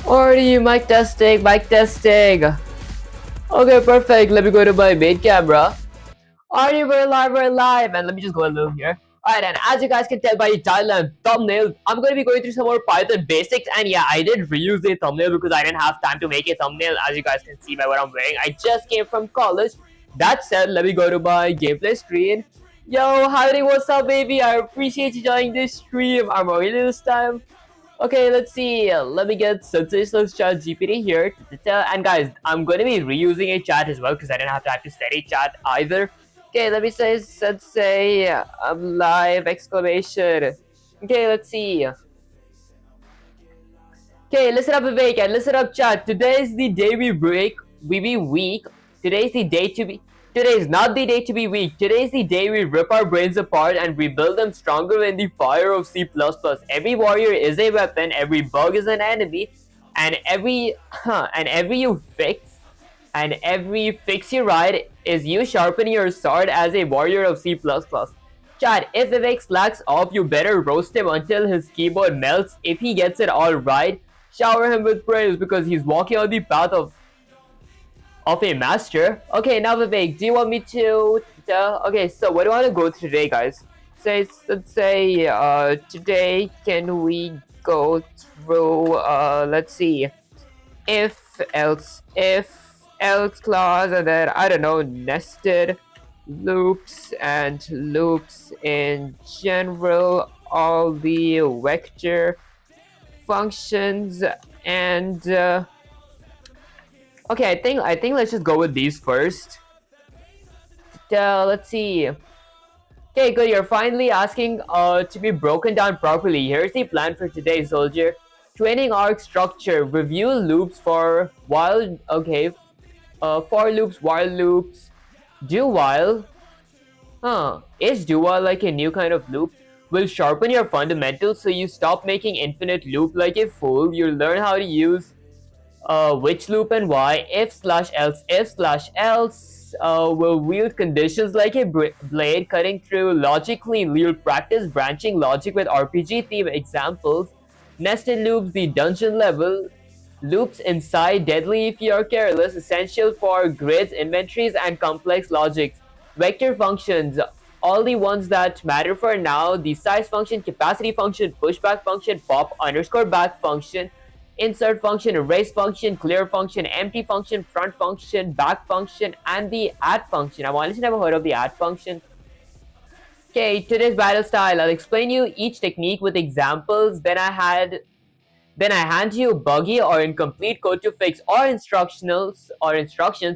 Or you mic testing, mic testing. Okay, perfect. Let me go to my main camera. Alrighty, we're live, and let me just go a little here. Alright, and as you guys can tell by the title and thumbnail, I'm going to be going through some more Python basics, and yeah, I did reuse a thumbnail because I didn't have time to make a thumbnail, as you guys can see by what I'm wearing. I just came from college. That said, let me go to my gameplay screen. Yo, howdy, what's up, baby? I appreciate you joining this stream. I'm really this time. Okay, let's see. Let me get sensational chat GPT here. And guys, I'm going to be reusing a chat as well because I didn't have time to set a chat either. Okay, let me say sensei. I'm live! Exclamation. Okay, let's see. Okay, listen up, Vivek, and listen up, chat. Today is the day we break. We be weak. Today is the day to be. Today is not the day to be weak. Today is the day we rip our brains apart and rebuild them stronger in the fire of C++. Every warrior is a weapon. Every bug is an enemy, and every fix you ride is you sharpening your sword as a warrior of C++. Chat, if Vivek slacks off, you better roast him until his keyboard melts. If he gets it all right, shower him with praise because he's walking on the path of a master. Okay, now Vivek, do you want me to... okay, so what do I want to go through today, guys? Let's say, today, can we go through, let's see, if, else clause, and then, I don't know, nested loops and loops in general, all the vector functions, and okay, I think let's just go with these first. Let's see. Okay, good. You're finally asking to be broken down properly. Here's the plan for today, soldier. Training arc structure. Review loops for while. Okay. For loops, while loops, do while. Is do while like a new kind of loop? Will sharpen your fundamentals so you stop making infinite loop like a fool. You'll learn how to use which loop and why. If slash else will wield conditions like a blade cutting through logically. You'll practice branching logic with RPG theme examples. Nested loops, the dungeon level. Loops inside, deadly if you are careless, essential for grids, inventories, and complex logics. Vector functions, all the ones that matter for now: the size function, capacity function, pushback function, pop underscore back function, insert function, erase function, clear function, empty function, front function, back function, and the add function. I've honestly never heard of the add function. Okay, today's battle style. I'll explain you each technique with examples. Then I hand you buggy or incomplete code to fix, or instructions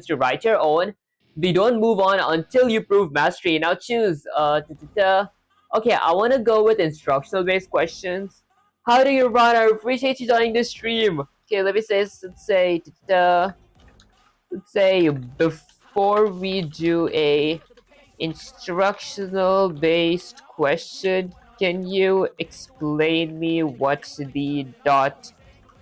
to write your own. We don't move on until you prove mastery. Now choose. Okay, I want to go with instructional based questions. How do you run? I appreciate you joining the stream. Okay, let's say before we do a instructional based question, can you explain me what the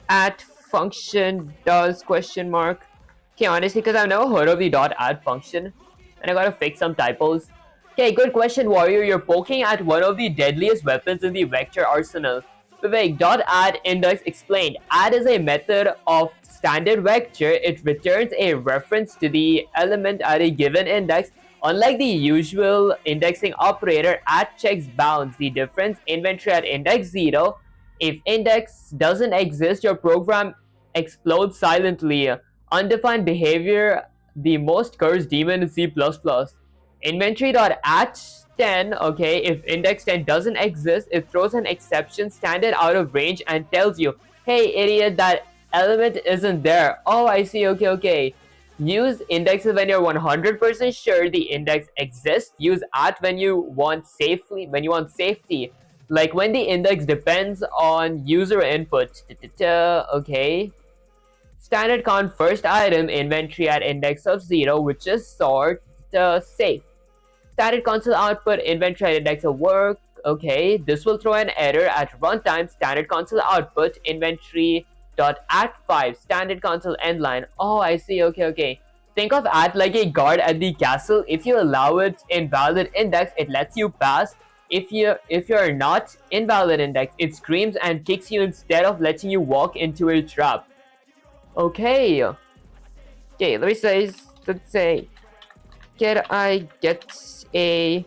.at function does? Question mark. Okay, honestly, because I've never heard of the .at function, and I gotta fix some typos. Okay, good question, warrior. You're poking at one of the deadliest weapons in the vector arsenal. Vivek, .add index explained. Add is a method of standard vector. It returns a reference to the element at a given index. Unlike the usual indexing operator, add checks bounds. The difference, inventory at index 0. If index doesn't exist, your program explodes silently. Undefined behavior, the most cursed demon in C++. Inventory.at 10, okay, if index 10 doesn't exist, it throws an exception standard out of range and tells you, hey idiot, that element isn't there. Oh, I see, okay. Use indexes when you're 100% sure the index exists. Use at when you want safety. Like when the index depends on user input. Okay. Standard count first item, inventory at index of 0, which is sort safe. Standard console output, inventory at index of work. Okay, this will throw an error at runtime. Standard console output, inventory at 5, standard console endline. Oh, I see. Okay. Think of at like a guard at the castle. If you allow it invalid index, it lets you pass. If you're not invalid index, it screams and kicks you instead of letting you walk into a trap. Okay. Okay, let's say, can I get a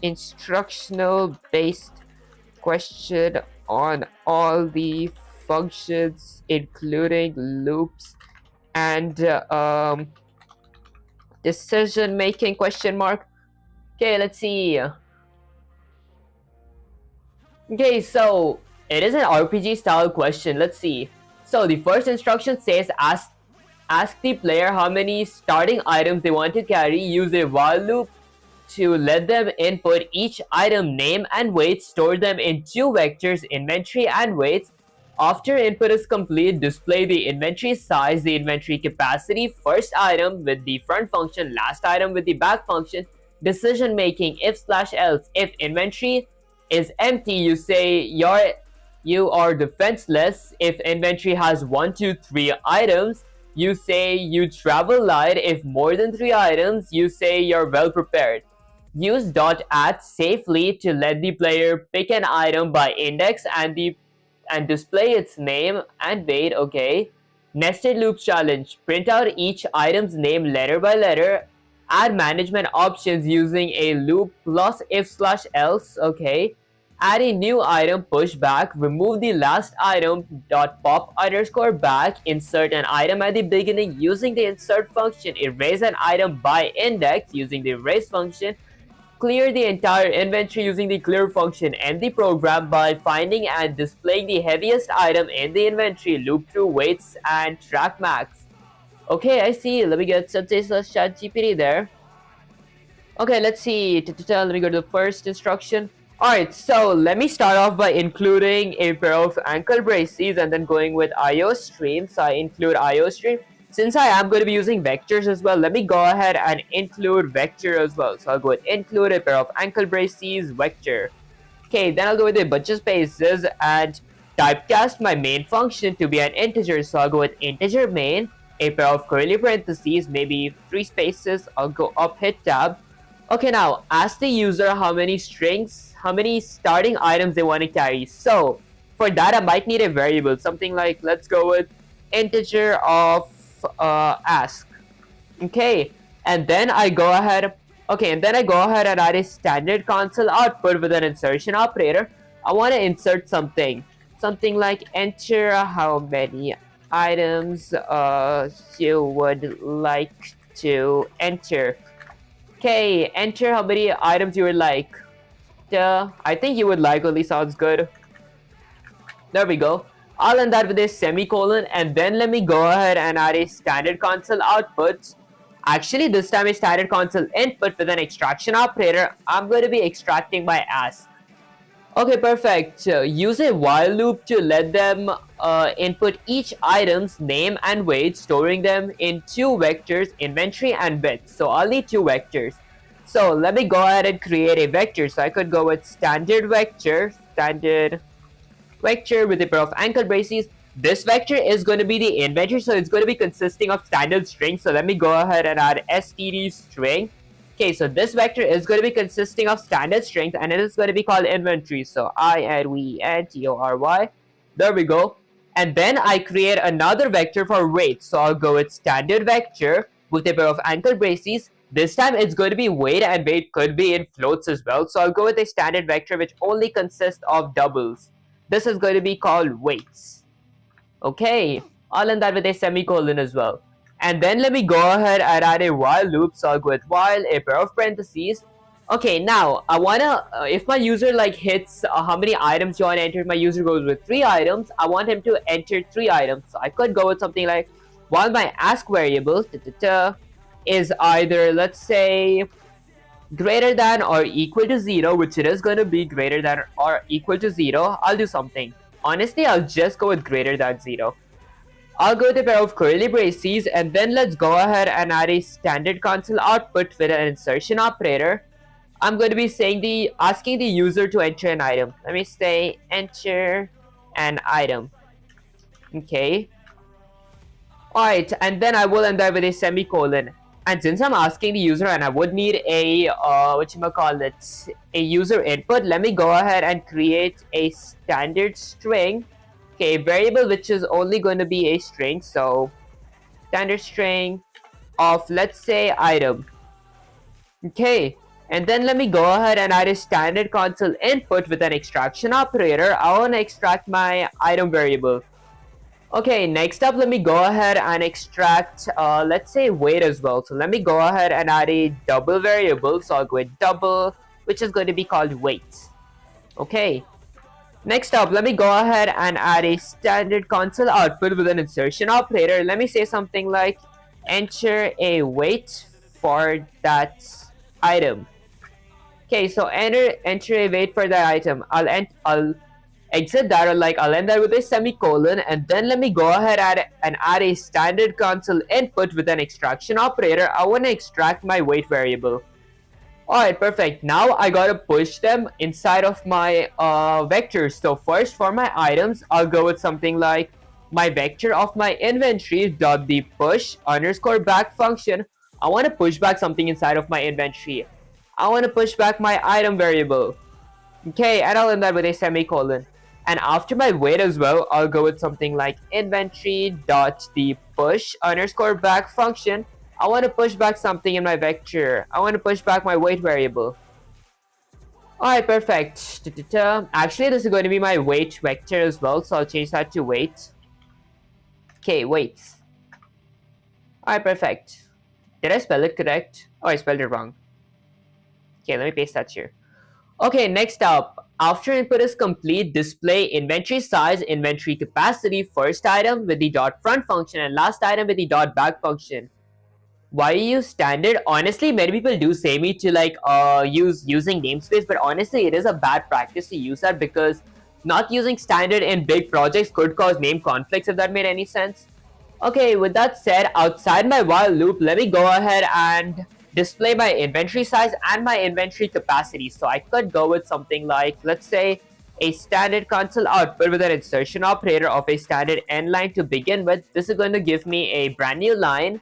instructional based question on all the functions, including loops and decision making question mark? Okay, let's see. Okay, so it is an RPG style question. Let's see. So the first instruction says ask the player how many starting items they want to carry. Use a while loop to let them input each item name and weight. Store them in two vectors, inventory and weights. After input is complete, display the inventory size, the inventory capacity, first item with the front function, last item with the back function. Decision making, if slash else. If inventory is empty, you say you are defenseless. If inventory has 1, 2, 3 items, you say you travel light. If more than 3 items, you say you're well prepared. Use .at safely to let the player pick an item by index and display its name and weight. Okay. Nested loops challenge. Print out each item's name letter by letter. Add management options using a loop plus if slash else. Okay. Add a new item, push back, remove the last item, pop underscore back, insert an item at the beginning using the insert function, erase an item by index using the erase function, clear the entire inventory using the clear function, end the program by finding and displaying the heaviest item in the inventory, loop through weights and track max. Okay, I see. Let me get Sensei slash ChatGPT there. Okay, let's see. Let me go to the first instruction. Alright, so let me start off by including a pair of ankle braces and then going with IO stream. So I include IO stream. Since I am going to be using vectors as well, let me go ahead and include vector as well. So I'll go with include a pair of ankle braces, vector. Okay, then I'll go with a bunch of spaces and typecast my main function to be an integer. So I'll go with integer main, a pair of curly parentheses, maybe 3 spaces. I'll go up, hit tab. Okay, now ask the user how many starting items they want to carry. So for that, I might need a variable, something like, let's go with integer of ask. Okay, and then I go ahead. Okay, and then I go ahead and add a standard console output with an insertion operator. I want to insert something like enter how many items you would like to enter. Okay, enter how many items you would like. I think you would like only sounds good. There we go. I'll end that with a semicolon and then let me go ahead and add a standard console output. Actually, this time a standard console input with an extraction operator. I'm going to be extracting my ask. Okay, perfect. Use a while loop to let them input each item's name and weight, storing them in 2 vectors, inventory and width. So I'll need 2 vectors. So let me go ahead and create a vector. So I could go with standard vector with a pair of ankle braces. This vector is going to be the inventory, so it's going to be consisting of standard strings. So let me go ahead and add std string. Okay, so this vector is going to be consisting of standard strings and it is going to be called inventory. So INVENTORY. There we go. And then I create another vector for weight. So I'll go with standard vector with a pair of ankle braces. This time it's going to be weight, and weight could be in floats as well. So I'll go with a standard vector which only consists of doubles. This is going to be called weights. Okay, I'll end that with a semicolon as well. And then let me go ahead and add a while loop. So I'll go with while, a pair of parentheses. Okay, now I wanna, if my user like hits how many items you want to enter, my user goes with 3 items, I want him to enter 3 items. So I could go with something like, while my ask variable is either, let's say, greater than or equal to 0, which it is going to be greater than or equal to 0, I'll do something. Honestly, I'll just go with greater than 0. I'll go with a pair of curly braces and then let's go ahead and add a standard console output with an insertion operator. I'm going to be asking the user to enter an item. Let me say enter an item. Okay. Alright, and then I will end that with a semicolon. And since I'm asking the user and I would need a a user input, let me go ahead and create a standard string Okay, variable which is only going to be a string, so standard string of, let's say, item. Okay, and then let me go ahead and add a standard console input with an extraction operator. I want to extract my item variable. Okay, next up, let me go ahead and extract, let's say, weight as well. So let me go ahead and add a double variable. So I'll go with double, which is going to be called weight. Okay, next up, let me go ahead and add a standard console output with an insertion operator. Let me say something like enter a weight for that item. Okay, so enter a weight for that item. I'll exit that, or like I'll end that with a semicolon, and then let me go ahead and add a standard console input with an extraction operator. I want to extract my weight variable. Alright, perfect. Now I gotta push them inside of my vectors. So first, for my items, I'll go with something like my vector of my inventory dot the push underscore back function. I want to push back something inside of my inventory. I want to push back my item variable. Okay, and I'll end that with a semicolon. And after my weight as well, I'll go with something like inventory dot the push underscore back function. I want to push back something in my vector. I want to push back my weight variable. Alright, perfect. Actually, this is going to be my weight vector as well, so I'll change that to weight. Okay, weight. Alright, perfect. Did I spell it correct? Oh, I spelled it wrong. Okay, let me paste that here. Okay, next up, after input is complete, display inventory size, inventory capacity, first item with the dot front function and last item with the dot back function. Why use standard? Honestly, many people do say me to like using namespace, but honestly, it is a bad practice to use that because not using standard in big projects could cause name conflicts, if that made any sense. Okay, with that said, outside my while loop, let me go ahead and display my inventory size and my inventory capacity. So I could go with something like, let's say, a standard console output with an insertion operator of a standard end line to begin with. This is going to give me a brand new line.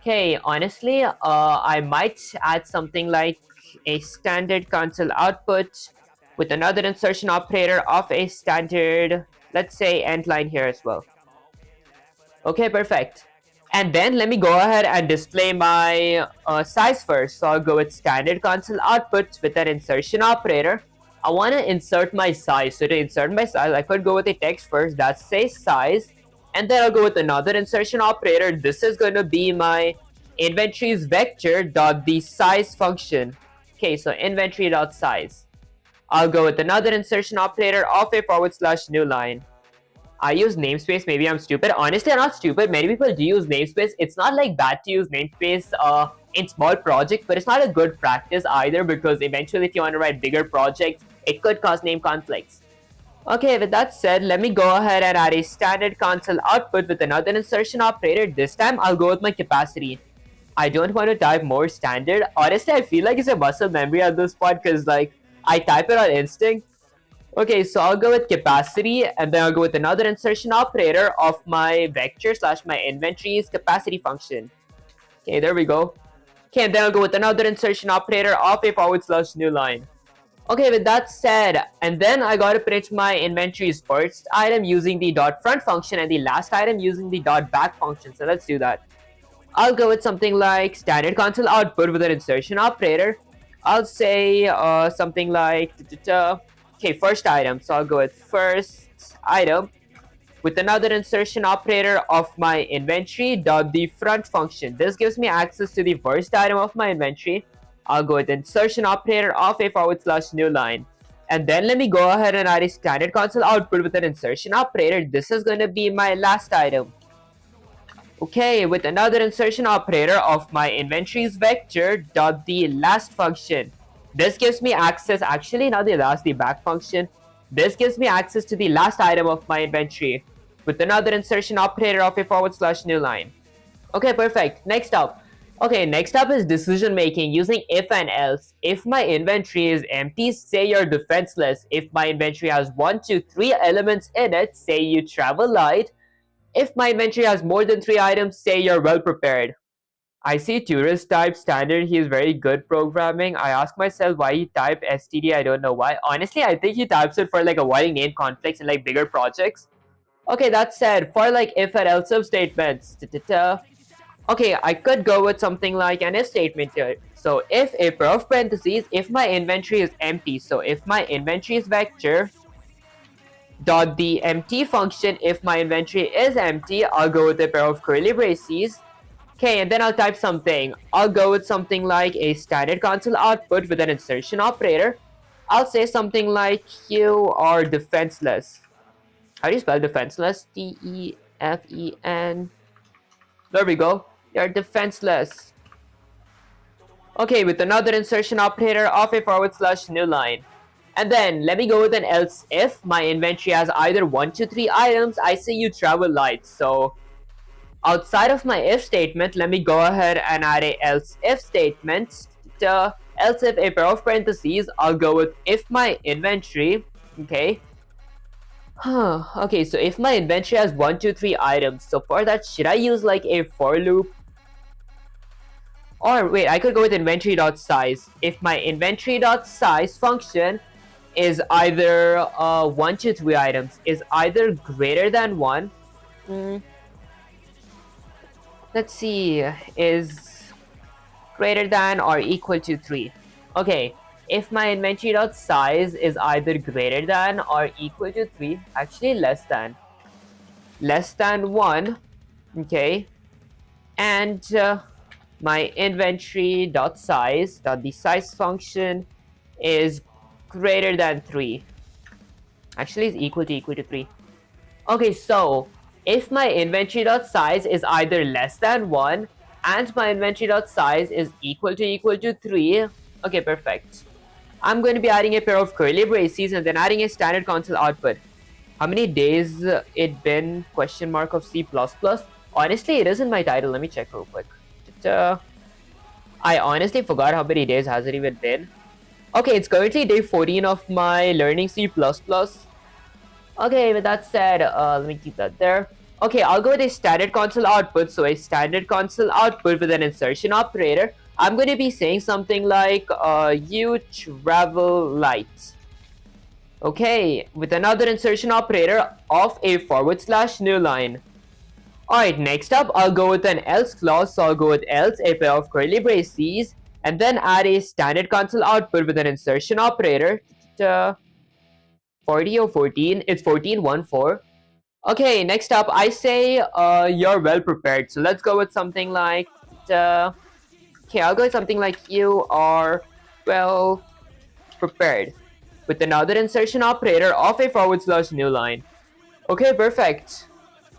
Okay, honestly, I might add something like a standard console output with another insertion operator of a standard, let's say, end line here as well. Okay, perfect. And then let me go ahead and display my size first. So I'll go with standard console output with an insertion operator. I want to insert my size. So to insert my size, I could go with a text first that says size. And then I'll go with another insertion operator. This is going to be my inventory's vector dot the size function. Okay, so inventory dot size. I'll go with another insertion operator of a / new line. I use namespace. Maybe I'm stupid. Honestly, I'm not stupid. Many people do use namespace. It's not like bad to use namespace in small projects, but it's not a good practice either because eventually if you want to write bigger projects, it could cause name conflicts. Okay, with that said, let me go ahead and add a standard console output with another insertion operator. This time, I'll go with my capacity. I don't want to type more standard. Honestly, I feel like it's a muscle memory at this point because like I type it on instinct. Okay, so I'll go with capacity and then I'll go with another insertion operator of my vector / my inventory's capacity function. Okay, there we go. Okay, and then I'll go with another insertion operator of a / new line. Okay, with that said, and then I gotta print my inventory's first item using the dot front function and the last item using the dot back function. So let's do that. I'll go with something like standard console output with an insertion operator. I'll say something like, okay, first item. So I'll go with first item with another insertion operator of my inventory dot the front function. This gives me access to the first item of my inventory. I'll go with insertion operator of a / new line. And then let me go ahead and add a standard console output with an insertion operator. This is going to be my last item. Okay, with another insertion operator of my inventory's vector dot the last function. This gives me access, actually not the last, the back function. This gives me access to the last item of my inventory with another insertion operator of a / new line. Okay, perfect. Next up. Okay, next up is decision making using if and else. If my inventory is empty, say you're defenseless. If my inventory has 1, 2, 3 elements in it, say you travel light. If my inventory has more than 3 items, say you're well prepared. I see tourist type standard. He's very good programming. I ask myself why he typed STD. I don't know why. Honestly, I think he types it for like avoiding name conflicts in like bigger projects. Okay, that said, for like if and else if statements, okay, I could go with something like an if statement here. So if a pair of parentheses, if my inventory is empty, so if my inventory is vector, dot the empty function, if my inventory is empty, I'll go with a pair of curly braces. Okay, and then I'll type something. I'll go with something like a standard console output with an insertion operator. I'll say something like you are defenseless. How do you spell defenseless? Defen. There we go. You're defenseless. Okay, with another insertion operator of a / new line. And then let me go with an else if my inventory has either 1 to 3 items, I say you travel light. So outside of my if statement, let me go ahead and add a else if statement. Else if a pair of parentheses, I'll go with if my inventory, okay. Okay, so if my inventory has 1, 2, 3 items, so for that, should I use like a for loop? Or wait, I could go with inventory.size. If my inventory.size function is either 1 to 3 items, is either greater than 1, let's see, is greater than or equal to 3. Okay, if my inventory.size is either greater than or equal to 3, actually less than 1, okay, and my inventory.size, the size function is greater than 3. Actually, is equal to 3. Okay, so if my inventory.size is either less than 1 and my inventory.size is equal to 3, okay, perfect. I'm going to be adding a pair of curly braces and then adding a standard console output. How many days it been? Question mark of C++. Honestly, it is in my title. Let me check real quick. I honestly forgot how many days has it even been. Okay, it's currently day 14 of my learning C++. Okay, with that said, let me keep that there. Okay, I'll go with a standard console output. So a standard console output with an insertion operator. I'm going to be saying something like, you travel light. Okay, with another insertion operator of a / new line. Alright, next up, I'll go with an else clause. So I'll go with else, a pair of curly braces, and then add a standard console output with an insertion operator. 40 or 14? It's 1414. Okay, next up, I say you're well prepared. So let's go with something like, okay, I'll go with something like you are well prepared. With another insertion operator of a / new line. Okay, perfect.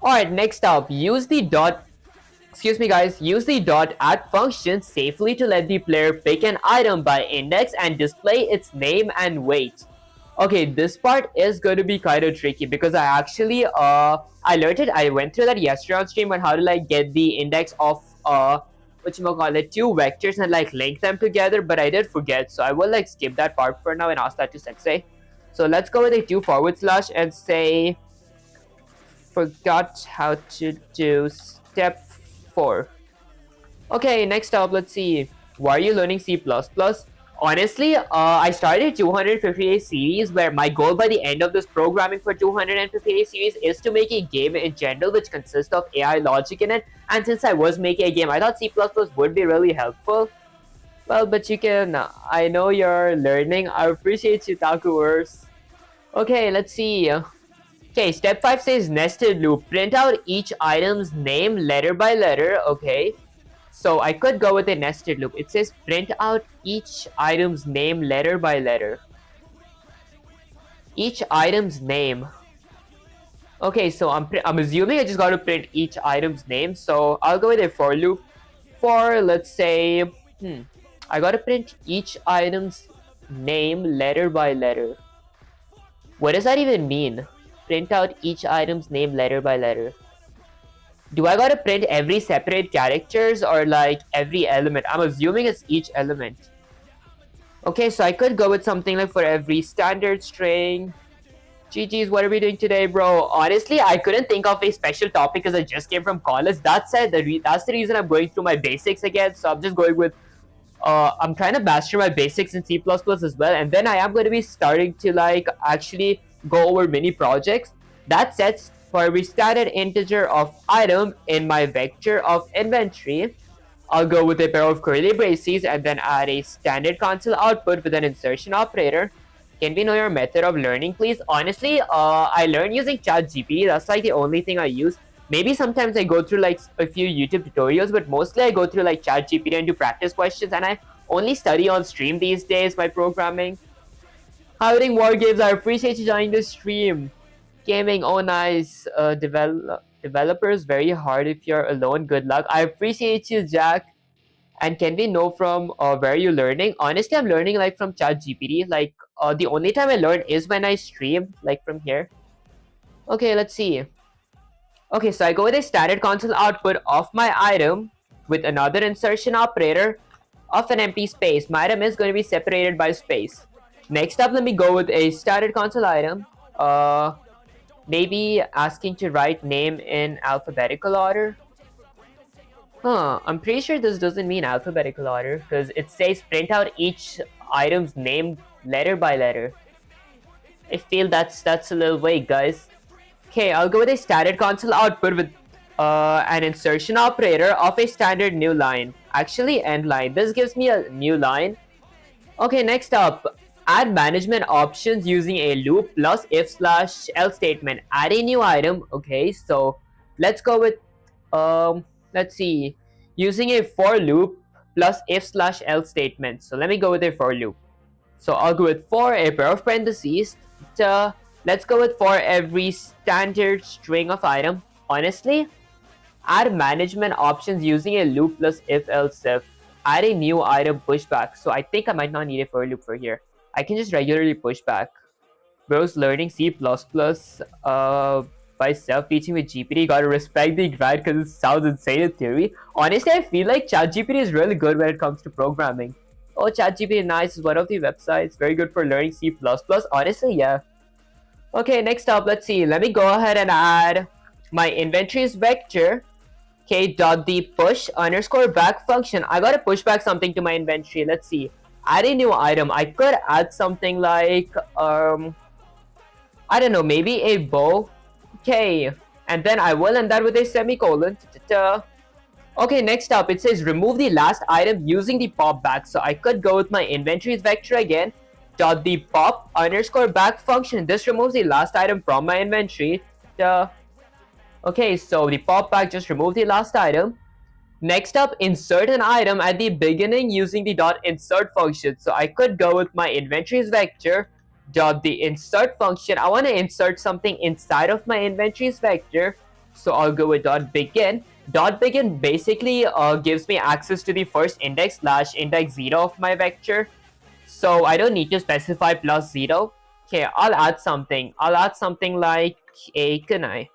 Alright, next up, use the dot function safely to let the player pick an item by index and display its name and weight. Okay, this part is going to be kind of tricky because I actually I went through that yesterday on stream on how to like get the index of two vectors and like link them together, but I did forget, so I will like skip that part for now and ask that to Sensei. So let's go with a 2 / and say forgot how to do step 4. Okay, next up, let's see. Why are you learning C++? Honestly, I started 258 series where my goal by the end of this programming for 258 series is to make a game in general which consists of AI logic in it. And since I was making a game, I thought C++ would be really helpful. Well, but you can, I know you're learning. I appreciate you, Takuverse. Okay, let's see. Okay, step 5 says nested loop. Print out each item's name letter by letter. Okay. So I could go with a nested loop. It says print out each item's name letter by letter. Each item's name. Okay, so I'm assuming I just got to print each item's name. So I'll go with a for loop. For, let's say, I got to print each item's name letter by letter. What does that even mean? Print out each item's name letter by letter. Do I gotta print every separate characters or like every element? I'm assuming it's each element. Okay, so I could go with something like for every standard string. GG's, what are we doing today, bro? Honestly, I couldn't think of a special topic because I just came from college. That said, that's the reason I'm going through my basics again. So I'm just going with I'm trying to master my basics in C++ as well, and then I am going to be starting to like actually go over mini projects. That said, for every standard integer of item in my vector of inventory, I'll go with a pair of curly braces and then add a standard console output with an insertion operator. Can we know your method of learning, please? Honestly, I learn using ChatGPT. That's like the only thing I use. Maybe sometimes I go through like a few YouTube tutorials, but mostly I go through like ChatGPT and do practice questions, and I only study on stream these days by programming. Howling War Games, I appreciate you joining the stream. Gaming, oh nice. Developers, very hard if you're alone. Good luck. I appreciate you, Jack. And can we know from where you're learning? Honestly, I'm learning like from ChatGPT. Like the only time I learn is when I stream, like from here. Okay, let's see. Okay, so I go with a standard console output of my item with another insertion operator of an empty space. My item is going to be separated by space. Next up, let me go with a standard console item. Maybe asking to write name in alphabetical order. I'm pretty sure this doesn't mean alphabetical order because it says print out each item's name letter by letter. I feel that's a little vague, guys. Okay, I'll go with a standard console output with an insertion operator of a standard new line. Actually, end line. This gives me a new line. Okay, next up, add management options using a loop plus if/else statement. Add a new item. Okay, so let's go with let's see, using a for loop plus if/else statement. So let me go with a for loop. So I'll go with for a pair of parentheses. Let's go with for every standard string of item. Honestly, add management options using a loop plus if/else if. Add a new item pushback. So I think I might not need a for loop for here. I can just regularly push back. Bro's learning C++ by self-teaching with GPT. Gotta respect the grind because it sounds insane in theory. Honestly, I feel like ChatGPT is really good when it comes to programming. Oh, ChatGPT Nice is one of the websites. Very good for learning C++. Honestly, yeah. Okay, next up, let's see. Let me go ahead and add my inventories vector. Okay, dot the push underscore back function. I gotta push back something to my inventory. Let's see. Add a new item. I could add something like, I don't know, maybe a bow. Okay, and then I will end that with a semicolon. Okay, next up, it says remove the last item using the pop back. So I could go with my inventories vector again. Dot the pop underscore back function. This removes the last item from my inventory. Okay, so the pop back just removed the last item. Next up, insert an item at the beginning using the dot insert function. So I could go with my inventories vector dot the insert function. I want to insert something inside of my inventories vector. So I'll go with dot begin. Dot begin basically gives me access to the first index / index 0 of my vector. So I don't need to specify plus 0. Okay, I'll add something. I'll add something like a kunai.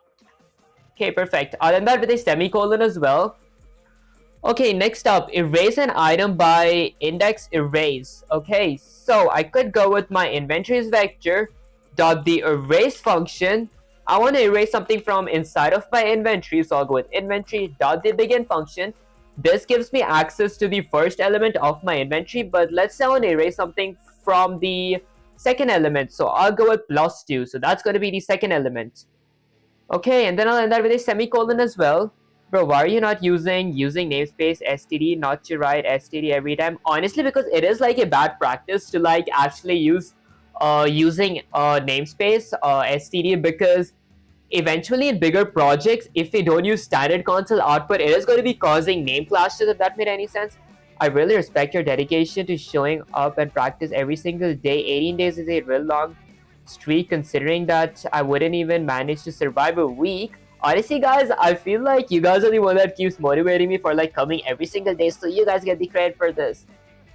Okay, perfect. I'll end that with a semicolon as well. Okay, next up, erase an item by index erase. Okay, so I could go with my inventories vector dot the erase function. I want to erase something from inside of my inventory, so I'll go with inventory dot the begin function. This gives me access to the first element of my inventory, but let's say I want to erase something from the second element, so I'll go with plus 2. So that's going to be the second element. Okay, and then I'll end that with a semicolon as well. Bro, why are you not using namespace std, not to write std every time? Honestly, because it is like a bad practice to like actually use using namespace std, because eventually in bigger projects, if we don't use standard console output, it is going to be causing name clashes, if that made any sense. I really respect your dedication to showing up and practice every single day. 18 days is a real long streak, considering that I wouldn't even manage to survive a week. Honestly, guys, I feel like you guys are the one that keeps motivating me for like coming every single day, so you guys get the credit for this.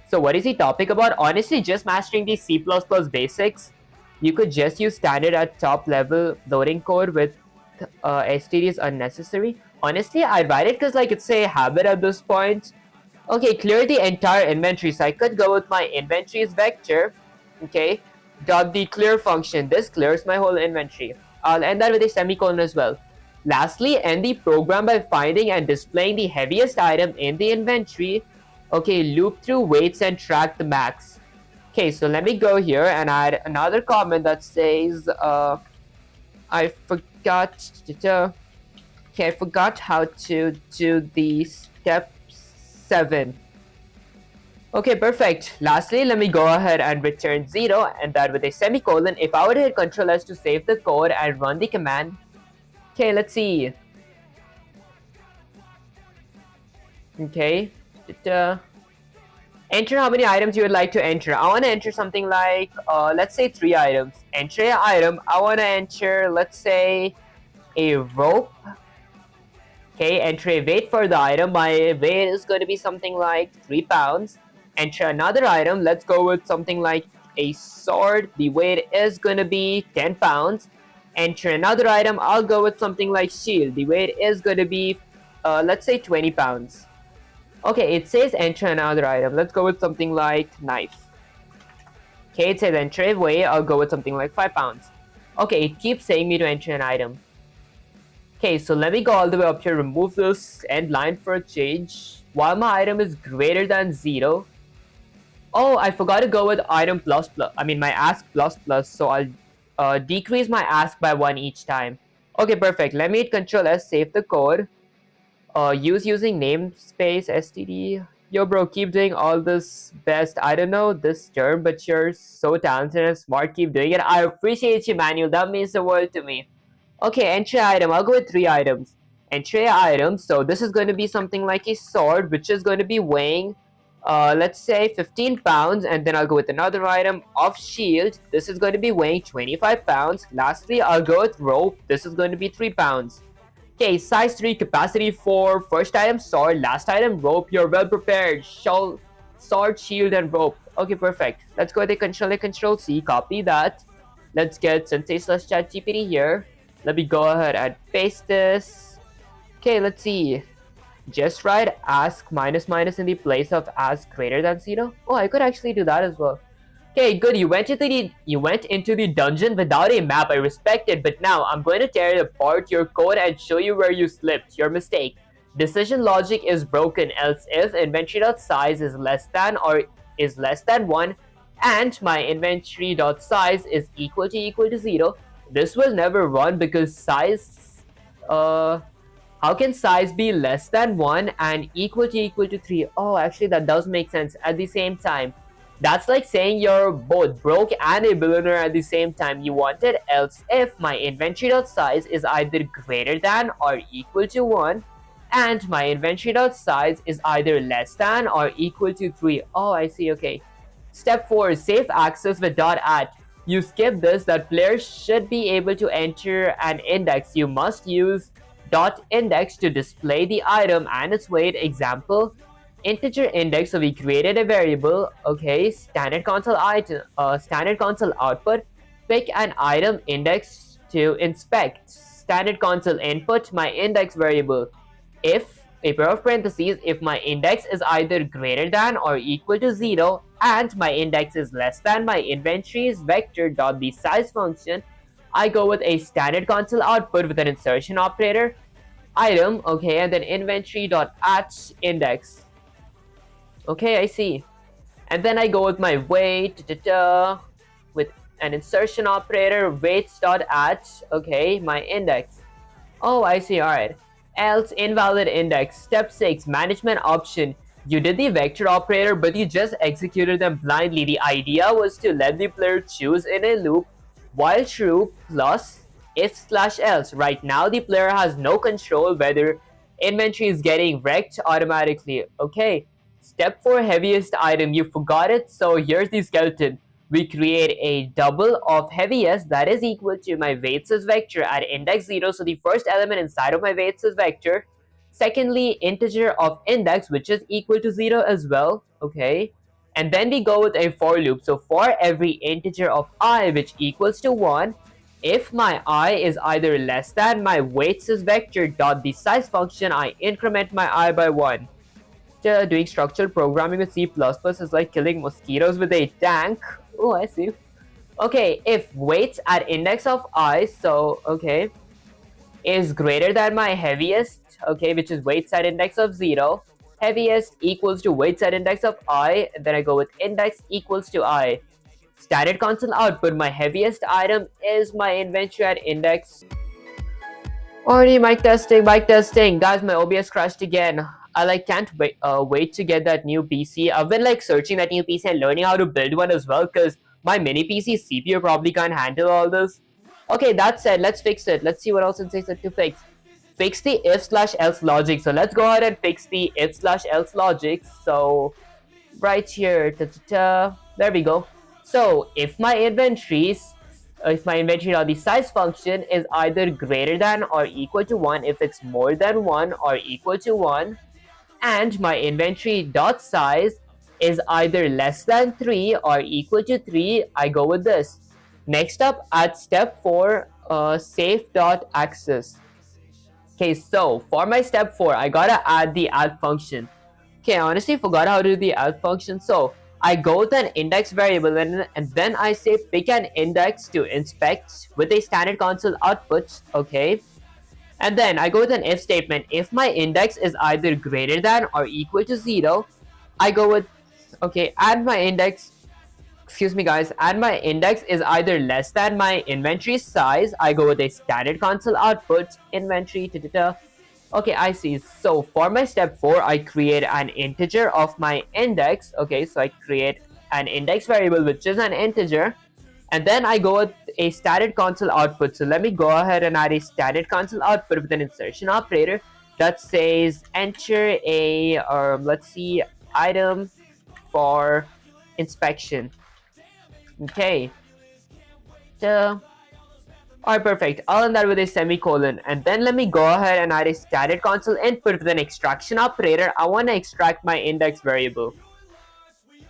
So what is the topic about? Honestly, just mastering the C++ basics. You could just use standard at top level loading code with std is unnecessary. Honestly, I write it because like it's a habit at this point. Okay, clear the entire inventory. So I could go with my inventories vector. Okay, dot the clear function. This clears my whole inventory. I'll end that with a semicolon as well. Lastly, end the program by finding and displaying the heaviest item in the inventory. Okay, loop through weights and track the max. Okay, so let me go here and add another comment that says, I forget forgot. Okay, I forgot how to do the step 7. Okay, perfect. Lastly, let me go ahead and return 0 and that with a semicolon. If I were to hit Ctrl S to save the code and run the command. Okay, let's see. Okay. Enter how many items you would like to enter. I want to enter something like, let's say 3 items. Enter an item. I want to enter, let's say, a rope. Okay, enter a weight for the item. My weight is going to be something like 3 pounds. Enter another item. Let's go with something like a sword. The weight is going to be 10 pounds. Enter another item. I'll go with something like shield. The weight is going to be, let's say 20 pounds. Okay, it says enter another item. Let's go with something like knife. Okay, it says enter a weight. I'll go with something like 5 pounds. Okay, it keeps saying me to enter an item. Okay, so let me go all the way up here, remove this end line for a change. While my item is greater than 0. Oh, I forgot to go with item plus plus. I mean my ask plus plus. So I'll decrease my ask by 1 each time. Okay, perfect. Let me hit Ctrl S, save the code. Using namespace std. Yo, bro, keep doing all this best. I don't know this term, but you're so talented and smart. Keep doing it. I appreciate you, Manuel. That means the world to me. Okay, entry item. I'll go with 3 items. Entry item. So this is going to be something like a sword, which is going to be weighing, let's say 15 pounds. And then I'll go with another item of shield. This is going to be weighing 25 pounds. Lastly, I'll go with rope. This is going to be 3 pounds. Okay, size 3, capacity 4. First item, sword. Last item, rope. You're well prepared. Sword, shield, and rope. Okay, perfect. Let's go with a Control C. Copy that. Let's get Sensei/ChatGPT here. Let me go ahead and paste this. Okay, let's see. Just write ask minus minus in the place of ask greater than 0. Oh, I could actually do that as well. Okay, good. You went into the dungeon without a map. I respect it, but now I'm going to tear apart your code and show you where you slipped. Your mistake. Decision logic is broken. Else if inventory.size is less than or is less than 1, and my inventory.size is equal to 0. This will never run because size, how can size be less than 1 and equal to 3? Oh, actually that does make sense at the same time. That's like saying you're both broke and a billionaire at the same time. You wanted else if my inventory.size is either greater than or equal to 1 and my inventory.size is either less than or equal to 3. Oh, I see, okay. Step 4, safe access with .at. You skip this, that players should be able to enter an index. You must use .index to display the item and its weight. Example, integer index. So we created a variable. Okay, standard console output. Pick an item index to inspect. Standard console input my index variable. If a pair of parentheses, if my index is either greater than or equal to 0 and my index is less than my inventory's vector.thesize function, I go with a standard console output with an insertion operator, item, okay, and then inventory.at index. Okay, I see. And then I go with my weight with an insertion operator, weights.at, okay, my index. Oh, I see, alright. Else invalid index. Step 6, management option. You did the vector operator, but you just executed them blindly. The idea was to let the player choose in a loop while true plus if/else. Right now, the player has no control whether inventory is getting wrecked automatically. Okay. Step 4, heaviest item. You forgot it, so here's the skeleton. We create a double of heaviest that is equal to my weights vector at index 0. So the first element inside of my weights vector. Secondly, integer of index, which is equal to 0 as well. Okay. And then we go with a for loop. So for every integer of I which equals to 1, if my I is either less than my weights vector dot the size function, I increment my I by 1. Doing structural programming with C++ is like killing mosquitoes with a tank. Oh, I see. Okay, if weights at index of I, so, okay, is greater than my heaviest, okay, which is weights at index of 0, heaviest equals to weights at index of I, and then I go with index equals to I. Standard console output, my heaviest item is my inventory at index. Already mic testing, mic testing. Guys, my OBS crashed again. I can't wait to get that new PC. I've been searching that new PC and learning how to build one as well because my mini PC CPU probably can't handle all this. Okay, that said, let's fix it. Let's see what else it says to fix. Fix the if/else logic. So let's go ahead and fix the if/else logic. So right here, there we go. So if my inventory or the size function is either greater than or equal to 1, if it's more than 1 or equal to 1, and my inventory dot size is either less than 3 or equal to 3, I go with this. Next up, at step 4, safe dot access. Okay, so for my step 4, I gotta add the add function. Okay, I honestly forgot how to do the add function. So I go with an index variable and then I say pick an index to inspect with a standard console output. Okay, and then I go with an if statement. If my index is either greater than or equal to 0, I go with, okay, add my index. Excuse me guys, and my index is either less than my inventory size, I go with a standard console output inventory. Okay, I see. So for my step 4, I create an integer of my index. Okay, so I create an index variable which is an integer, and then I go with a standard console output. So let me go ahead and add a standard console output with an insertion operator that says enter a let's see, item for inspection. Okay. Alright, perfect. I'll end that with a semicolon. And then let me go ahead and add a standard console input with an extraction operator. I want to extract my index variable.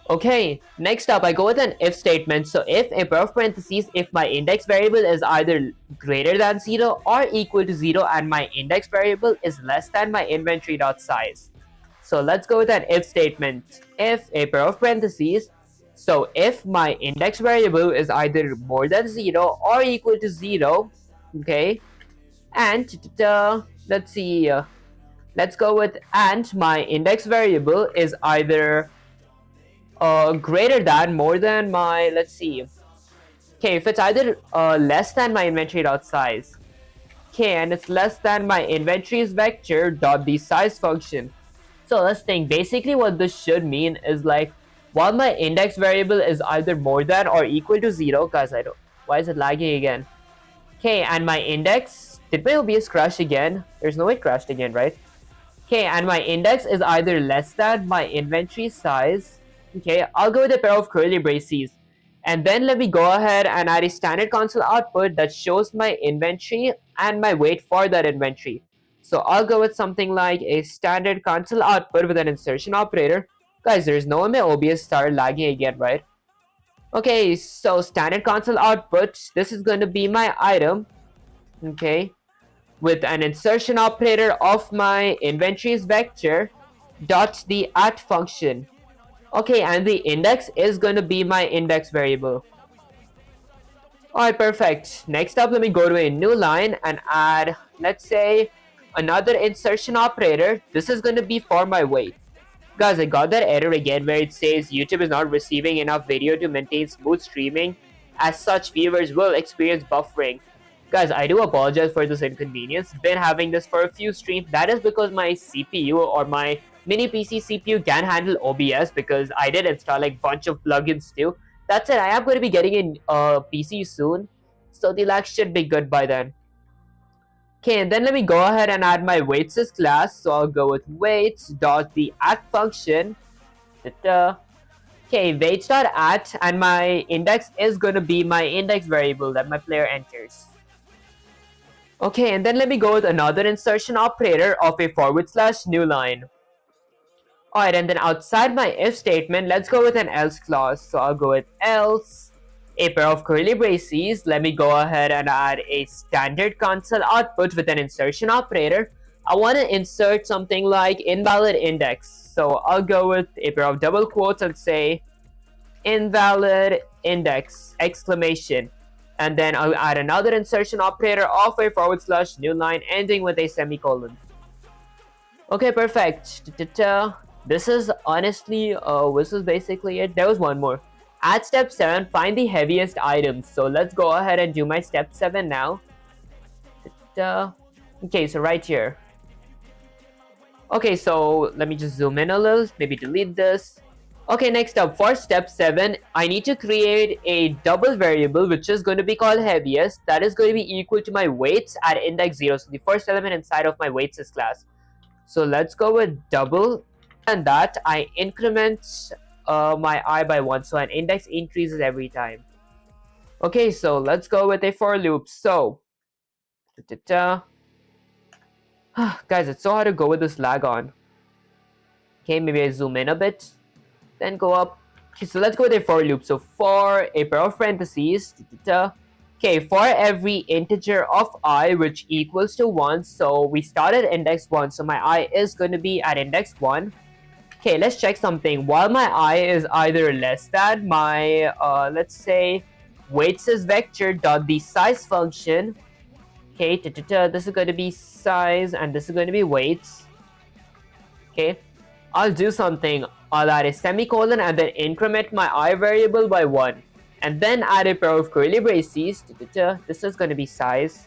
Okay, next up, I go with an if statement. So if a pair of parentheses, if my index variable is either greater than 0 or equal to 0 and my index variable is less than my inventory.size. So let's go with an if statement. If a pair of parentheses, so if my index variable is either more than 0 or equal to 0, okay, and let's see, let's go with and my index variable is either greater than, more than my, let's see, okay, if it's either less than my inventory.size, okay, and it's less than my inventory's vector dot the size function. So let's think. Basically what this should mean is while my index variable is either more than or equal to 0, guys, why is it lagging again? Okay, and my index, did my OBS crash again? There's no way it crashed again, right? Okay, and my index is either less than my inventory size. Okay, I'll go with a pair of curly braces. And then let me go ahead and add a standard console output that shows my inventory and my weight for that inventory. So I'll go with something like a standard console output with an insertion operator. Guys, there's no way my OBS started lagging again, right? Okay, so standard console output, this is going to be my item, okay, with an insertion operator of my inventory's vector dot the at function. Okay, and the index is going to be my index variable. Alright, perfect. Next up, let me go to a new line and add, let's say, another insertion operator. This is going to be for my weight. Guys, I got that error again where it says YouTube is not receiving enough video to maintain smooth streaming. As such, viewers will experience buffering. Guys, I do apologize for this inconvenience. Been having this for a few streams. That is because my CPU or my mini PC CPU can handle OBS because I did install a bunch of plugins too. That's it. I am going to be getting a PC soon, so the lag should be good by then. Okay, and then let me go ahead and add my weights as class. So I'll go with weights dot the at function. Okay, weights dot at, and my index is going to be my index variable that my player enters. Okay, and then let me go with another insertion operator of a /new line. Alright, and then outside my if statement, let's go with an else clause. So I'll go with else, a pair of curly braces. Let me go ahead and add a standard console output with an insertion operator. I want to insert something like invalid index. So I'll go with a pair of double quotes and say invalid index, exclamation. And then I'll add another insertion operator of a /new line ending with a semicolon. Okay, perfect. This is honestly, this is basically it. There was one more. At step 7, find the heaviest items. So let's go ahead and do my step 7 now. Okay, so right here. Okay, so let me just zoom in a little, maybe delete this. Okay, next up, for step 7, I need to create a double variable which is going to be called heaviest. That is going to be equal to my weights at index 0. So the first element inside of my weights is class. So let's go with double, and that I increment my I by 1. So an index increases every time. Okay, so let's go with a for loop. So, guys, it's so hard to go with this lag on. Okay, maybe I zoom in a bit, then go up. Okay, so let's go with a for loop. So for a pair of parentheses, okay, for every integer of I which equals to 1, so we start at index 1, so my I is going to be at index 1. Okay, let's check something. While my I is either less than my, let's say, weights is vector dot the size function. Okay, this is going to be size and this is going to be weights. Okay, I'll do something. I'll add a semicolon and then increment my I variable by 1. And then add a pair of curly braces. This is going to be size.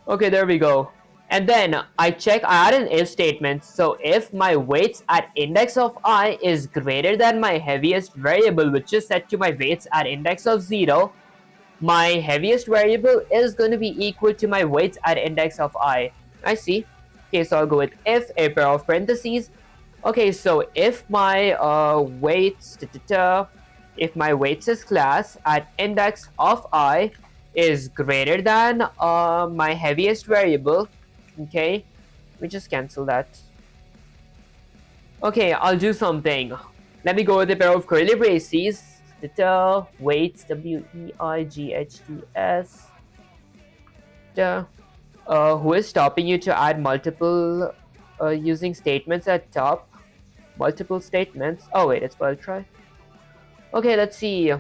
Okay, there we go. And then I add an if statement. So if my weights at index of I is greater than my heaviest variable, which is set to my weights at index of 0, my heaviest variable is going to be equal to my weights at index of I. I see. Okay, so I'll go with if a pair of parentheses. Okay, so if my weights, if my weights is class at index of I is greater than my heaviest variable. Okay, let me just cancel that. Okay, I'll do something. Let me go with a pair of curly braces. Weights, weights. Who is stopping you to add multiple using statements at top? Multiple statements. Oh wait, it's well try. Okay, let's see.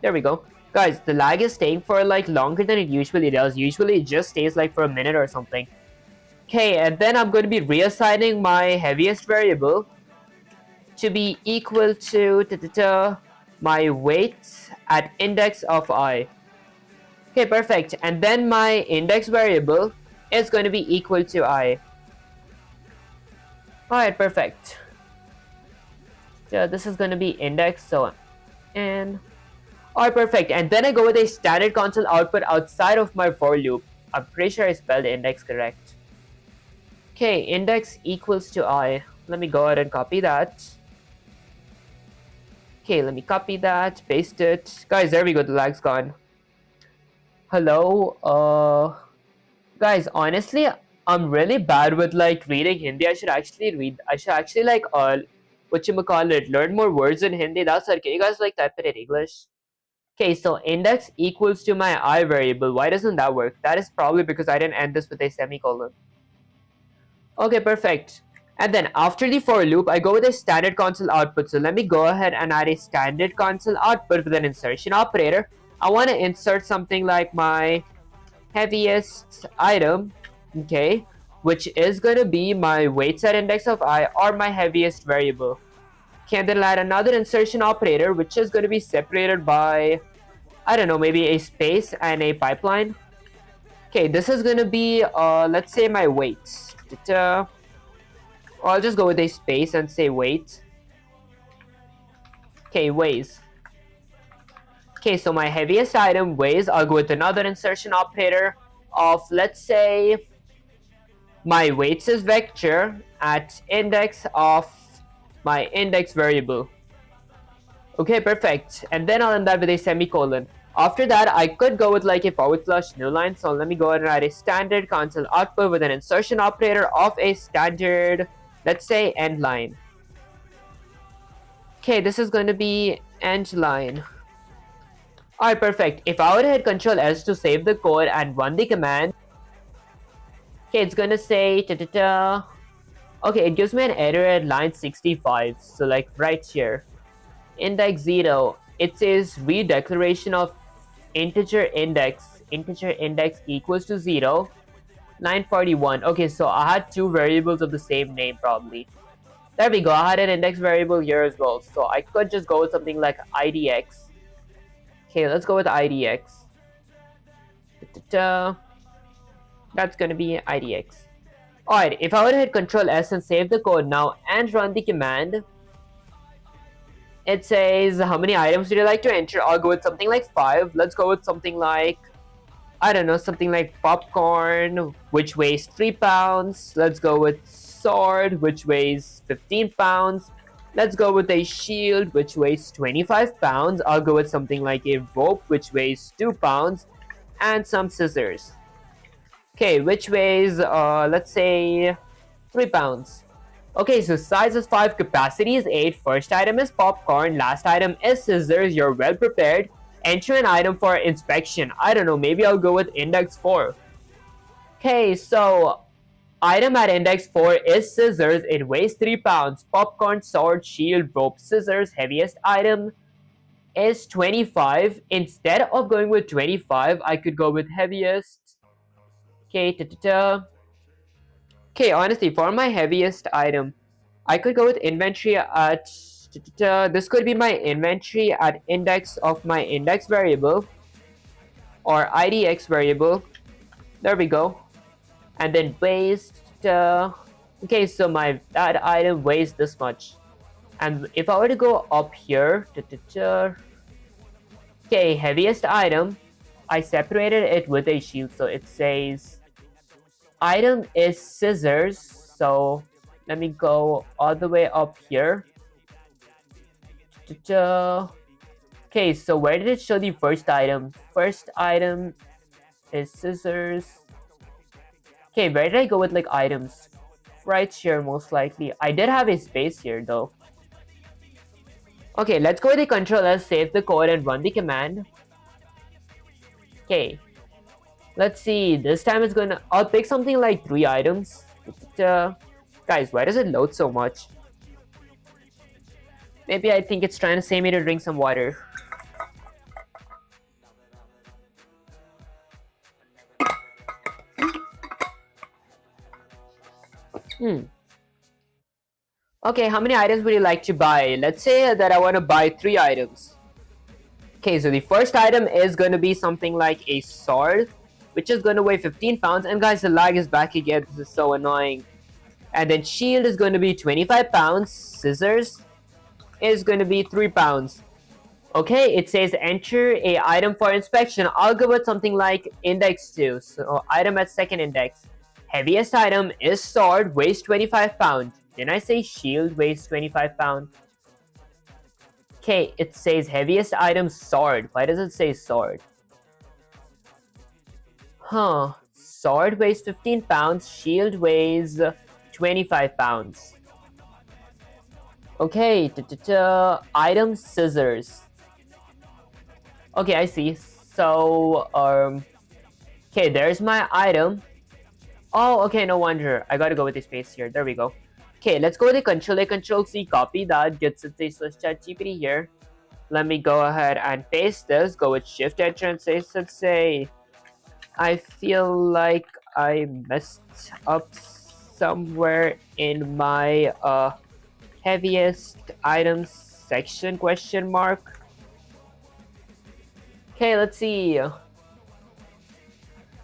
There we go. Guys, the lag is staying for like longer than it usually does. Usually it just stays like for a minute or something. Okay, and then I'm going to be reassigning my heaviest variable to be equal to my weights at index of I. Okay, perfect. And then my index variable is going to be equal to I. Alright, perfect. So this is going to be index, so and alright, perfect. And then I go with a standard console output outside of my for loop. I'm pretty sure I spelled index correct. Okay, index equals to I. Let me go ahead and copy that. Okay, let me copy that, paste it. Guys, there we go, the lag's gone. Hello, guys, honestly, I'm really bad with like reading Hindi. I should actually like whatchamacallit, learn more words in Hindi. That's it. Can you guys like type it in English? Okay, so index equals to my I variable. Why doesn't that work? That is probably because I didn't end this with a semicolon. Okay, perfect. And then after the for loop, I go with a standard console output. So let me go ahead and add a standard console output with an insertion operator. I want to insert something like my heaviest item, okay, which is going to be my weights at index of I or my heaviest variable. Okay, and then I'll add another insertion operator, which is going to be separated by, I don't know, maybe a space and a pipeline. Okay, this is going to be, let's say my weights. I'll just go with a space and say weight. Okay, weighs. Okay, so my heaviest item weighs. I'll go with another insertion operator of, let's say, my weights is vector at index of my index variable. Okay, perfect. And then I'll end that with a semicolon. After that, I could go with like a / new line. So let me go ahead and write a standard console output with an insertion operator of a standard, let's say, end line. Okay, this is going to be end line. Alright, perfect. If I were to hit Ctrl S to save the code and run the command, okay, it's going to say, okay, it gives me an error at line 65. So like right here, index 0, it says redeclaration of integer index equals to 0. Line 41. Okay, so I had two variables of the same name probably. There we go. I had an index variable here as well. So I could just go with something like idx. Okay, let's go with idx. That's gonna be IDX. Alright, if I were to hit Control S and save the code now and run the command, it says how many items would you like to enter. I'll go with something like 5. Let's go with something like, I don't know, something like popcorn, which weighs 3 pounds. Let's go with sword, which weighs 15 pounds. Let's go with a shield, which weighs 25 pounds. I'll go with something like a rope, which weighs 2 pounds. And some scissors. Okay, which weighs, let's say, 3 pounds. Okay, so size is 5, capacity is 8. First item is popcorn. Last item is scissors. You're well prepared. Enter an item for inspection. I don't know, maybe I'll go with index 4. Okay, so item at index 4 is scissors. It weighs 3 pounds. Popcorn, sword, shield, rope, scissors. Heaviest item is 25. Instead of going with 25, I could go with heaviest. Okay, Okay, honestly, for my heaviest item, I could go with inventory at... This could be my inventory at index of my index variable or IDX variable. There we go. And then weighs... Okay, so that item weighs this much. And if I were to go up here... Okay, heaviest item. I separated it with a shield, so it says... Item is scissors, so let me go all the way up here. Okay, so where did it show the first item? First item is scissors. Okay, where did I go with like items? Right here, most likely. I did have a space here though. Okay, let's go with the Control S, save the code and run the command. Okay. Let's see, this time it's gonna... I'll pick something like 3 items. Guys, why does it load so much? Maybe I think it's trying to say me to drink some water. Okay, how many items would you like to buy? Let's say that I want to buy 3 items. Okay, so the first item is going to be something like a sword, which is going to weigh 15 pounds. And guys, the lag is back again. This is so annoying. And then shield is going to be 25 pounds. Scissors is going to be 3 pounds. Okay, it says enter a item for inspection. I'll go with something like index 2. So item at second index. Heaviest item is sword, weighs 25 pounds. Didn't I say shield weighs 25 pounds? Okay, it says heaviest item sword. Why does it say sword? Huh. Sword weighs 15 pounds. Shield weighs 25 pounds. Okay. Item scissors. Okay, I see. So, okay, there's my item. Oh, okay, no wonder. I gotta go with the space here. There we go. Okay, let's go with the Control A, Control C. Copy that. Gets it says ChatGPT here. Let me go ahead and paste this. Go with Shift Enter and say, I feel like I messed up somewhere in my heaviest items section, question mark. Okay, let's see.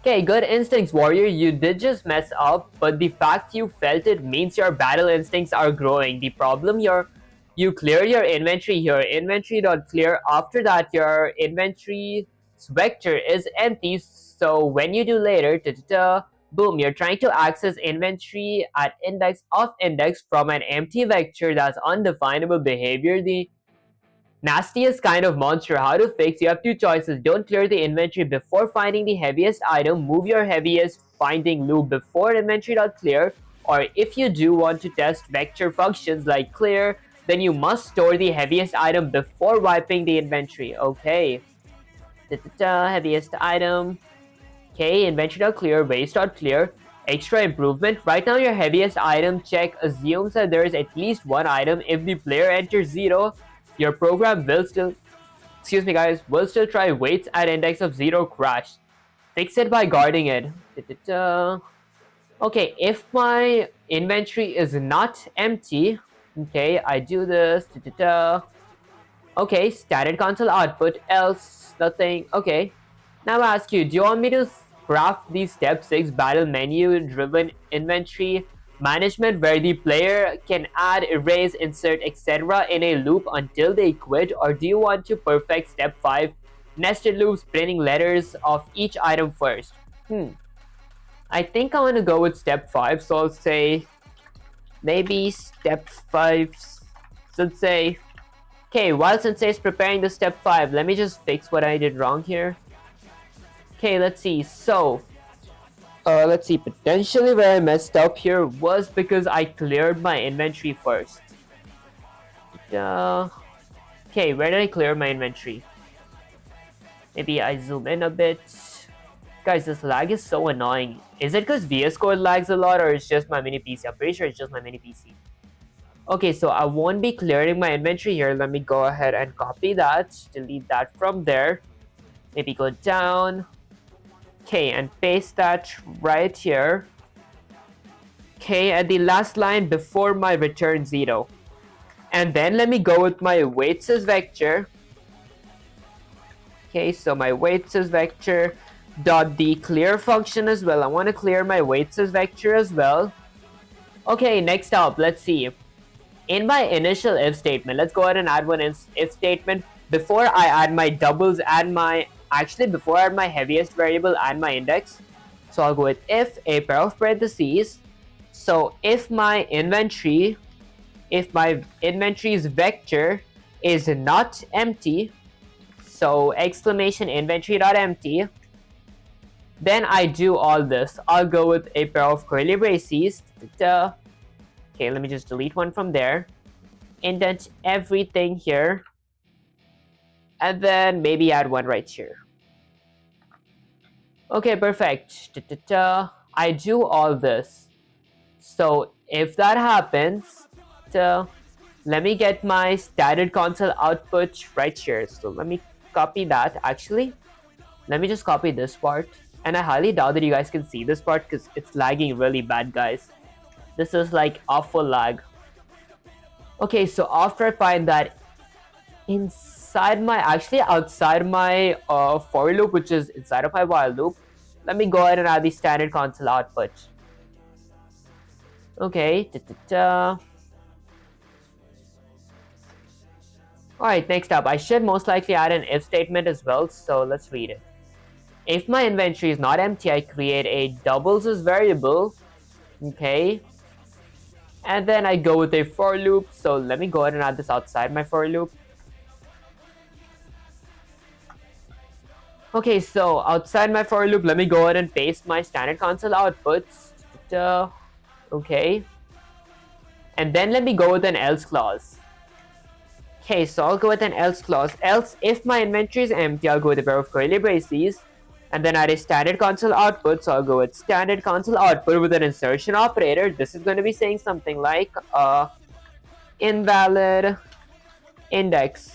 Okay, good instincts, warrior. You did just mess up, but the fact you felt it means your battle instincts are growing. The problem you clear your inventory here. Inventory.clear. After that, your inventory vector is empty. So when you do later, boom, you're trying to access inventory at index of index from an empty vector. That's undefinable behavior. The nastiest kind of monster. How to fix? You have 2 choices. Don't clear the inventory before finding the heaviest item. Move your heaviest finding loop before inventory.clear. Or if you do want to test vector functions like clear, then you must store the heaviest item before wiping the inventory. Okay. Heaviest item. Okay, inventory.clear, waste.clear. Extra improvement. Right now your heaviest item check assumes that there is at least 1 item. If the player enters 0, your program will still, will still try weights at index of 0 crash. Fix it by guarding it. Okay, if my inventory is not empty, okay, I do this. Okay, standard console output, else nothing. Okay, Now I ask you, do you want me to craft the step 6 battle menu driven inventory management where the player can add, erase, insert, etc. in a loop until they quit, or do you want to perfect step 5 nested loops printing letters of each item first? I think I want to go with step 5, so I'll say maybe step 5 should say, okay, while Sensei is preparing the step 5, let me just fix what I did wrong here. Okay, let's see. So, let's see. Potentially where I messed up here was because I cleared my inventory first. Okay, where did I clear my inventory? Maybe I zoom in a bit. Guys, this lag is so annoying. Is it because VS Code lags a lot, or it's just my mini PC? I'm pretty sure it's just my mini PC. Okay, so I won't be clearing my inventory here. Let me go ahead and copy that. Delete that from there. Maybe go down. Okay, and paste that right here. Okay, at the last line before my return 0. And then let me go with my weights as vector. Okay, so my weights as vector dot the clear function as well. I want to clear my weights as vector as well. Okay, next up, let's see. In my initial if statement, let's go ahead and add one if statement. Before I add my doubles, before I add my heaviest variable and my index. So I'll go with if a pair of parentheses. So if my inventory's vector is not empty, so exclamation inventory.empty, then I do all this. I'll go with a pair of curly braces. Okay, let me just delete one from there. Indent everything here. And then maybe add one right here. Okay, perfect. I do all this. So if that happens, let me get my standard console output right here. So let me copy that. Actually, let me just copy this part. And I highly doubt that you guys can see this part because it's lagging really bad, guys. This is like awful lag. Okay, so after I find that outside my for loop, which is inside of my while loop, let me go ahead and add the standard console output. Okay. Alright, next up, I should most likely add an if statement as well, so let's read it. If my inventory is not empty, I create a doubles as variable. Okay. And then I go with a for loop, so let me go ahead and add this outside my for loop. Okay, so outside my for loop, let me go ahead and paste my standard console outputs. Okay. And then let me go with an else clause. Okay, so I'll go with an else clause. Else, if my inventory is empty, I'll go with a pair of curly braces. And then add a standard console output, so I'll go with standard console output with an insertion operator. This is going to be saying something like invalid index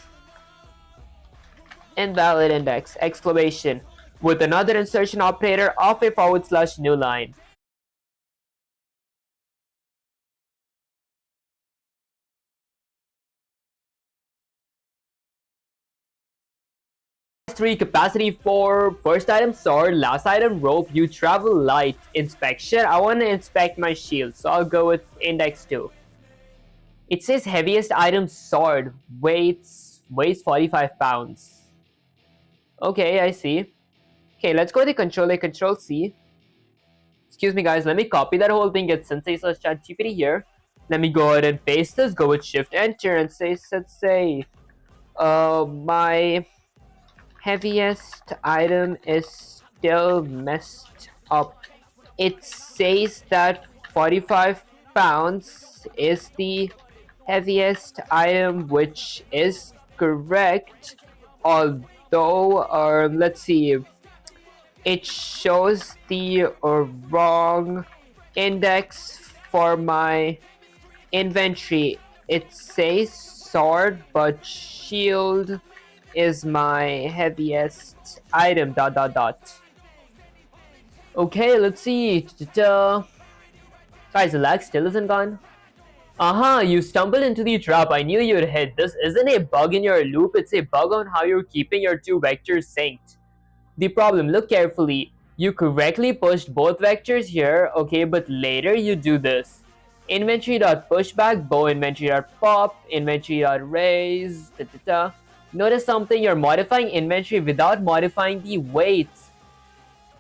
exclamation with another insertion operator of a / new line. Three capacity for first item sword, last item rope, you travel light. Inspection, I want to inspect my shield, so I'll go with index 2. It says heaviest item sword, weighs 45 pounds. Okay, I see. Okay, let's go to control C. Excuse me guys, let me copy that whole thing, get Sensei / ChatGPT here. Let me go ahead and paste this, go with shift enter and say my heaviest item is still messed up. It says that 45 pounds is the heaviest item, which is correct, although let's see, it shows the wrong index for my inventory. It says sword, but shield is my heaviest item, ... Okay, let's see. Guys, the lag still isn't gone. You stumbled into the trap. I knew you'd hit. This isn't a bug in your loop, it's a bug on how you're keeping your two vectors synced. the problem. Look carefully. You correctly pushed both vectors here, okay, but later you do this. Inventory.pushback, bow inventory.pop, inventory.raise, Notice something, you're modifying inventory without modifying the weights.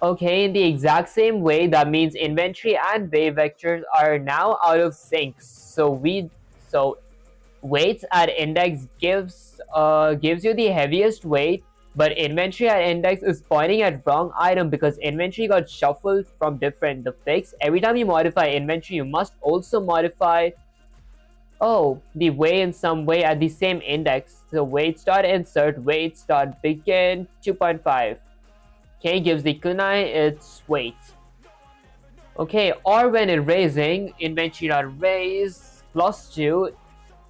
Okay, in the exact same way, that means inventory and wave vectors are now out of sync. So weights at index gives you the heaviest weight, but inventory at index is pointing at wrong item because inventory got shuffled from different. The fix, every time you modify inventory, you must also modify the way in some way at the same index. So weights.insert weights.begin 2.5. Okay, gives the kunai its weight. Okay, or when erasing, inventory.raise plus 2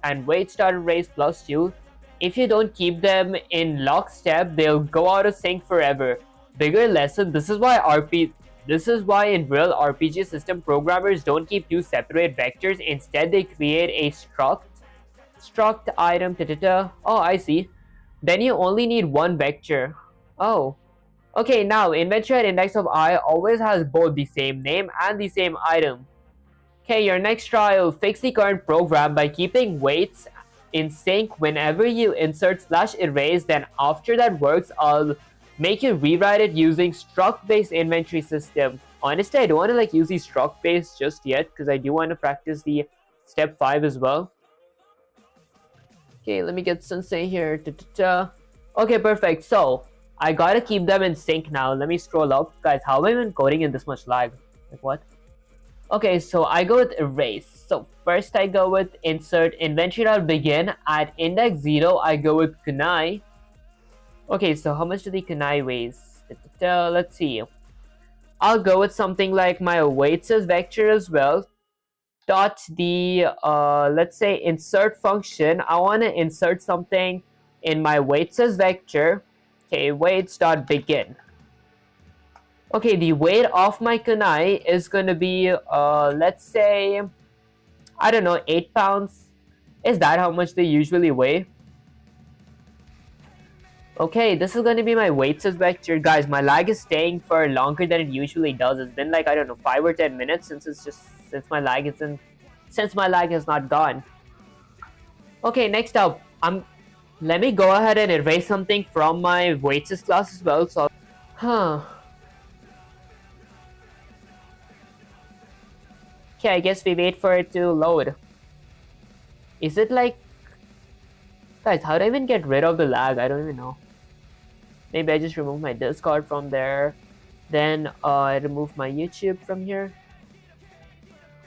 and weights.raise plus 2. If you don't keep them in lockstep, they'll go out of sync forever. Bigger lesson, this is why in real RPG system, programmers don't keep two separate vectors. Instead, they create a struct item, Oh, I see. Then you only need one vector. Oh. Okay, now inventory at index of I always has both the same name and the same item. Okay, your next trial, fix the current program by keeping weights in sync whenever you insert /erase. Then after that works, I'll make you rewrite it using struct-based inventory system. Honestly, I don't want to use the struct-based just yet because I do want to practice the step 5 as well. Okay, let me get Sensei here. Okay, perfect. So I gotta keep them in sync now. Let me scroll up. Guys, how am I even coding in this much lag? Like what? Okay, so I go with erase. So first I go with insert inventory.begin. At index 0, I go with kunai. Okay, so how much do the kunai weighs? Let's see. I'll go with something like my weights as vector as well. Dot the, let's say insert function. I want to insert something in my weights as vector. Okay, weights.begin. Okay, the weight of my kunai is going to be, let's say, I don't know, 8 pounds. Is that how much they usually weigh? Okay, this is going to be my weights as vector. Guys, my lag is staying for longer than it usually does. It's been I don't know, 5 or 10 minutes since my lag has not gone. Okay, next up, let me go ahead and erase something from my weights class as well. So, Okay, I guess we wait for it to load. Is it guys, how do I even get rid of the lag? I don't even know. Maybe I just remove my Discord from there. Then I remove my YouTube from here.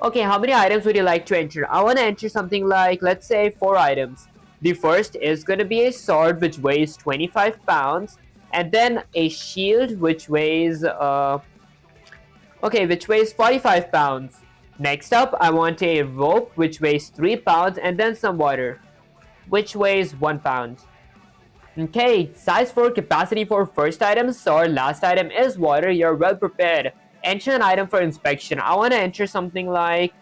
Okay, how many items would you like to enter? I want to enter something like, let's say, 4 items. The first is going to be a sword which weighs 25 pounds. And then a shield which weighs, which weighs 45 pounds. Next up, I want a rope which weighs 3 pounds and then some water, which weighs 1 pound. Okay, size 4, capacity for first item, sword, last item is water. You're well prepared. Enter an item for inspection. I want to enter something like,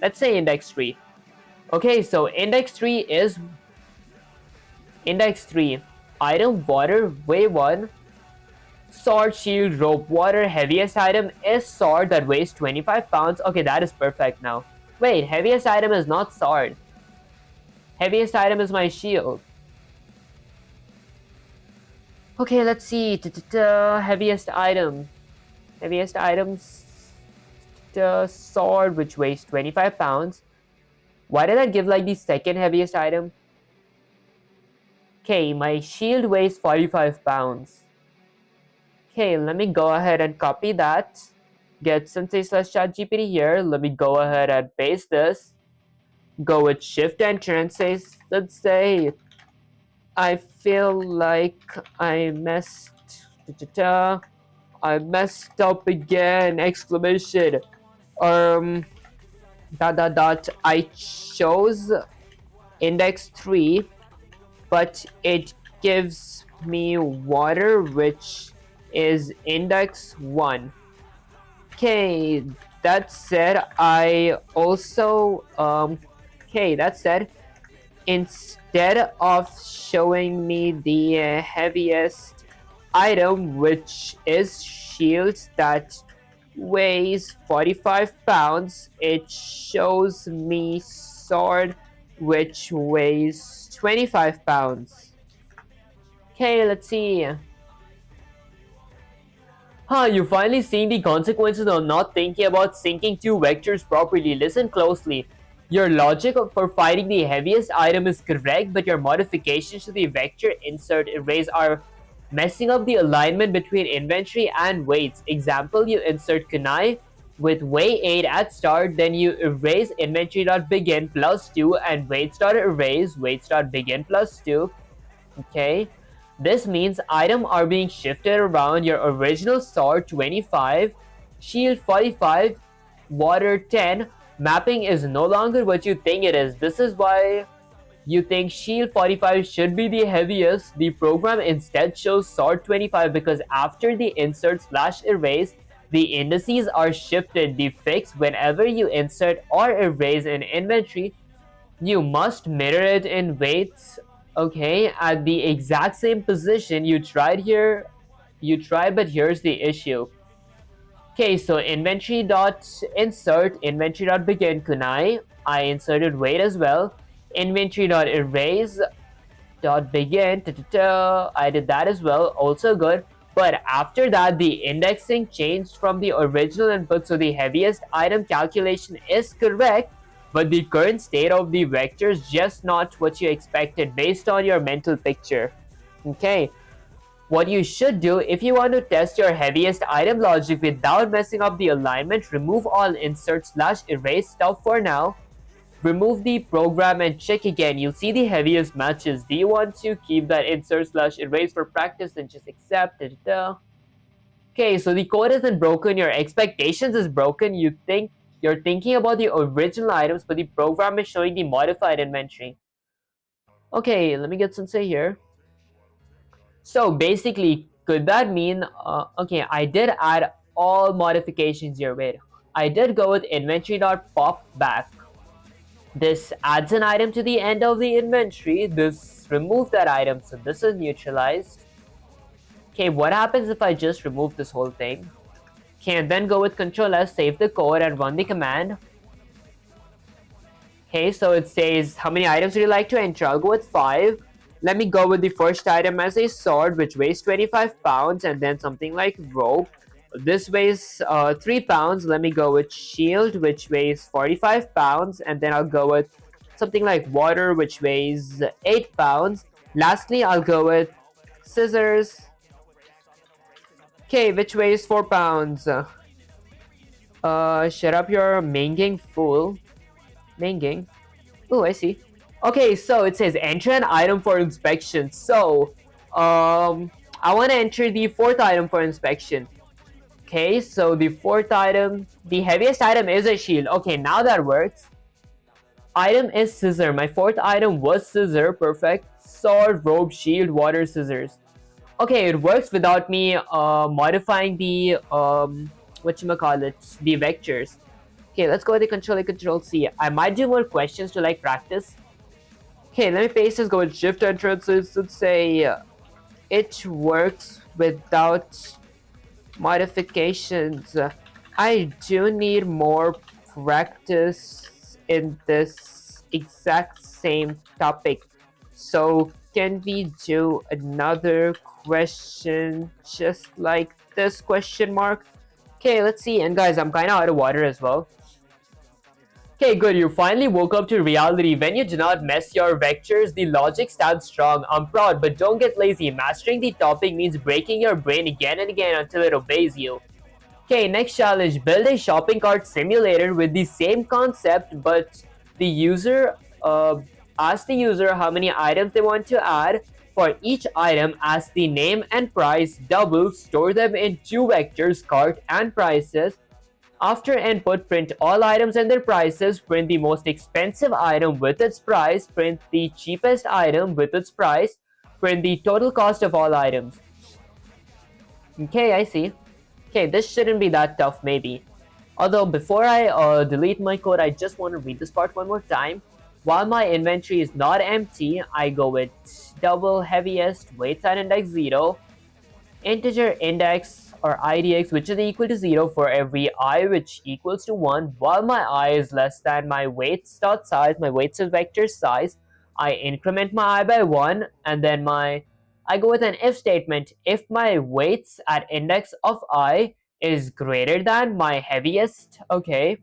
let's say index 3. Okay, so index 3 is item water, weigh 1. Sword, shield, rope, water. Heaviest item is sword that weighs 25 pounds. Okay, that is perfect now. Wait, heaviest item is not sword. Heaviest item is my shield. Okay, let's see. Heaviest item. Heaviest items. Sword, which weighs 25 pounds. Why did I give the second heaviest item? Okay, my shield weighs 45 pounds. Okay, let me go ahead and copy that. Get sensei/chatgpt here. Let me go ahead and paste this. Go with shift enter and say, let's say, I feel like I messed up again! Exclamation. I chose index 3, but it gives me water, which is index 1. Okay, that said, I also instead of showing me the heaviest item which is shields that weighs 45 pounds. It shows me sword which weighs 25 pounds. Okay, let's see. You're finally seeing the consequences of not thinking about syncing two vectors properly. Listen closely. Your logic for finding the heaviest item is correct, but your modifications to the vector insert erase are messing up the alignment between inventory and weights. Example, you insert kunai with weigh 8 at start, then you erase inventory.begin plus 2 and weights.erase weights.begin plus 2. Okay, this means items are being shifted around. Your original sword 25, shield 45, water 10. Mapping is no longer what you think it is. This is why you think shield 45 should be the heaviest. The program instead shows sword 25 because after the insert slash erase, the indices are shifted. The fix: whenever you insert or erase an inventory, you must mirror it in weights, okay, at the exact same position. You tried, but here's the issue. Okay, so inventory dot insert inventory dot begin kunai. I inserted weight as well. Inventory dot erase dot begin. I did that as well. Also good. But after that, the indexing changed from the original input, so the heaviest item calculation is correct, but the current state of the vector is just not what you expected based on your mental picture. Okay, what you should do if you want to test your heaviest item logic without messing up the alignment, remove all insert slash erase stuff for now. Remove the program and check again. You'll see the heaviest matches. Do you want to keep that insert slash erase for practice and just accept it? Okay, so the code isn't broken. Your expectations is broken. You're thinking about the original items, but the program is showing the modified inventory. Okay, let me get Sensei here. So basically, could that mean, okay, I did add all modifications here. Wait, I did go with inventory.pop back. This adds an item to the end of the inventory. This removes that item, so this is neutralized. Okay, what happens if I just remove this whole thing? Okay, and then go with Control S, save the code, and run the command. Okay, so it says how many items would you like to enter? I'll go with 5. Let me go with the first item as a sword, which weighs 25 pounds, and then something like rope. This weighs 3 pounds. Let me go with shield, which weighs 45 pounds, and then I'll go with something like water, which weighs 8 pounds. Lastly, I'll go with scissors, okay, which weighs 4 pounds. Shut up your manging fool. Manging. Oh, I see. Okay, so it says enter an item for inspection. So, I want to enter the 4th item for inspection. Okay, so the 4th item, the heaviest item is a shield. Okay, now that works. Item is scissor. My 4th item was scissor. Perfect. Sword, rope, shield, water, scissors. Okay, it works without me modifying the whatchamacallit, the vectors. Okay, let's go with the Control C. I might do more questions to like practice. Okay, let me paste this, go with Shift Enter. So it should say it works without modifications. I do need more practice in this exact same topic. So can we do another question just like this question mark? Okay, let's see. And guys, I'm kind of out of water as well. Okay, good. You finally woke up to reality. When you do not mess your vectors, the logic stands strong. I'm proud, but don't get lazy. Mastering the topic means breaking your brain again and again until it obeys you. Okay, next challenge. Build a shopping cart simulator with the same concept, but the user ask the user how many items they want to add. For each item, ask the name and price, double, store them in 2 vectors, cart and prices. After input, print all items and their prices, print the most expensive item with its price, print the cheapest item with its price, print the total cost of all items. Okay, I see. Okay, this shouldn't be that tough maybe. Although before I delete my code, I just want to read this part one more time. While my inventory is not empty, I go with double heaviest, weights at index 0. integer index or idx which is equal to 0 for every I which equals to 1, while my I is less than my weights dot size, my weights is vector size. I increment my I by 1, and then I go with an if statement. If my weights at index of I is greater than my heaviest, okay,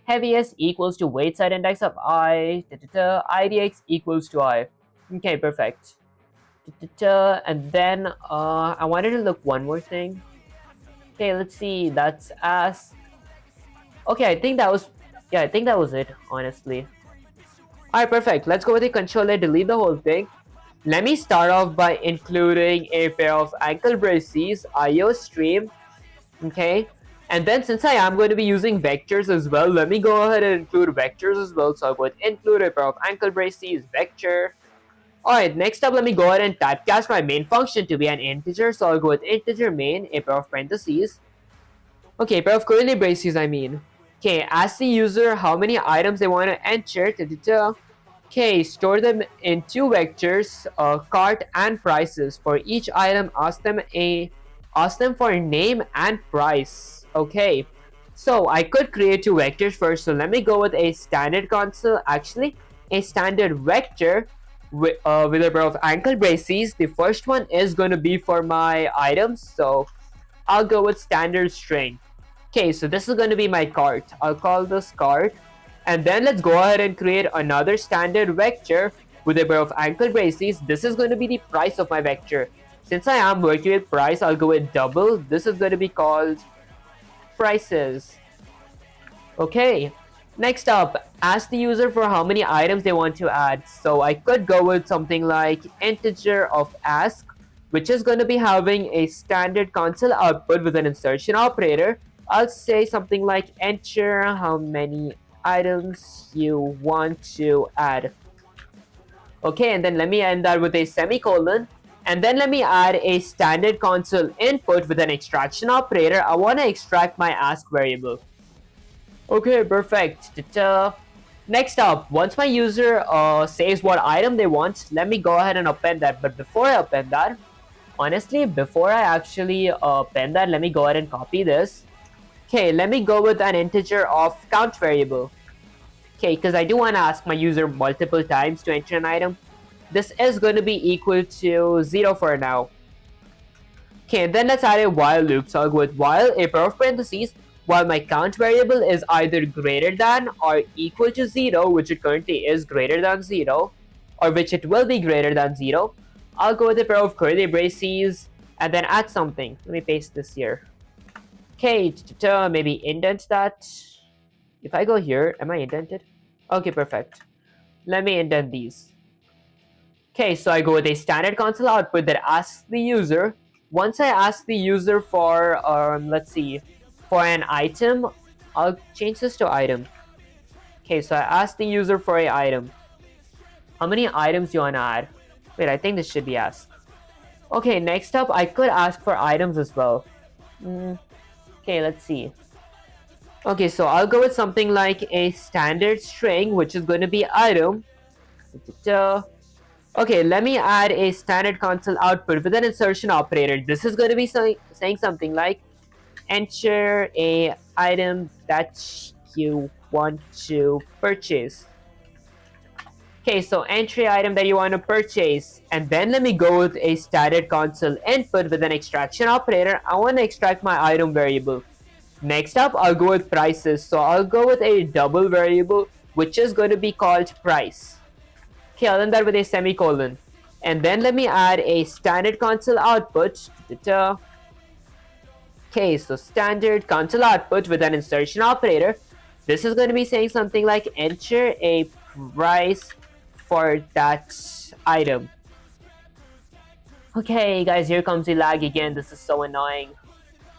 heaviest equals to weights at index of I, idx equals to I. Okay, perfect. And then I wanted to look one more thing. Okay, let's see. That's ask. Okay, I think that was, yeah, I think that was it, honestly. Alright, perfect. Let's go with the controller, delete the whole thing. Let me start off by including a pair of ankle braces, IO stream, okay? And then since I am going to be using vectors as well, let me go ahead and include vectors as well. So I would include a pair of ankle braces, vector. Alright, next up, let me go ahead and typecast my main function to be an integer. So I'll go with integer main, a pair of parentheses. Okay, pair of curly braces, I mean. Okay, ask the user how many items they want to enter. Okay, store them in two vectors, cart and prices. For each item, ask them for name and price. Okay, so I could create two vectors first. So let me go with a standard console. Actually, a standard vector with a pair of ankle braces. The first one is going to be for my items. So I'll go with standard string. Okay, so this is going to be my cart. I'll call this cart. And then let's go ahead and create another standard vector with a pair of ankle braces. This is going to be the price of my vector. Since I am working with price, I'll go with double. This is going to be called prices. Okay, next up, ask the user for how many items they want to add. So I could go with something like integer of ask, which is going to be having a standard console output with an insertion operator. I'll say something like enter how many items you want to add. Okay, and then let me end that with a semicolon. And then let me add a standard console input with an extraction operator. I want to extract my ask variable. Okay, perfect. Next up, once my user says what item they want, let me go ahead and append that. But before I append that, honestly, before I actually append that, let me go ahead and copy this. Okay, let me go with an integer of count variable. Okay, because I do want to ask my user multiple times to enter an item. This is going to be equal to 0 for now. Okay, then let's add a while loop. So I'll go with while, a pair of parentheses, while my count variable is either greater than or equal to 0, which it currently is greater than 0, or which it will be greater than 0. I'll go with a pair of curly braces and then add something. Let me paste this here. Okay, maybe indent that. If I go here, am I indented? Okay, perfect. Let me indent these. Okay, so I go with a standard console output that asks the user. Once I ask the user for, let's see, for an item, I'll change this to item. Okay, so I ask the user for an item. How many items do you want to add? Wait, I think this should be asked. Okay, next up, I could ask for items as well. Okay, let's see. Okay, so I'll go with something like a standard string, which is going to be item. Okay, let me add a standard console output with an insertion operator. This is going to be saying something like enter a item that you want to purchase. Okay, so enter item that you want to purchase. And then let me go with a standard console input with an extraction operator. I want to extract my item variable. Next up, I'll go with prices. So I'll go with a double variable, which is going to be called price. Okay, I'll end that with a semicolon. And then let me add a standard console output. Okay, so standard console output with an insertion operator. This is going to be saying something like enter a price for that item. Okay, guys, here comes the lag again. This is so annoying.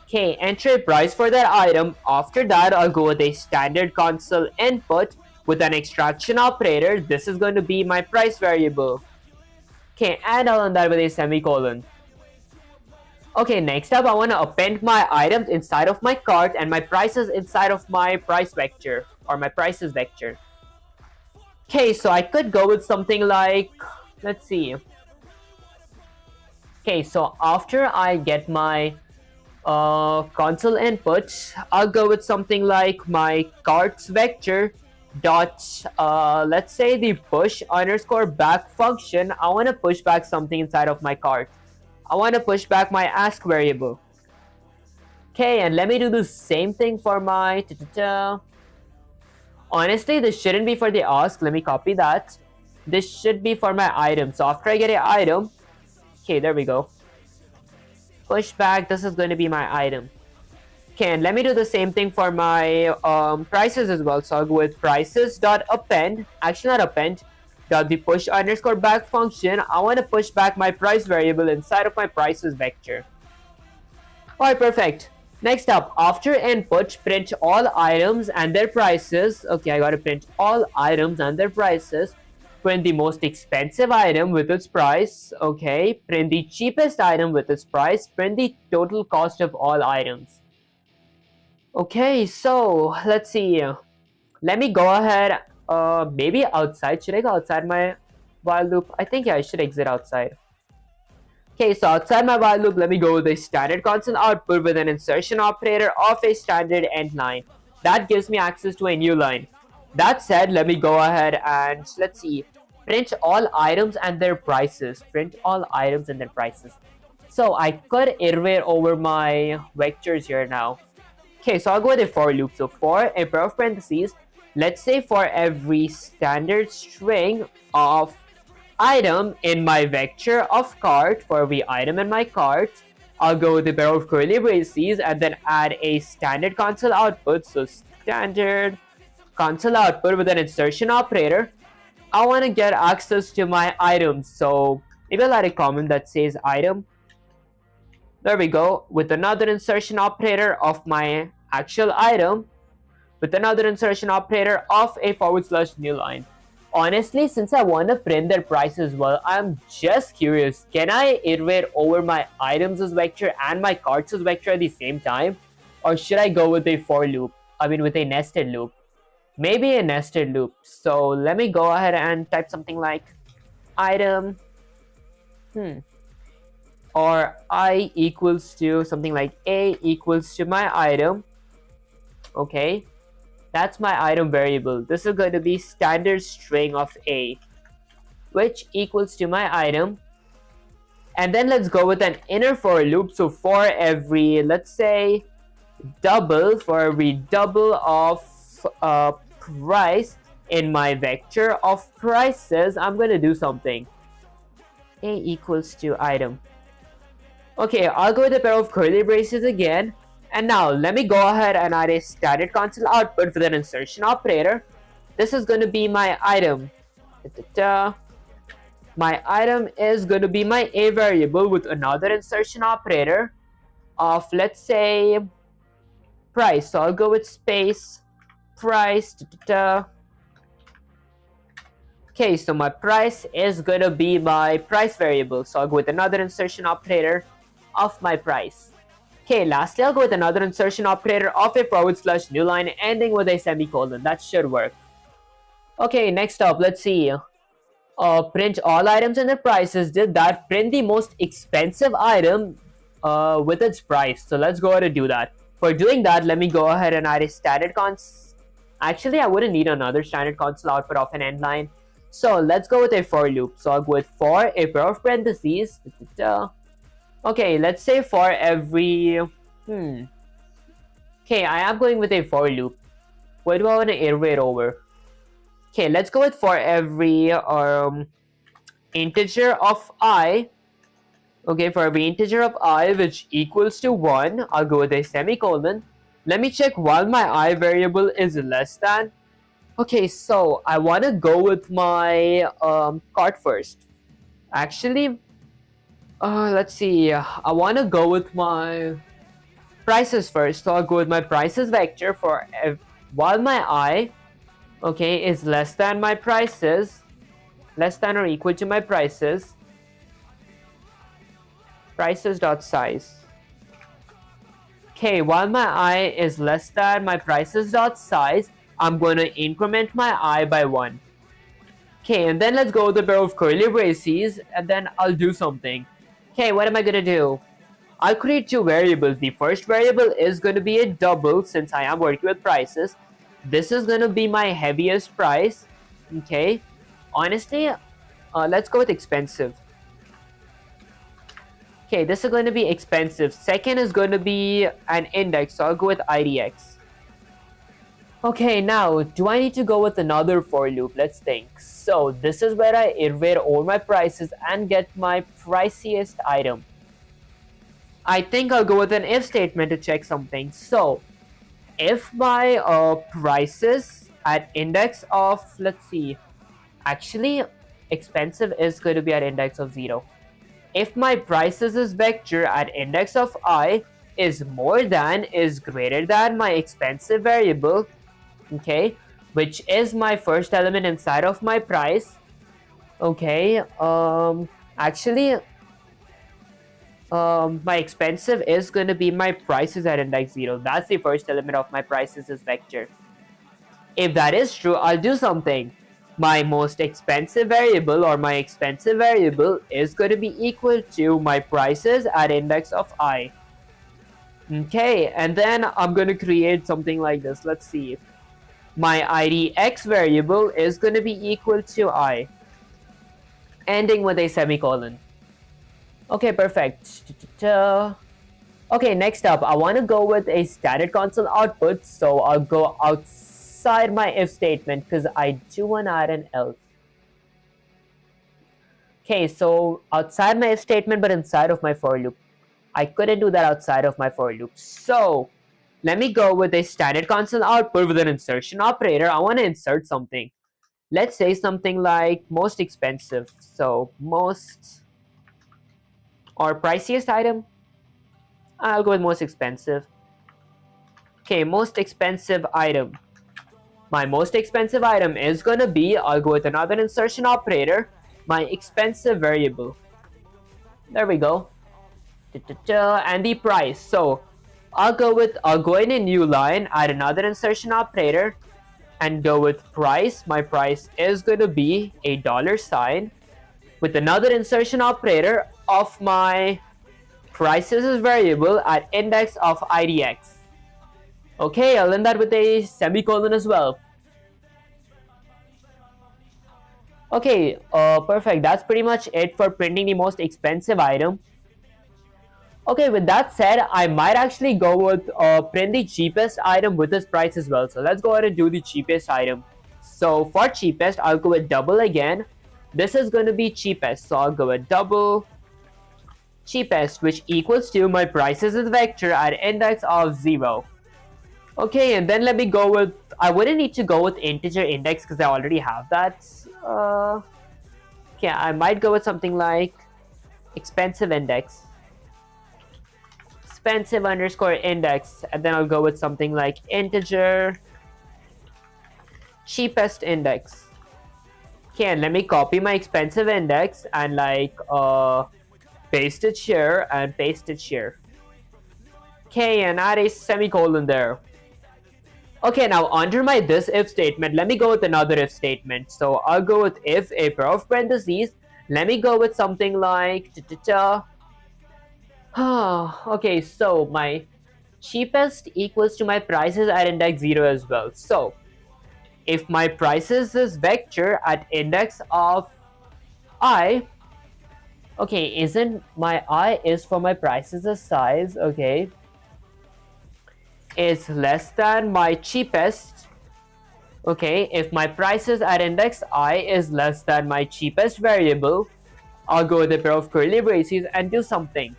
Okay, enter a price for that item. After that, I'll go with a standard console input with an extraction operator. This is going to be my price variable. Okay, and I'll end that with a semicolon. Okay, next up, I want to append my items inside of my cart and my prices inside of my price vector or my prices vector. Okay, so I could go with something like, let's see. Okay, so after I get my console inputs, I'll go with something like my carts vector dot let's say the push underscore back function. I want to push back something inside of my cart. I want to push back my ask variable. Okay, and let me do the same thing for my honestly, this shouldn't be for the ask. Let me copy that. This should be for my item. So after I get an item, okay, there we go. Push back, this is going to be my item. Okay, and let me do the same thing for my prices as well. So I'll go with prices dot append, actually not append, dot the push underscore back function. I want to push back my price variable inside of my prices vector. Alright, perfect. Next up, after input, print all items and their prices. Okay, I gotta print all items and their prices. Print the most expensive item with its price. Okay, print the cheapest item with its price. Print the total cost of all items. Okay, so let's see. Let me go ahead. Maybe outside. Should I go outside my while loop? I think yeah, I should exit outside. Okay, so outside my while loop, let me go with a standard console output with an insertion operator of a standard end line. That gives me access to a new line. That said, let me go ahead and let's see. Print all items and their prices. Print all items and their prices. So I could iterate over my vectors here now. Okay, so I'll go with a for loop. So for a pair of parentheses, let's say for every standard string of item in my vector of cart, for every item in my cart, I'll go with a pair of curly braces and then add a standard console output. So standard console output with an insertion operator. I want to get access to my items. So maybe I'll add a comment that says item. There we go. With another insertion operator of my actual item. With another insertion operator of a / new line. Honestly, since I want to print their price as well, I'm just curious. Can I iterate over my items as vector and my carts as vector at the same time? Or should I go with a for loop? I mean with a nested loop. Maybe a nested loop. So let me go ahead and type something like item. Or I equals to something like A equals to my item. Okay. That's my item variable. This is going to be standard string of A, which equals to my item. And then let's go with an inner for loop. So for every, let's say, double, for every double of price in my vector of prices, I'm going to do something. A equals to item. Okay, I'll go with a pair of curly braces again. And now let me go ahead and add a standard console output with an insertion operator. This is going to be my item. My item is going to be my A variable with another insertion operator of, let's say, price. So I'll go with space price. Okay, so my price is going to be my price variable. So I'll go with another insertion operator of my price. Okay, lastly, I'll go with another insertion operator of a / new line ending with a semicolon. That should work. Okay, next up, let's see. Print all items and their prices. Did that. Print the most expensive item with its price. So let's go ahead and do that. For doing that, let me go ahead and add a standard console. Actually, I wouldn't need another standard console output of an end line. So let's go with a for loop. So I'll go with for a pair of parentheses. Okay, let's say for every... Okay, I am going with a for loop. What do I want to iterate over? Okay, let's go with for every integer of I. Okay, for every integer of I which equals to 1, I'll go with a semicolon. Let me check while my I variable is less than. Okay, so I want to go with my cart first. Actually... let's see. I want to go with my prices first. So I'll go with my prices vector for while my I, okay, is less than my prices, less than or equal to my prices. Prices dot size. Okay, while my I is less than my prices dot size, I'm going to increment my I by 1. Okay, and then let's go with a pair of curly braces, and then I'll do something. Okay, what am I gonna do? I'll create two variables. The first variable is going to be a double since I am working with prices. This is going to be my heaviest price. Okay. Honestly, let's go with expensive. Okay, this is going to be expensive. Second is going to be an index, so I'll go with IDX. Okay, now, do I need to go with another for loop? Let's think. So, this is where I iterate all my prices and get my priciest item. I think I'll go with an if statement to check something. So, if my prices at index of, let's see, actually, expensive is going to be at index of 0. If my prices is vector at index of I is more than, is greater than my expensive variable, okay, which is my first element inside of my price, okay, actually, my expensive is going to be my prices at index 0. That's the first element of my prices is vector. If that is true, I'll do something. My most expensive variable or my expensive variable is going to be equal to my prices at index of I. Okay, and then I'm going to create something like this. Let's see. My IDX variable is going to be equal to I, ending with a semicolon. Okay, perfect. Okay, next up, I want to go with a standard console output, so I'll go outside my if statement because I do want to add an else. Okay, so outside my if statement but inside of my for loop. I couldn't do that outside of my for loop. So let me go with a standard console output with an insertion operator. I want to insert something. Let's say something like most expensive. So most or priciest item. I'll go with most expensive. Okay, most expensive item. My most expensive item is going to be, I'll go with another insertion operator, my expensive variable. There we go. And the price. So I'll go in a new line, add another insertion operator, and go with price. My price is going to be a $sign with another insertion operator of my prices variable at index of IDX. Okay, I'll end that with a semicolon as well. Okay, perfect. That's pretty much it for printing the most expensive item. Okay, with that said, I might actually go with print the cheapest item with this price as well. So let's go ahead and do the cheapest item. So for cheapest, I'll go with double again. This is going to be cheapest. So I'll go with double cheapest, which equals to my prices is vector at index of 0. Okay, and then let me go with, I wouldn't need to go with integer index because I already have that. Okay, I might go with something like expensive index. Expensive underscore index, and then I'll go with something like integer cheapest index. Okay, and let me copy my expensive index and like paste it here and paste it here. Okay, and add a semicolon there. Okay, now under my this if statement, let me go with another if statement. So I'll go with if a pair of parentheses. Let me go with something like okay, so my cheapest equals to my prices at index 0 as well. So if my prices is vector at index of I, okay, isn't my I is for my prices as size, okay, is less than my cheapest. Okay, if my prices at index I is less than my cheapest variable, I'll go with a pair of curly braces and do something.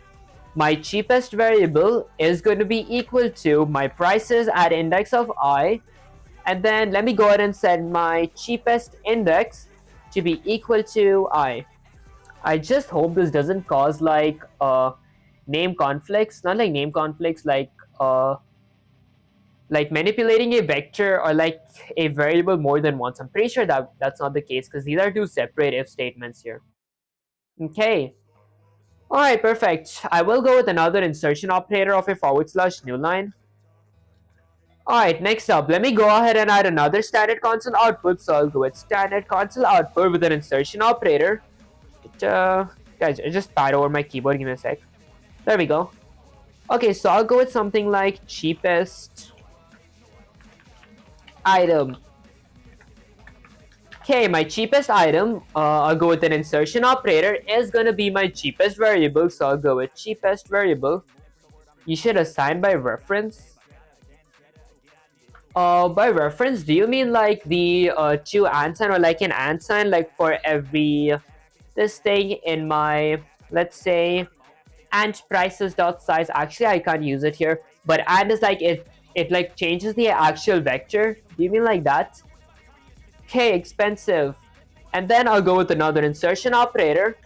My cheapest variable is going to be equal to my prices at index of I, and then let me go ahead and set my cheapest index to be equal to I. I just hope this doesn't cause like name conflicts, not like name conflicts, like manipulating a vector or like a variable more than once. I'm pretty sure that that's not the case because these are two separate if statements here. Okay. Alright, perfect. I will go with another insertion operator of a / new line. Alright, next up, let me go ahead and add another standard console output. So I'll go with standard console output with an insertion operator. Guys, I just spat over my keyboard. Give me a sec. There we go. Okay, so I'll go with something like cheapest item. Okay, my cheapest item, I'll go with an insertion operator, is gonna be my cheapest variable, so I'll go with cheapest variable. You should assign by reference. By reference, do you mean like the two ant sign, or like an ant sign, like for every this thing in my, let's say, ant prices dot size? Actually, I can't use it here, but ant is like it like changes the actual vector. Do you mean like that? Okay, expensive. And then I'll go with another insertion operator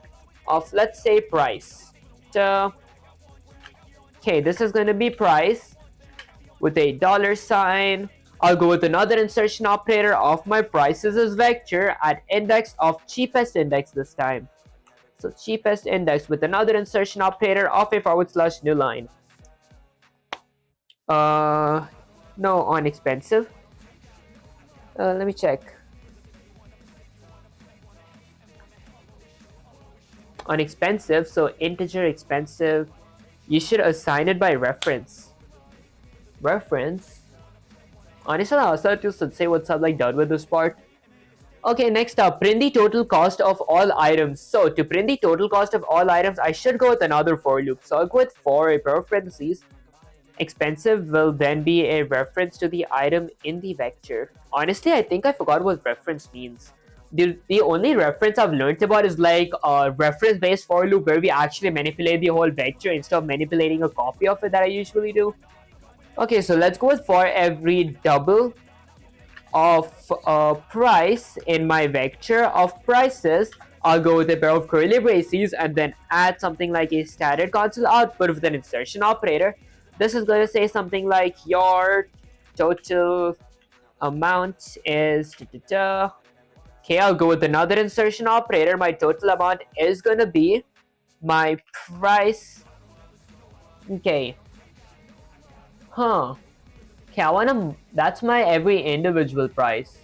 of, let's say, price. So, okay, this is going to be price with a dollar sign. I'll go with another insertion operator of my prices as vector at index of cheapest index this time. So cheapest index with another insertion operator of a / new line. No, on expensive. Let me check. On expensive, so integer expensive, you should assign it by reference. Reference. Honestly, I also to say what's up, like done with this part. Okay, next up, print the total cost of all items. So to print the total cost of all items, I should go with another for loop. So I'll go with for a pair of parentheses. Expensive will then be a reference to the item in the vector. Honestly, I think I forgot what reference means. The only reference I've learned about is like a reference-based for loop where we actually manipulate the whole vector instead of manipulating a copy of it that I usually do. Okay, so let's go with for every double of price in my vector of prices. I'll go with a pair of curly braces and then add something like a standard console output with an insertion operator. This is going to say something like your total amount is okay, I'll go with another insertion operator. My total amount is going to be my price. Okay. Okay, that's my every individual price.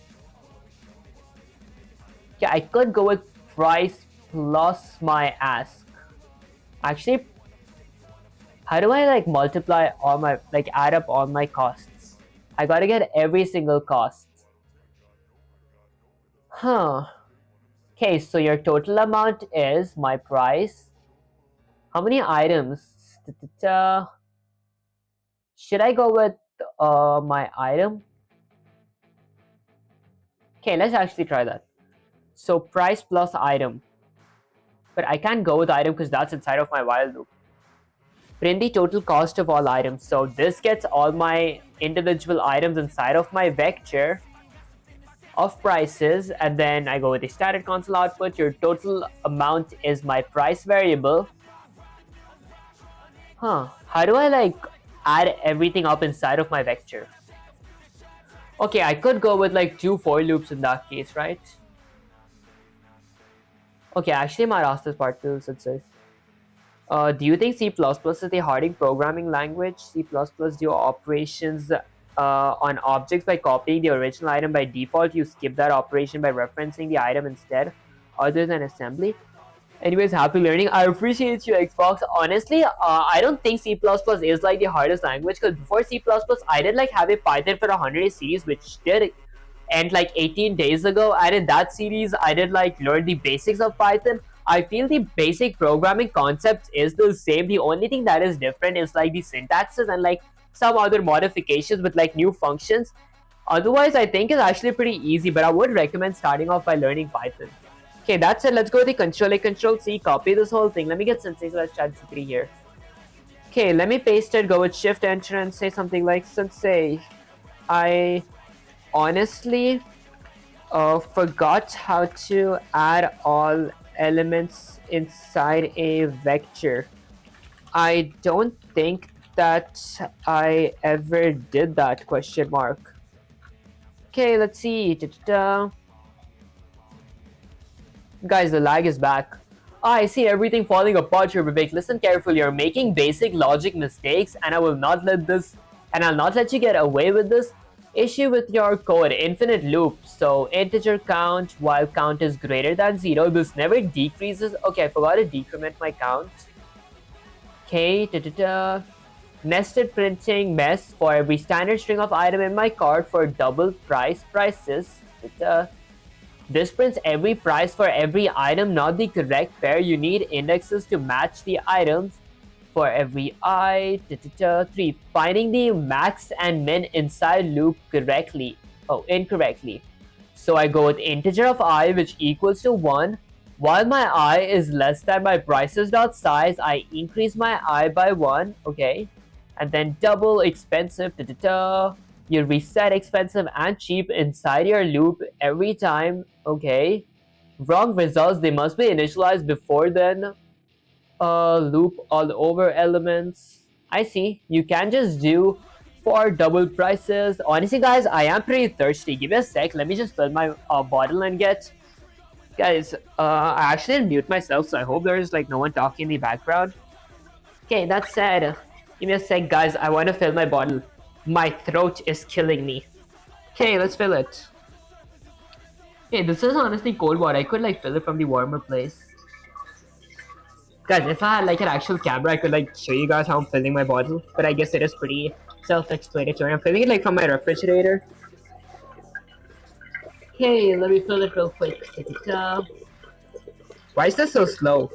Okay, I could go with price plus my ask. Actually, how do I like multiply all my, like add up all my costs? I gotta get every single cost. Okay, so your total amount is my price. How many items? Should I go with my item? Okay, let's actually try that. So price plus item. But I can't go with item because that's inside of my while loop. Print the total cost of all items. So this gets all my individual items inside of my vector of prices, and then I go with the standard console output. Your total amount is my price variable. How do I like add everything up inside of my vector? Okay, I could go with like 2 for loops in that case, right? Okay, actually I might ask this part too, let's say. Do you think C++ is a hardening programming language? C++ do operations on objects by copying the original item by default. You skip that operation by referencing the item instead, other than assembly. Anyways, happy learning. I appreciate you, Xbox. Honestly, I don't think C++ is like the hardest language, because before C++, I did like have a Python for 100 series, which did end like 18 days ago. And in that series, I did like learn the basics of Python. I feel the basic programming concepts is the same. The only thing that is different is like the syntaxes and like some other modifications with like new functions. Otherwise, I think it's actually pretty easy, but I would recommend starting off by learning Python. Okay, that's it. Let's go with the Control-C, copy this whole thing. Let me get Sensei slash ChatGPT here. Okay, let me paste it, go with Shift-Enter and say something like, Sensei, I honestly forgot how to add all elements inside a vector. I don't think that I ever did that, question mark. Okay, let's see. Guys, the lag is back. I see everything falling apart here, Vivek. Listen carefully. You're making basic logic mistakes, and I'll not let you get away with this. issue with your code, infinite loop. So integer count while count is greater than 0. This never decreases. Okay, I forgot to decrement my count. Okay, nested printing mess for every standard string of item in my cart for double prices. This prints every price for every item, not the correct pair. You need indexes to match the items for every I. 3. Finding the max and min inside loop correctly. Oh, incorrectly. So I go with integer of I, which equals to 1. While my I is less than my prices.size, I increase my I by 1. Okay. And then double expensive. You reset expensive and cheap inside your loop every time. Okay. Wrong results. They must be initialized before then. Loop all over elements. I see. You can just do for double prices. Honestly, guys, I am pretty thirsty. Give me a sec. Let me just fill my bottle and get. Guys, I actually didn't mute myself, so I hope there's like no one talking in the background. Okay, that said, give me a sec, guys. I want to fill my bottle. My throat is killing me. Okay, let's fill it. Okay, this is honestly cold water. I could like fill it from the warmer place. Guys, if I had like an actual camera, I could like show you guys how I'm filling my bottle. But I guess it is pretty self-explanatory. I'm filling it like from my refrigerator. Okay, let me fill it real quick. Why is this so slow?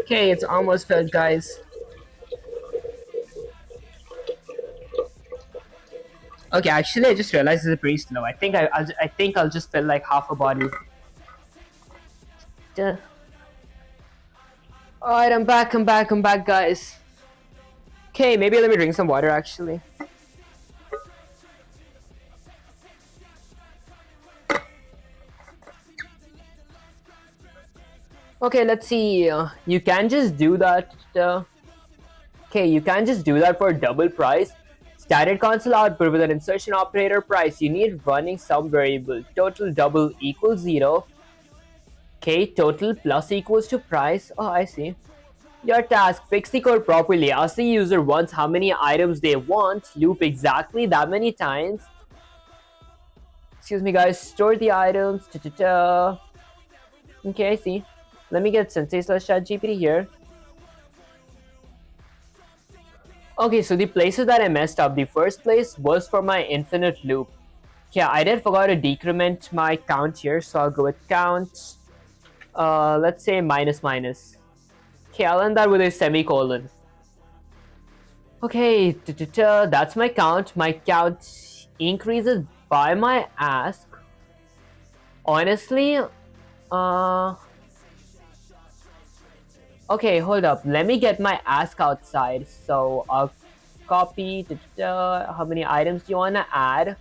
Okay, it's almost filled, guys. Okay, actually, I just realized it's pretty slow. I think I'll just fill like half a bottle. Alright, I'm back, guys. Okay, maybe let me drink some water, actually. Okay, let's see. You can just do that. Okay, you can just do that for double price. Standard console output with an insertion operator price. You need running some variable. Total double equals 0. Okay, total plus equals to price. Oh, I see. Your task, fix the code properly. Ask the user once how many items they want. Loop exactly that many times. Excuse me, guys. Store the items. Okay, I see. Let me get sensei/ChatGPT here. Okay, so the places that I messed up. The first place was for my infinite loop. Yeah, I did forgot to decrement my count here, so I'll go with count. Let's say minus. Okay, I'll end that with a semicolon. Okay, that's my count. My count increases by my ask. Honestly, okay, hold up. Let me get my ask outside. So I'll copy how many items do you want to add.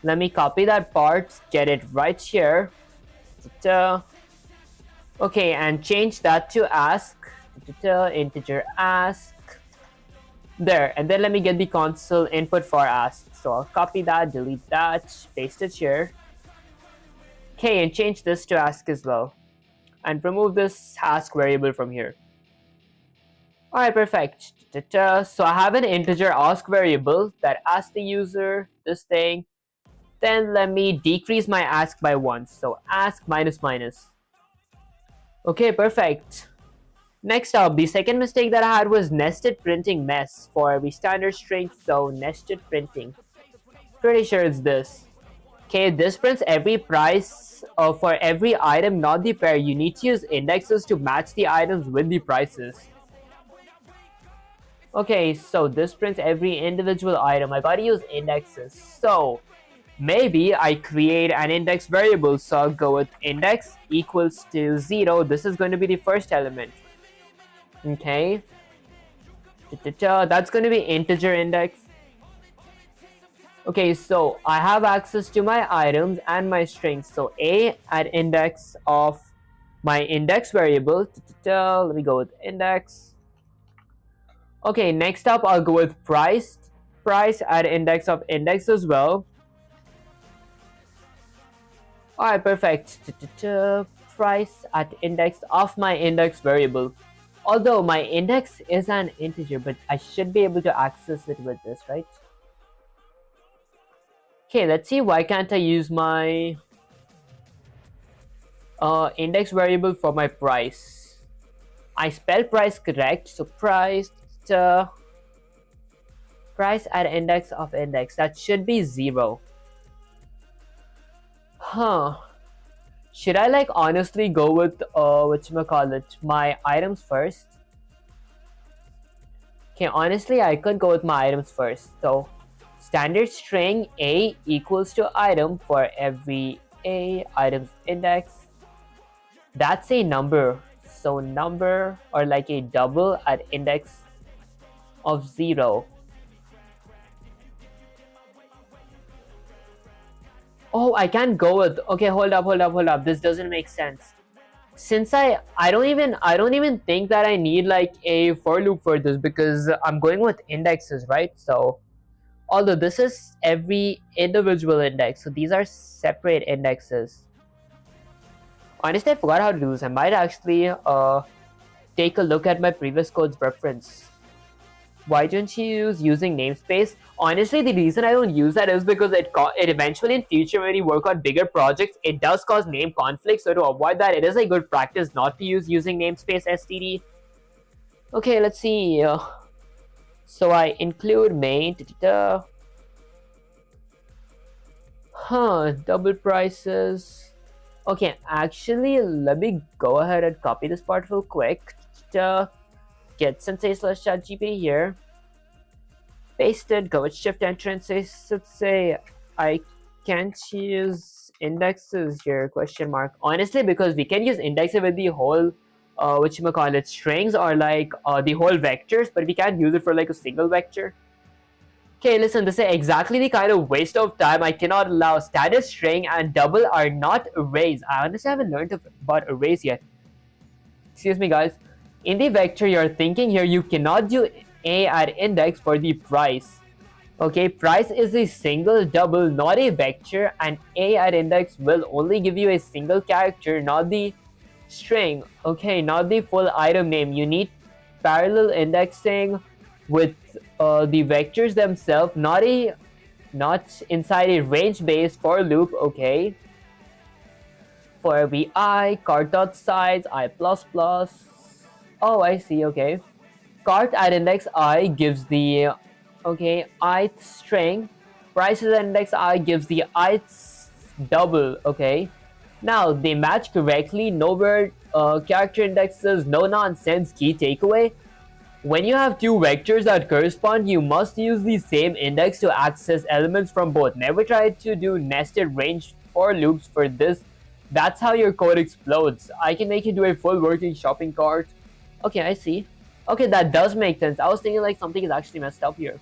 Let me copy that part, get it right here. Okay, and change that to ask. Integer ask. There, and then let me get the console input for ask. So I'll copy that, delete that, paste it here. Okay, and change this to ask as well. And remove this ask variable from here. Alright, perfect. So I have an integer ask variable that asks the user this thing. Then let me decrease my ask by 1. So ask minus. Okay, perfect. Next up, the second mistake that I had was nested printing mess for every standard string. So nested printing. Pretty sure it's this. Okay, this prints every price for every item, not the pair. You need to use indexes to match the items with the prices. Okay, so this prints every individual item. I gotta use indexes. So maybe I create an index variable. So I'll go with index equals to 0. This is going to be the first element. Okay. That's going to be integer index. Okay, so I have access to my items and my strings. So a at index of my index variable. Let me go with index. Okay, next up I'll go with price. Price at index of index as well. Alright, perfect. Price at index of my index variable. Although my index is an integer, but I should be able to access it with this, right? Okay, let's see, why can't I use my index variable for my price? I spelled price correct, so price price at index of index, that should be 0. Huh. Should I like honestly go with whatchamacallit, my items first? Okay, honestly I could go with my items first. So standard string a equals to item for every a items index. That's a number. So number, or like a double at index of 0. Oh, I can't go with, okay, hold up. This doesn't make sense. Since I don't even think that I need like a for loop for this, because I'm going with indexes, right? So although this is every individual index, so these are separate indexes. Honestly, I forgot how to do this. I might actually take a look at my previous code's reference. Why don't you use using namespace? Honestly, the reason I don't use that is because it eventually in future when you work on bigger projects, it does cause name conflict. So to avoid that, it is a good practice not to use using namespace std. Okay, let's see. So I include main. Double prices. Okay, actually, let me go ahead and copy this part real quick. Get sensei/chatgpt here. Paste it, go with shift enter and say I can't use indexes here, question mark. Honestly, because we can use indexes with the whole whatchamacallit, strings, or like the whole vectors, but we can't use it for like a single vector. Okay, listen, this is exactly the kind of waste of time I cannot allow. Standard string and double are not arrays. I honestly haven't learned about arrays yet. Excuse me, guys. In the vector you're thinking here, you cannot do a at index for the price. Okay, price is a single double, not a vector, and a at index will only give you a single character, not the string. Okay, not the full item name. You need parallel indexing with the vectors themselves, not inside a range-based for loop. Okay, for every I, cart dot size, I plus plus. Oh, I see. Okay, cart at index I gives the ith string. Prices at index I gives the ith double. Okay, now they match correctly. No weird character indexes. No nonsense. Key takeaway: when you have two vectors that correspond, you must use the same index to access elements from both. Never try to do nested range for loops for this. That's how your code explodes. I can make it do a full working shopping cart. Okay, I see. Okay, that does make sense. I was thinking like something is actually messed up here.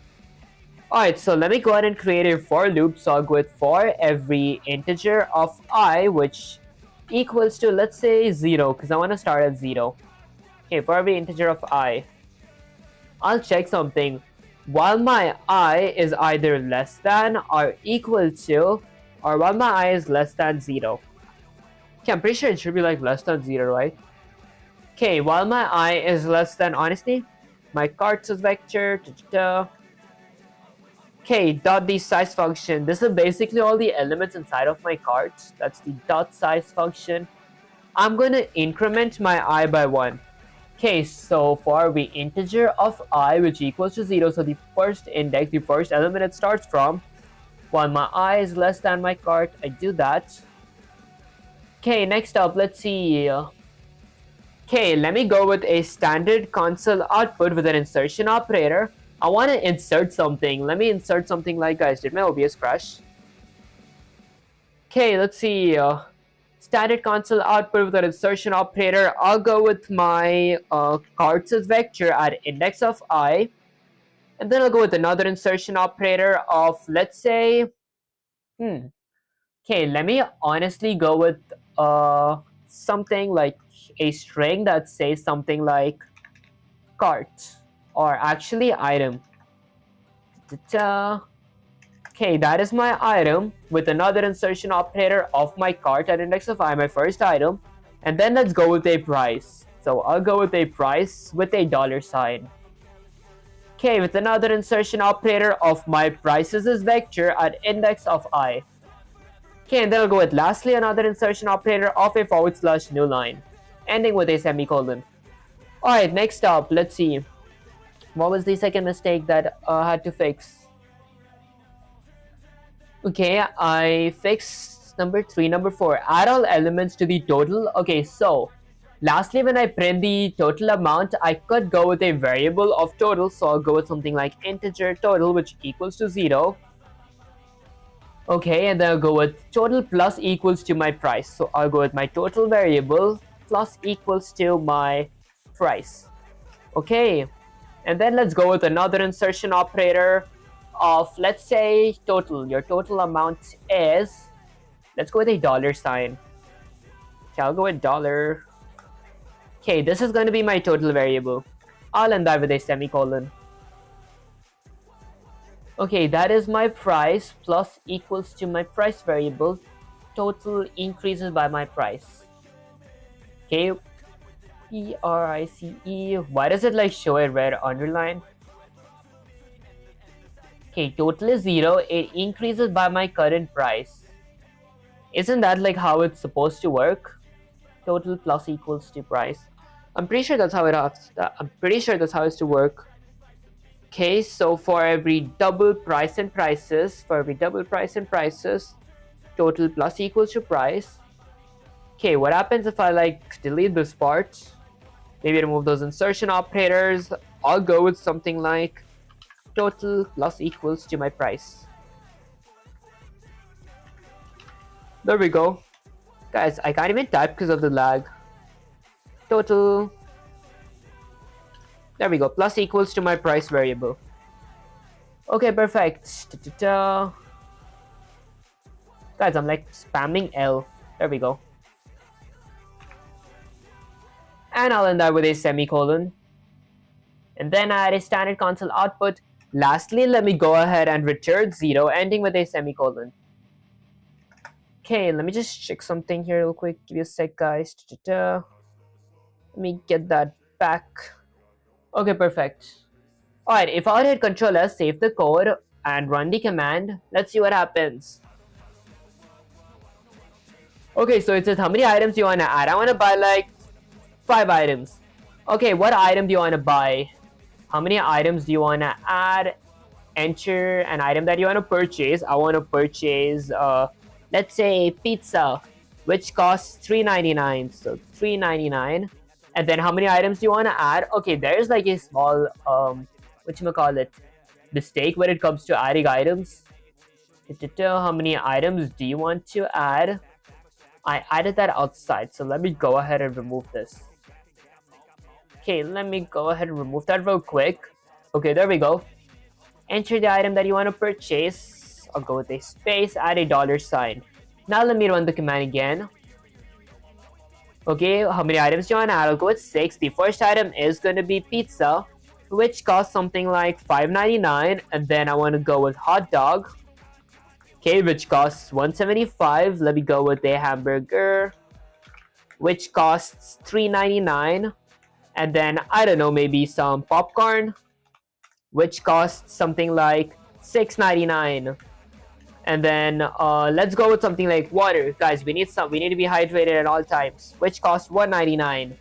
Alright, so let me go ahead and create a for loop. So I'll go with for every integer of I, which equals to, let's say, 0, because I want to start at 0. Okay, for every integer of I. I'll check something. While my I is either less than or equal to, or while my I is less than 0. Okay, I'm pretty sure it should be like less than 0, right? Okay, while my I is less than, honestly, my cart is vector. Okay, dot the size function. This is basically all the elements inside of my cart. That's the dot size function. I'm going to increment my I by 1. Okay, so for the integer of I, which equals to 0, so the first index, the first element it starts from, while my I is less than my cart, I do that. Okay, next up, let's see. Okay, let me go with a standard console output with an insertion operator. I want to insert something. Let me insert something like, guys, did my OBS crash? Okay, let's see. Standard console output with an insertion operator. I'll go with my carts as vector at index of I. And then I'll go with another insertion operator of, let's say, okay, let me honestly go with something like a string that says something like cart, or actually item. Okay, that is my item with another insertion operator of my cart at index of I, my first item. And then let's go with a price. So I'll go with a price with a dollar sign. Okay, with another insertion operator of my prices is vector at index of I. Okay, and then I'll go with lastly another insertion operator of a / new line, ending with a semicolon. Alright, next up, let's see. What was the second mistake that I had to fix? Okay, I fixed number 3. Number 4, add all elements to the total. Okay, so lastly, when I print the total amount, I could go with a variable of total. So I'll go with something like integer total, which equals to 0. Okay, and then I'll go with total plus equals to my price. So I'll go with my total variable plus equals to my price. Okay, and then let's go with another insertion operator of, let's say, total. Your total amount is, let's go with a dollar sign. Okay, I'll go with dollar. Okay, this is going to be my total variable. I'll end that with a semicolon. Okay, that is my price plus equals to my price variable. Total increases by my price. Okay, PRICE. Why does it like show a red underline? Okay, total is 0. It increases by my current price. Isn't that like how it's supposed to work? Total plus equals to price. I'm pretty sure that's how it has. I'm pretty sure that's how it's to work. Okay, so for every double price and prices, total plus equals to price. Okay, what happens if I like delete this part? Maybe remove those insertion operators. I'll go with something like total plus equals to my price. There we go. Guys, I can't even type because of the lag. Total. There we go. Plus equals to my price variable. Okay, perfect. Guys, I'm like spamming L. There we go. And I'll end that with a semicolon. And then I add a standard console output. Lastly, let me go ahead and return 0, ending with a semicolon. Okay, let me just check something here real quick. Give me a sec, guys. Let me get that back. Okay, perfect. Alright, if I hit Control S, save the code, and run the command, let's see what happens. Okay, so it says how many items do you want to add? I want to buy like 5 items. Okay, what item do you want to buy? How many items do you want to add? Enter an item that you want to purchase. I want to purchase, let's say, pizza, which costs $3.99. So $3.99. And then how many items do you want to add? Okay, there's like a small, mistake when it comes to adding items. How many items do you want to add? I added that outside, so let me go ahead and remove this. Okay, let me go ahead and remove that real quick. Okay, there we go. Enter the item that you want to purchase. I'll go with a space, add a dollar sign. Now let me run the command again. Okay, how many items do you want to add? I'll go with 6. The first item is going to be pizza, which costs something like $5.99. And then I want to go with hot dog. Okay, which costs $1.75. Let me go with a hamburger, which costs $3.99. And then, I don't know, maybe some popcorn, which costs something like $6.99. And then let's go with something like water. Guys, we need to be hydrated at all times, which costs $1.99.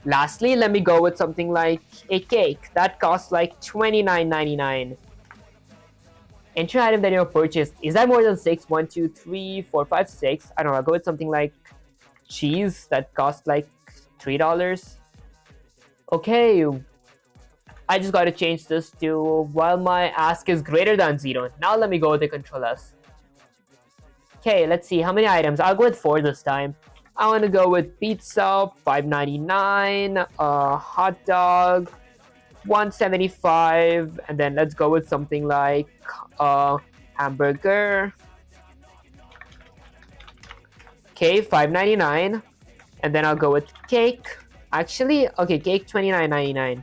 Lastly, let me go with something like a cake that costs like $29.99. Enter item that you purchased. Is that more than 6? 1, 2, 3, 4, 5, 6. I don't know. I'll go with something like cheese that costs like $3. Okay. I just got to change this to while my ask is greater than 0. Now let me go with the Control S. Okay, let's see how many items. I'll go with 4 this time. I want to go with pizza, $5.99, hot dog, $1.75, and then let's go with something like hamburger. Okay, $5.99, and then I'll go with cake. Actually, okay, cake $29.99.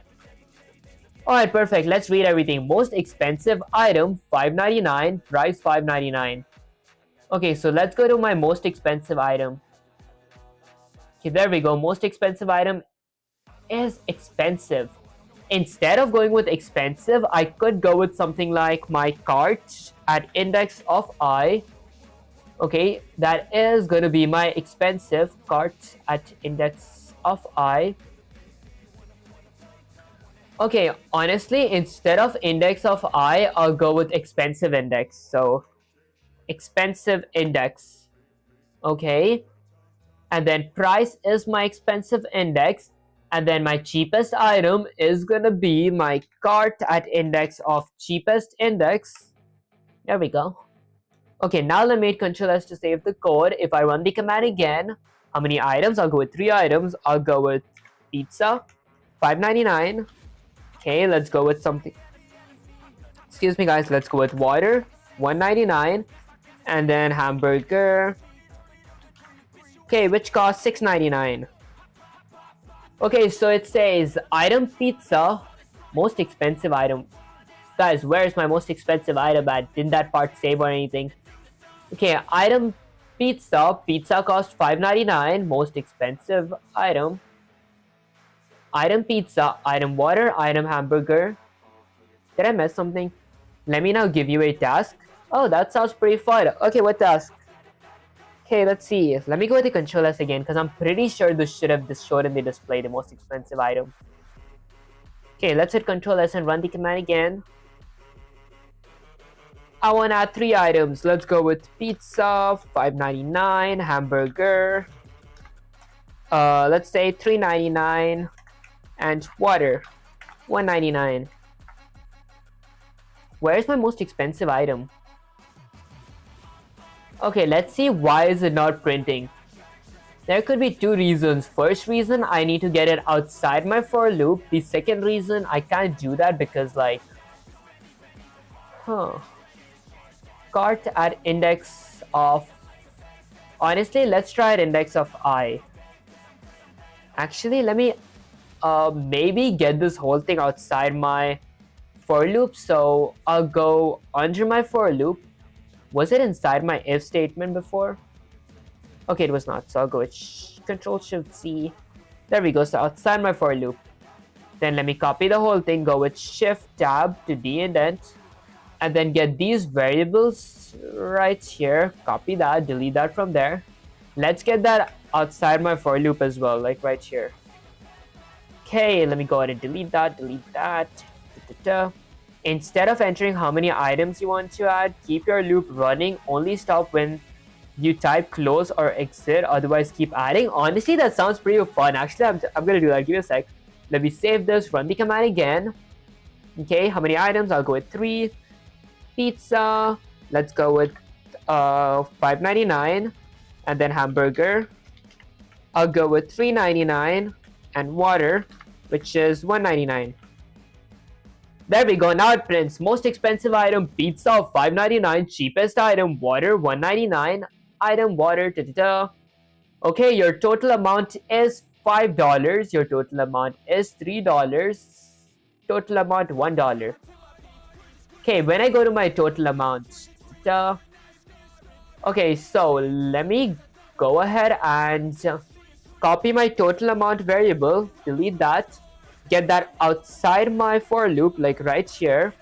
Alright, perfect. Let's read everything. Most expensive item, $5.99. Price, $5.99. Okay, so let's go to my most expensive item. Okay, there we go. Most expensive item is expensive. Instead of going with expensive, I could go with something like my cart at index of I. Okay, that is going to be my expensive cart at index of I. Okay, honestly, instead of index of I, I'll go with expensive index. So, expensive index. Okay, and then price is my expensive index, and then my cheapest item is gonna be my cart at index of cheapest index. There we go. Okay, now let me hit Control S to save the code. If I run the command again, how many items? I'll go with 3 items. I'll go with pizza, $5.99. Okay, let's go with something. Excuse me, guys. Let's go with water, $1.99, and then hamburger. Okay, which costs $6.99. Okay, so it says item pizza, most expensive item. Guys, where's my most expensive item at? Didn't that part save or anything? Okay, item pizza. Pizza costs $5.99, most expensive item. Item pizza, item water, item hamburger. Did I miss something? Let me now give you a task. Oh, that sounds pretty fun. Okay, what task? Okay, let's see. Let me go with the Control S again because I'm pretty sure this should have showed in the display the most expensive item. Okay, let's hit Control S and run the command again. I want to add 3 items. Let's go with pizza, $5.99, hamburger. Let's say $3.99, and water, $1.99. Where's my most expensive item? Okay, let's see why is it not printing. There could be 2 reasons. First reason, I need to get it outside my for loop. The second reason, I can't do that because like, cart at index of, honestly, let's try at index of I. Actually, let me maybe get this whole thing outside my for loop. So I'll go under my for loop. Was it inside my if statement before? Okay, it was not. So I'll go with Control Shift C. There we go. So outside my for loop. Then let me copy the whole thing. Go with Shift Tab to de-indent. And then get these variables right here. Copy that. Delete that from there. Let's get that outside my for loop as well. Like right here. Okay, let me go ahead and delete that. Delete that. Instead of entering how many items you want to add, keep your loop running. Only stop when you type close or exit. Otherwise, keep adding. Honestly, that sounds pretty fun. Actually, I'm going to do that. Give me a sec. Let me save this. Run the command again. Okay, how many items? I'll go with 3. Pizza. Let's go with $5.99. And then hamburger. I'll go with $3.99. And water, which is $1.99. There we go. Now it prints. Most expensive item, pizza, $5.99. Cheapest item, water, $1.99. Item, water, Okay, your total amount is $5. Your total amount is $3. Total amount, $1. Okay, when I go to my total amount, okay, so let me go ahead and copy my total amount variable, delete that. Get that outside my for loop, like right here.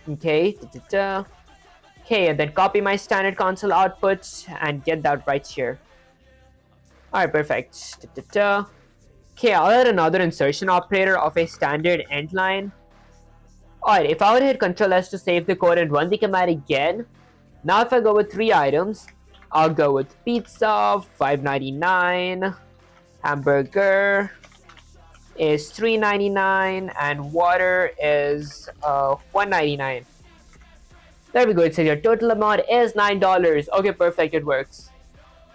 Okay, okay, and then copy my standard console output and get that right here. Alright, perfect. Okay, I'll add another insertion operator of a standard end line. Alright, if I would hit Control S to save the code and run the command again, now if I go with 3 items, I'll go with pizza, $5.99, hamburger is $3.99, and water is $1.99. There we go. It says your total amount is $9. Okay, perfect. It works.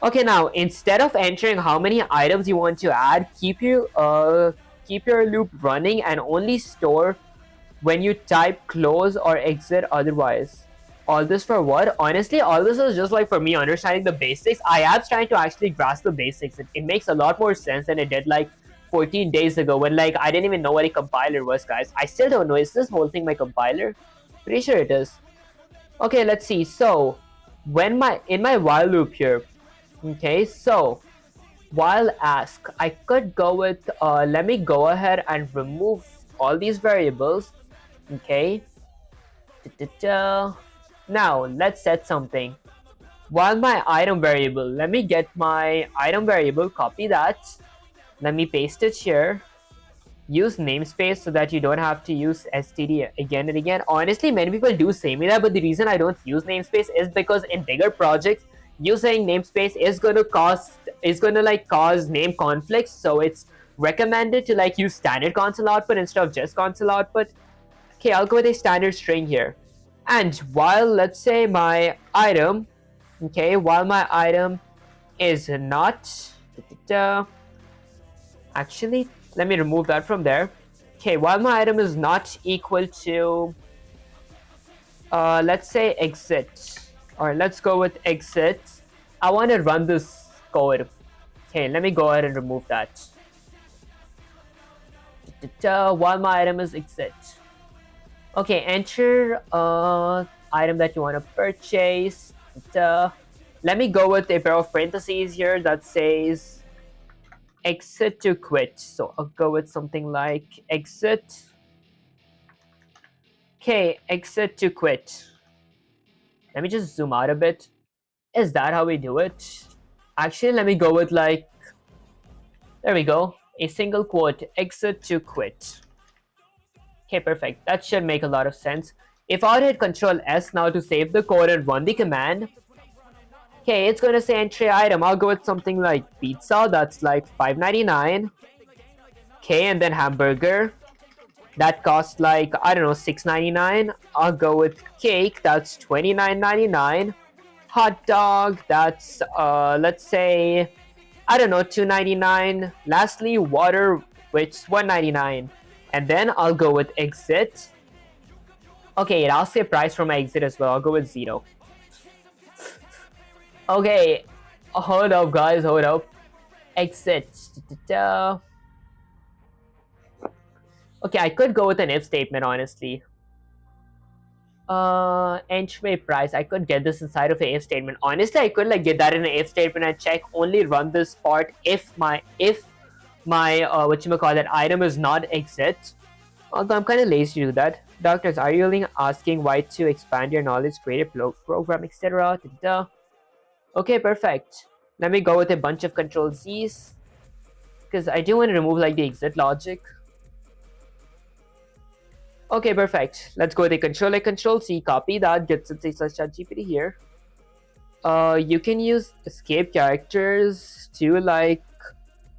Okay, now instead of entering how many items you want to add, keep your loop running and only store when you type close or exit otherwise. All this for what? Honestly, all this is just like for me understanding the basics. I am trying to actually grasp the basics. It makes a lot more sense than it did like 14 days ago when like I didn't even know what a compiler was, guys. I still don't know. Is this whole thing my compiler? Pretty sure it is. Okay, let's see. So when in my while loop here, okay, so while ask, I could go with, let me go ahead and remove all these variables. Okay. Da-da-da. Now let's set something. While my item variable, let me get my item variable, copy that. Let me paste it here. Use namespace so that you don't have to use std again and again. Honestly, many people do say me that, but the reason I don't use namespace is because in bigger projects, using namespace is gonna cause name conflicts. So it's recommended to like use standard console output instead of just console output. Okay, I'll go with a standard string here. And while let's say my item, okay, while my item is not, actually, let me remove that from there. Okay, while my item is not equal to, let's say exit, or let's go with exit. I want to run this code. Okay, let me go ahead and remove that. While my item is exit. Okay, enter item that you want to purchase. Let me go with a pair of parentheses here that says exit to quit. So I'll go with something like exit. Okay, exit to quit. Let me just zoom out a bit. Is that how we do it? Actually, let me go with like, there we go. A single quote, exit to quit. Okay, perfect. That should make a lot of sense. If I hit Control S now to save the code and run the command, okay, it's going to say entry item. I'll go with something like pizza. That's like $5.99. Okay, and then hamburger. That costs like, I don't know, $6.99. I'll go with cake. That's $29.99. Hot dog. That's, let's say, I don't know, $2.99. Lastly, water, which is $1.99. And then I'll go with exit. Okay, it asks a price for my exit as well. I'll go with 0. Okay, hold up, guys, hold up. Exit. Okay, I could go with an if statement, honestly. Entry price. I could get this inside of an if statement. Honestly, I could like get that in an if statement and check only run this part if my whatchamacallit item is not exit. Although I'm kind of lazy to do that. Doctors, are you really asking why to expand your knowledge, create a program, etc.? Okay, perfect. Let me go with a bunch of Control Z's because I do want to remove like the exit logic. Okay, perfect. Let's go with a Control C, copy that, get some /ChatGPT here. You can use escape characters to like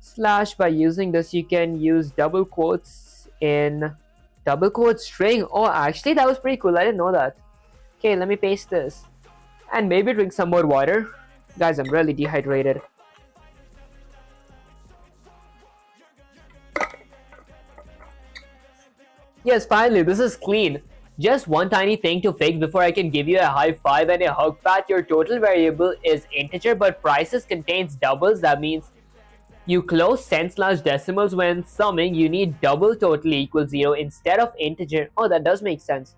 slash. By using this, you can use double quotes in double quote string. Oh, actually, that was pretty cool. I didn't know that. Okay, let me paste this and maybe drink some more water. Guys, I'm really dehydrated. Yes, finally, this is clean. Just one tiny thing to fix before I can give you a high five and a hug pat. Your total variable is integer, but prices contains doubles. That means you close cents/decimals when summing. You need double total equals 0 instead of integer. Oh, that does make sense.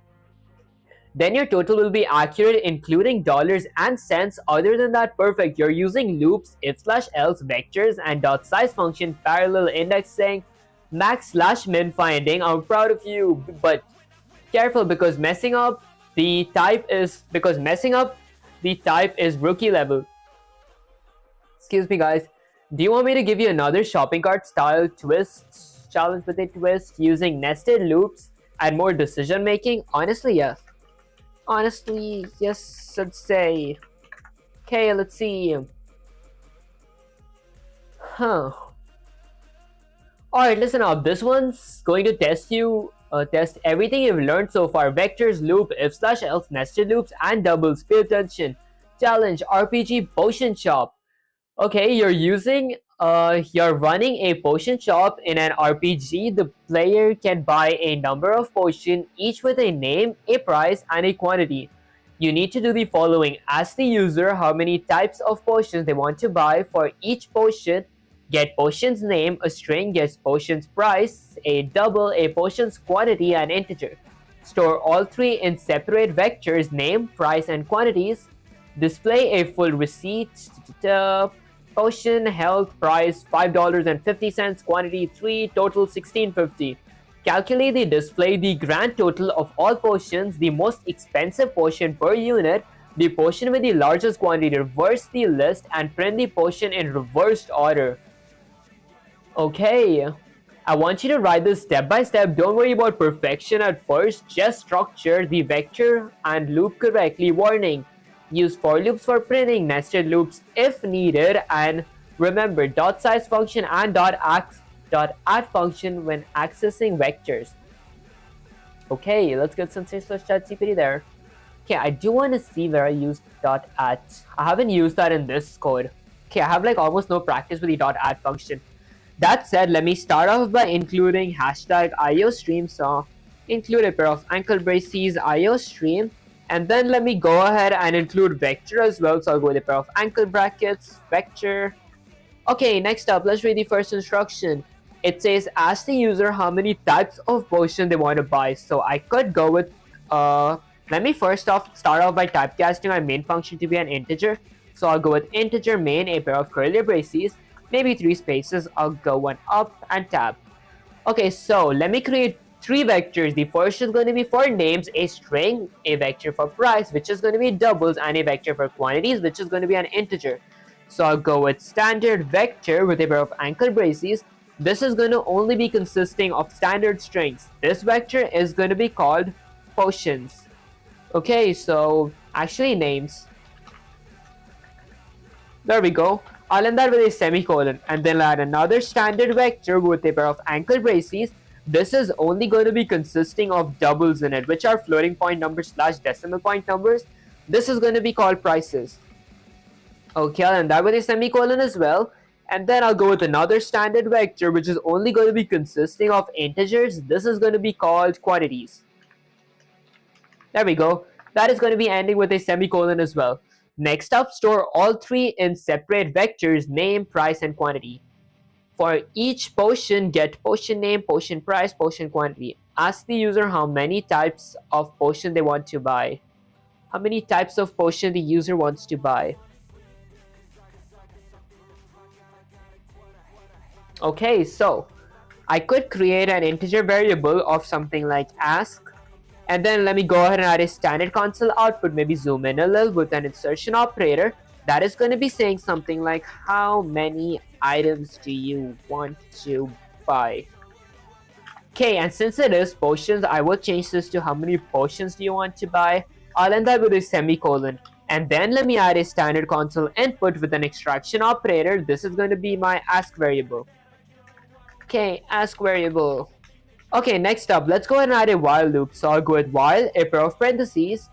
Then your total will be accurate, including dollars and cents. Other than that, perfect. You're using loops, if/else, vectors, and .size function, parallel indexing, max/min finding. I'm proud of you, but careful because messing up the type is rookie level. Excuse me, guys. Do you want me to give you another shopping cart style twist challenge with a twist using nested loops and more decision making? Honestly, yes. Honestly, yes, I'd say. Okay, let's see. Alright, listen up. This one's going to test everything you've learned so far. Vectors, loop, if/else, nested loops, and doubles. Pay attention. Challenge, RPG potion shop. Okay, you're running a potion shop in an RPG. The player can buy a number of potions, each with a name, a price, and a quantity. You need to do the following. Ask the user how many types of potions they want to buy. For each potion, get potion's name, a string, guess potion's price, a double, a potion's quantity, and integer. Store all three in separate vectors, name, price, and quantities. Display a full receipt. Potion, health, price $5.50, quantity 3, total 16.50. Calculate the display the grand total of all potions, the most expensive potion per unit, the potion with the largest quantity, reverse the list and print the potion in reversed order. Okay, I want you to write this step by step. Don't worry about perfection at first, just structure the vector and loop correctly. Warning, use for loops for printing, nested loops if needed, and remember dot size function and dot add function when accessing vectors. Okay, let's get some ChatGPT there. Okay, I do want to see where I used dot add. I haven't used that in this code. Okay, I have like almost no practice with the dot add function. That said, let me start off by including hashtag IOStream. So include a pair of ankle braces IOStream, and then let me go ahead and include vector as well. So I'll go with a pair of ankle brackets, vector. Okay, next up, let's read the first instruction. It says ask the user how many types of potion they want to buy. So I could go with let me first off start off by typecasting my main function to be an integer. So I'll go with integer main, a pair of curly braces, maybe 3 spaces. I'll go one up and tab. Okay, so let me create 3 vectors. The first is going to be for names, a string, a vector for price, which is going to be doubles, and a vector for quantities, which is going to be an integer. So I'll go with standard vector with a pair of ankle braces. This is going to only be consisting of standard strings. This vector is going to be called potions. Okay, so actually names. There we go. I'll end that with a semicolon, and then I'll add another standard vector with a pair of ankle braces. This is only going to be consisting of doubles in it, which are floating point numbers / decimal point numbers. This is going to be called prices. Okay, I'll end that with a semicolon as well. And then I'll go with another standard vector, which is only going to be consisting of integers. This is going to be called quantities. There we go. That is going to be ending with a semicolon as well. Next up, store all 3 in separate vectors, name, price, and quantity. For each potion, get potion name, potion price, potion quantity. Ask the user how many types of potion they want to buy. How many types of potion the user wants to buy. Okay, so I could create an integer variable of something like ask, and then let me go ahead and add a standard console output, maybe zoom in a little with an insertion operator. That is going to be saying something like how many items do you want to buy. Okay, and since it is potions, I will change this to how many potions do you want to buy. I'll end that with a semicolon. And then let me add a standard console input with an extraction operator. This is going to be my ask variable. Okay, ask variable. Okay, next up, let's go ahead and add a while loop. So I'll go with while, a pair of parentheses.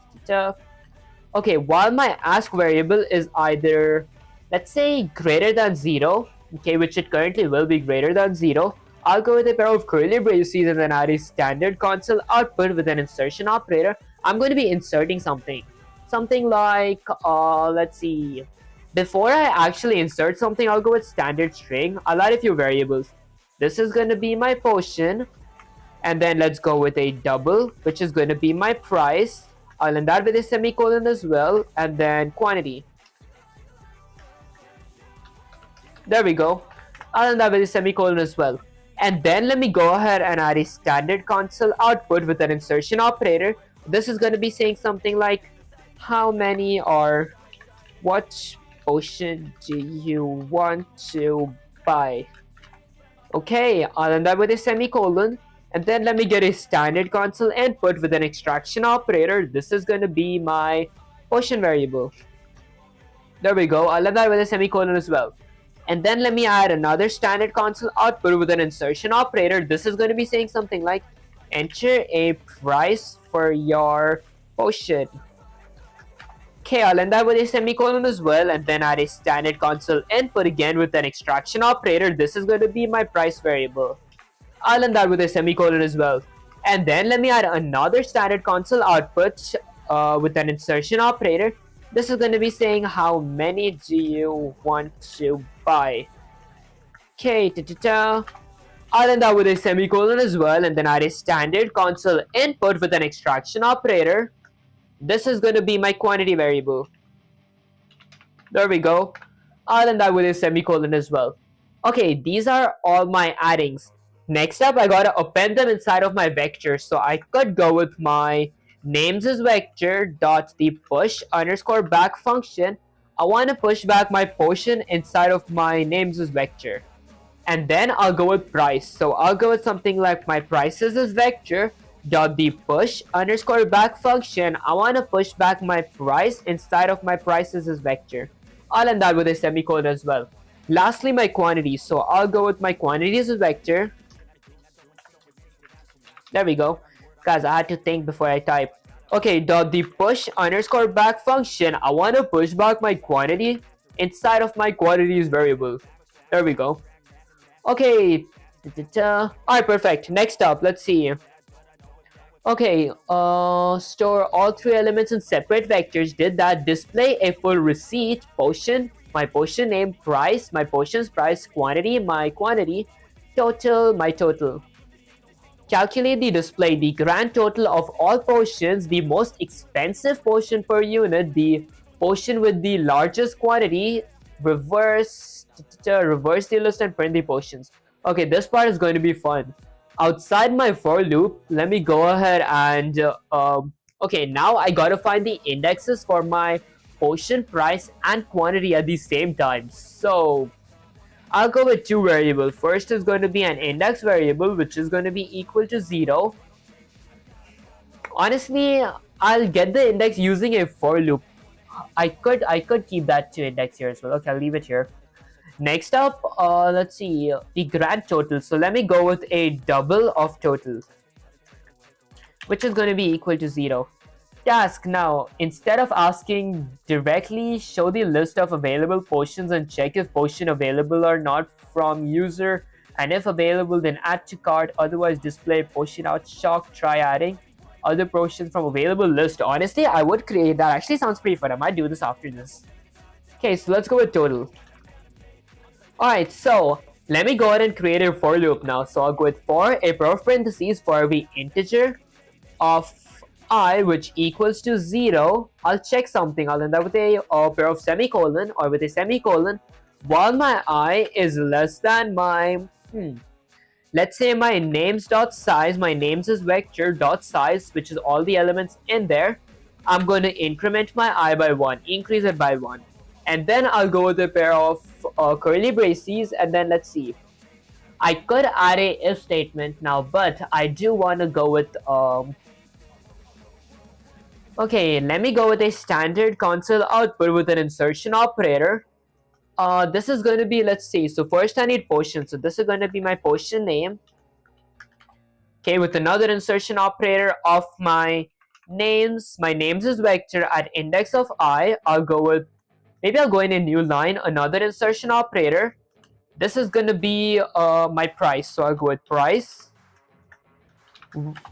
Okay, while my ask variable is either, let's say, greater than 0, okay, which it currently will be greater than 0, I'll go with a pair of curly braces and then add a standard console output with an insertion operator. I'm going to be inserting something. Something like, let's see. Before I actually insert something, I'll go with standard string. I'll add a few variables. This is going to be my potion. And then let's go with a double, which is going to be my price. I'll end that with a semicolon as well. And then quantity. There we go. I'll end that with a semicolon as well. And then let me go ahead and add a standard console output with an insertion operator. This is going to be saying something like, how many or what potion do you want to buy? Okay, I'll end that with a semicolon. And then let me get a standard console input with an extraction operator. This is going to be my potion variable. There we go. I'll end that with a semicolon as well. And then let me add another standard console output with an insertion operator. This is going to be saying something like, enter a price for your potion. Okay, I'll end that with a semicolon as well, and then add a standard console input again with an extraction operator. This is going to be my price variable. I'll end that with a semicolon as well. And then let me add another standard console output with an insertion operator. This is going to be saying how many do you want to buy. Okay, I'll end that with a semicolon as well, and then add a standard console input with an extraction operator. This is going to be my quantity variable. There we go. I'll end that with a semicolon as well. Okay, these are all my addings. Next up, I gotta append them inside of my vector. So I could go with my names as vector dot the push underscore back function. I want to push back my portion inside of my names as vector. And then I'll go with price. So I'll go with something like my prices as vector dot the push underscore back function. I want to push back my price inside of my prices as vector. I'll end that with a semicolon as well. Lastly, my quantities. So I'll go with my quantities as vector. There we go. Guys, I had to think before I type. Okay, dot the push underscore back function. I want to push back my quantity inside of my quantities variable. There we go. Okay. Alright, perfect. Next up, let's see. Okay, store all three elements in separate vectors. Did that. Display a full receipt, portion, my portion name, price, my portion's price, quantity, my quantity, total, my total. Calculate the display, the grand total of all portions, the most expensive portion per unit, the portion with the largest quantity, reverse the list and print the portions. Okay, this part is going to be fun. Outside my for loop, let me go ahead and okay, now I gotta find the indexes for my portion, price and quantity at the same time. So I'll go with two variables. First is going to be an index variable, which is going to be equal to 0. Honestly, I'll get the index using a for loop. I could keep that to index here as well. Okay, I'll leave it here. Next up, let's see, the grand total. So let me go with a double of total, which is going to be equal to 0. Task. Now, instead of asking directly, show the list of available portions and check if portion available or not from user, and if available then add to cart, otherwise display portion out shock. Try adding other portions from available list. Honestly, I would create that. Actually sounds pretty fun. I might do this after this. Okay, so let's go with total. Alright, so let me go ahead and create a for loop now. So I'll go with for a pair of parentheses for every integer of I which equals to 0. I'll check something. I'll end up with a pair of semicolon or with a semicolon while my I is less than my let's say my names dot size. My names is vector dot size, which is all the elements in there. I'm going to increment my I by 1, increase it by 1, and then I'll go with a pair of curly braces, and then let's see. I could add a if statement now, but I do want to go with okay, let me go with a standard console output with an insertion operator. This is going to be, let's see, so first I need portion, so this is going to be my portion name. Okay, with another insertion operator of my names is vector at index of I. I'll go with, maybe I'll go in a new line, another insertion operator. This is going to be my price, so I'll go with price.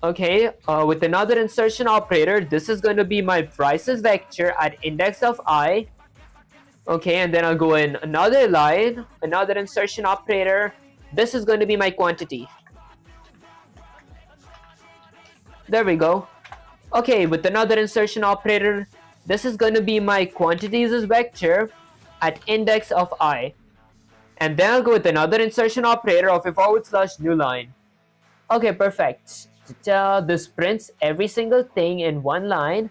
Okay, with another insertion operator, this is going to be my prices vector at index of I. Okay, and then I'll go in another line, another insertion operator. This is going to be my quantity. There we go. Okay, with another insertion operator, this is going to be my quantities as vector at index of I. And then I'll go with another insertion operator of a / new line. Okay, perfect. This prints every single thing in one line.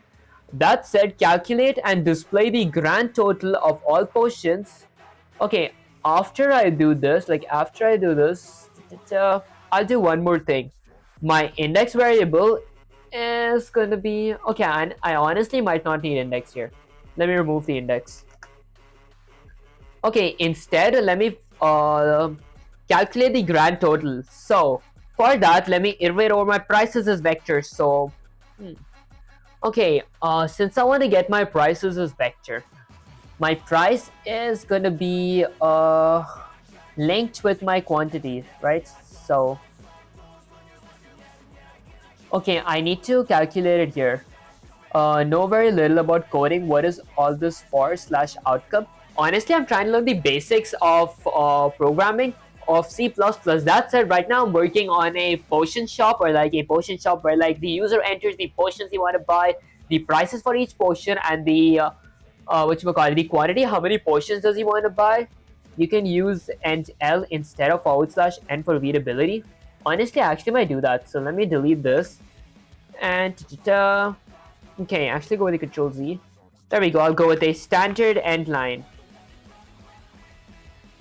That said, calculate and display the grand total of all portions. Okay, after I do this, I'll do one more thing. My index variable is going to be, okay, and I honestly might not need index here. Let me remove the index. Okay, instead, let me calculate the grand total. So, for that, let me iterate over my prices as vectors. So, okay, since I want to get my prices as vector, my price is going to be linked with my quantity, right? So, okay, I need to calculate it here. Know very little about coding. What is all this for / outcome? Honestly, I'm trying to learn the basics of programming of C++. That said, right now I'm working on a portion shop, or like a portion shop where like the user enters the portions they want to buy, the prices for each portion, and the the quantity, how many portions does he want to buy. You can use int L instead of /n for readability. Honestly, I actually might do that. So let me delete this. And okay, actually go with the control Z. There we go. I'll go with a standard end line.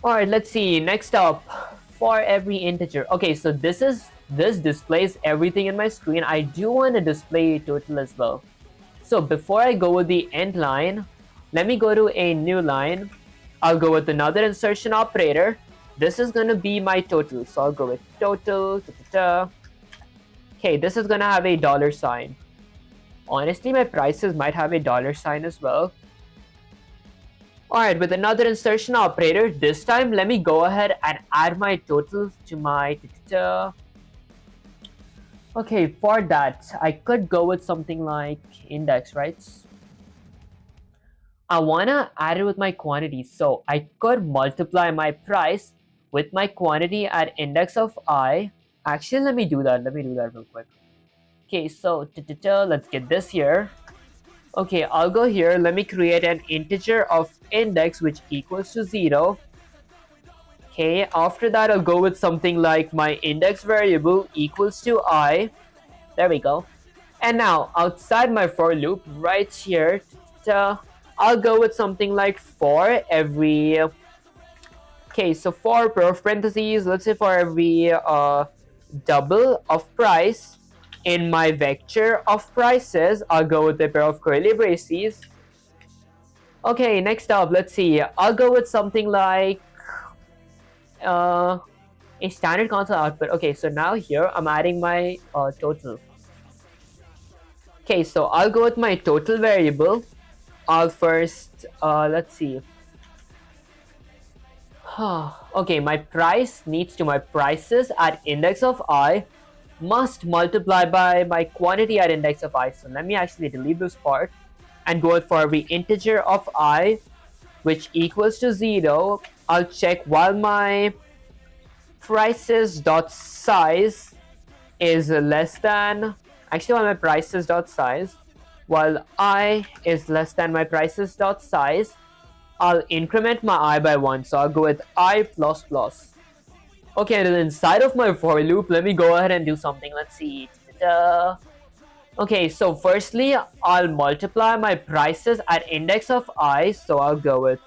Alright, let's see. Next up, for every integer. Okay, so this displays everything in my screen. I do want to display total as well. So before I go with the end line, let me go to a new line. I'll go with another insertion operator. This is going to be my total. So I'll go with total. Okay, this is going to have a $sign. Honestly, my prices might have a $sign as well. Alright, with another insertion operator, this time let me go ahead and add my total to my... Okay, for that, I could go with something like index, right? I wanna add it with my quantity, so I could multiply my price with my quantity at index of I. Actually, let me do that real quick. Okay, so let's get this here. Okay, I'll go here. Let me create an integer of index which equals to 0. Okay, after that, I'll go with something like my index variable equals to I. There we go. And now, outside my for loop, right here, I'll go with something like for every... Okay, so for parentheses, let's say for every double of price, in my vector of prices, I'll go with a pair of curly braces. Okay, next up, let's see. I'll go with something like a standard console output. Okay, so now here I'm adding my total. Okay, so I'll go with my total variable. I'll first, let's see. Okay, my price needs to my prices at index of I must multiply by my quantity at index of I. So let me actually delete this part and go for every integer of I which equals to 0. I'll check while my prices dot size is less than, actually while my prices dot size, while I is less than my prices dot size, I'll increment my I by 1. So I'll go with I plus plus. Okay, and then inside of my for loop, let me go ahead and do something. Let's see. Okay, so firstly, I'll multiply my prices at index of I. So I'll go with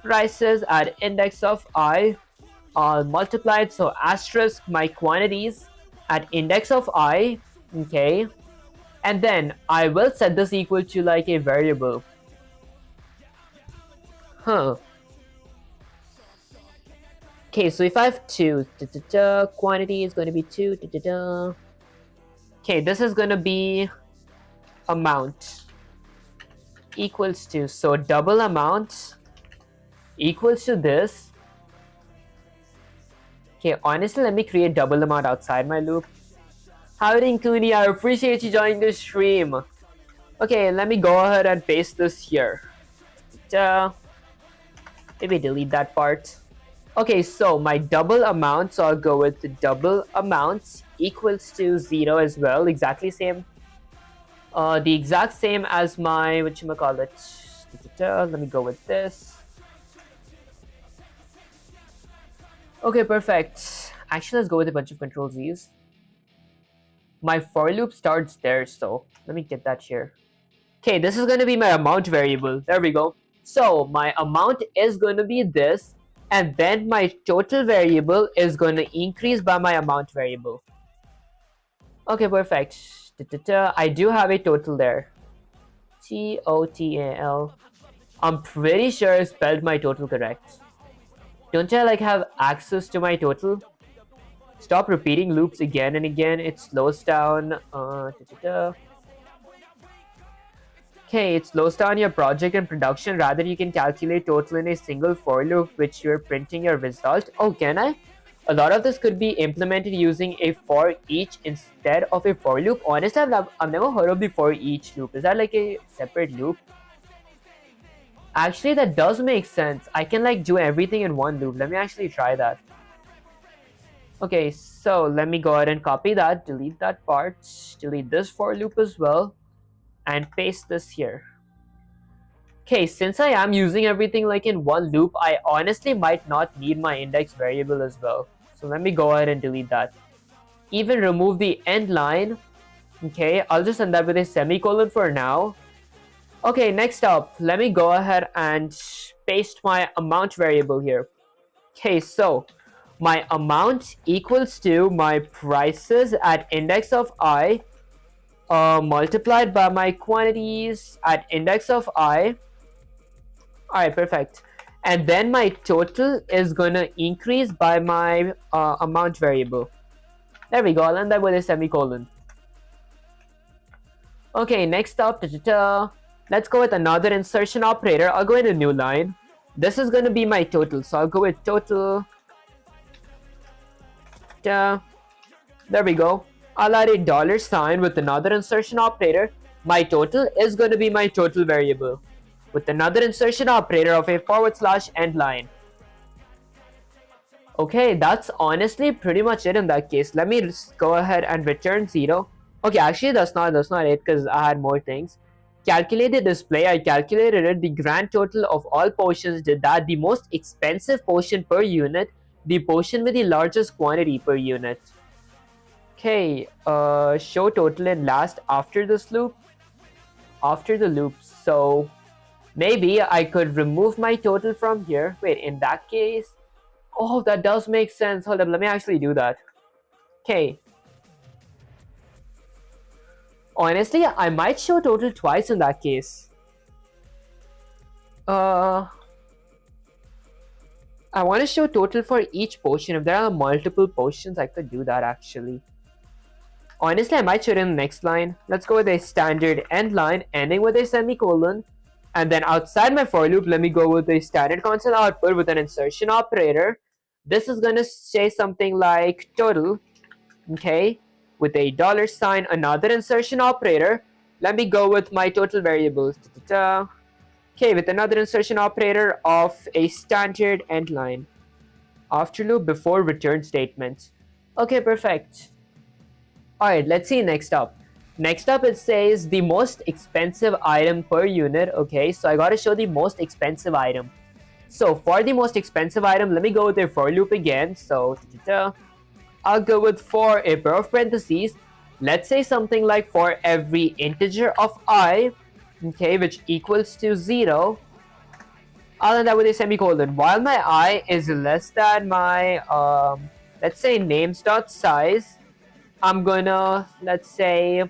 prices at index of I. I'll multiply it. So asterisk my quantities at index of I. Okay. And then I will set this equal to like a variable. Okay, so if I have 2, quantity is going to be 2, okay, this is going to be amount equals to, so double amount equals to this. Okay, honestly, let me create double amount outside my loop. Howdy, Kuni, I appreciate you joining the stream. Okay, let me go ahead and paste this here. Maybe delete that part. Okay, so my double amount, so I'll go with the double amount equals to 0 as well, exactly same. The exact same as my, whatchamacallit. Let me go with this. Okay, perfect. Actually, let's go with a bunch of control Z's. My for loop starts there, so let me get that here. Okay, this is going to be my amount variable. There we go. So my amount is going to be this. And then my total variable is going to increase by my amount variable. Okay, perfect. I do have a total there. Total. I'm pretty sure I spelled my total correct. Don't I like have access to my total? Stop repeating loops again and again. It slows down. Okay, it slows down your project and production. Rather, you can calculate total in a single for loop, which you're printing your result. Oh, can I? A lot of this could be implemented using a for each instead of a for loop. Honestly, I've never heard of the for each loop. Is that like a separate loop? Actually, that does make sense. I can like do everything in one loop. Let me actually try that. Okay, so let me go ahead and copy that, delete that part, delete this for loop as well, and paste this here. Okay, since I am using everything like in one loop, I honestly might not need my index variable as well. So let me go ahead and delete that. Even remove the end line. Okay, I'll just end that with a semicolon for now. Okay, next up, let me go ahead and paste my amount variable here. Okay, so my amount equals to my prices at index of I multiplied by my quantities at index of I. Alright, perfect. And then my total is gonna increase by my amount variable. There we go, I'll end that with a semicolon. Okay, next up, let's go with another insertion operator. I'll go in a new line. This is gonna be my total, so I'll go with total. There we go. I'll add a dollar sign with another insertion operator. My total is gonna be my total variable with another insertion operator of a / end line. Okay, that's honestly pretty much it in that case. Let me just go ahead and return 0. Okay, actually that's not it because I had more things. Calculate the display. I calculated it. The grand total of all potions did that. The most expensive potion per unit. The potion with the largest quantity per unit. Okay, show total in last after this loop. After the loop. So maybe I could remove my total from here. Wait, in that case, oh, that does make sense. Hold up, let me actually do that. Okay. Honestly, I might show total twice in that case. I want to show total for each potion. If there are multiple potions, I could do that actually. Honestly, I might show it in the next line. Let's go with a standard end line ending with a semicolon. And then outside my for loop, let me go with a standard console output with an insertion operator. This is going to say something like total. Okay, with a dollar sign, another insertion operator. Let me go with my total variables. Okay, with another insertion operator of a standard end line. After loop before return statement. Okay, perfect. Alright, let's see next up. Next up, it says the most expensive item per unit. Okay, so I gotta show the most expensive item. So for the most expensive item, let me go with a for loop again. So I'll go with for a pair of parentheses. Let's say something like for every integer of I, okay, which equals to 0, I'll end that with a semicolon. While my I is less than my, let's say names.size, I'm gonna, let's say,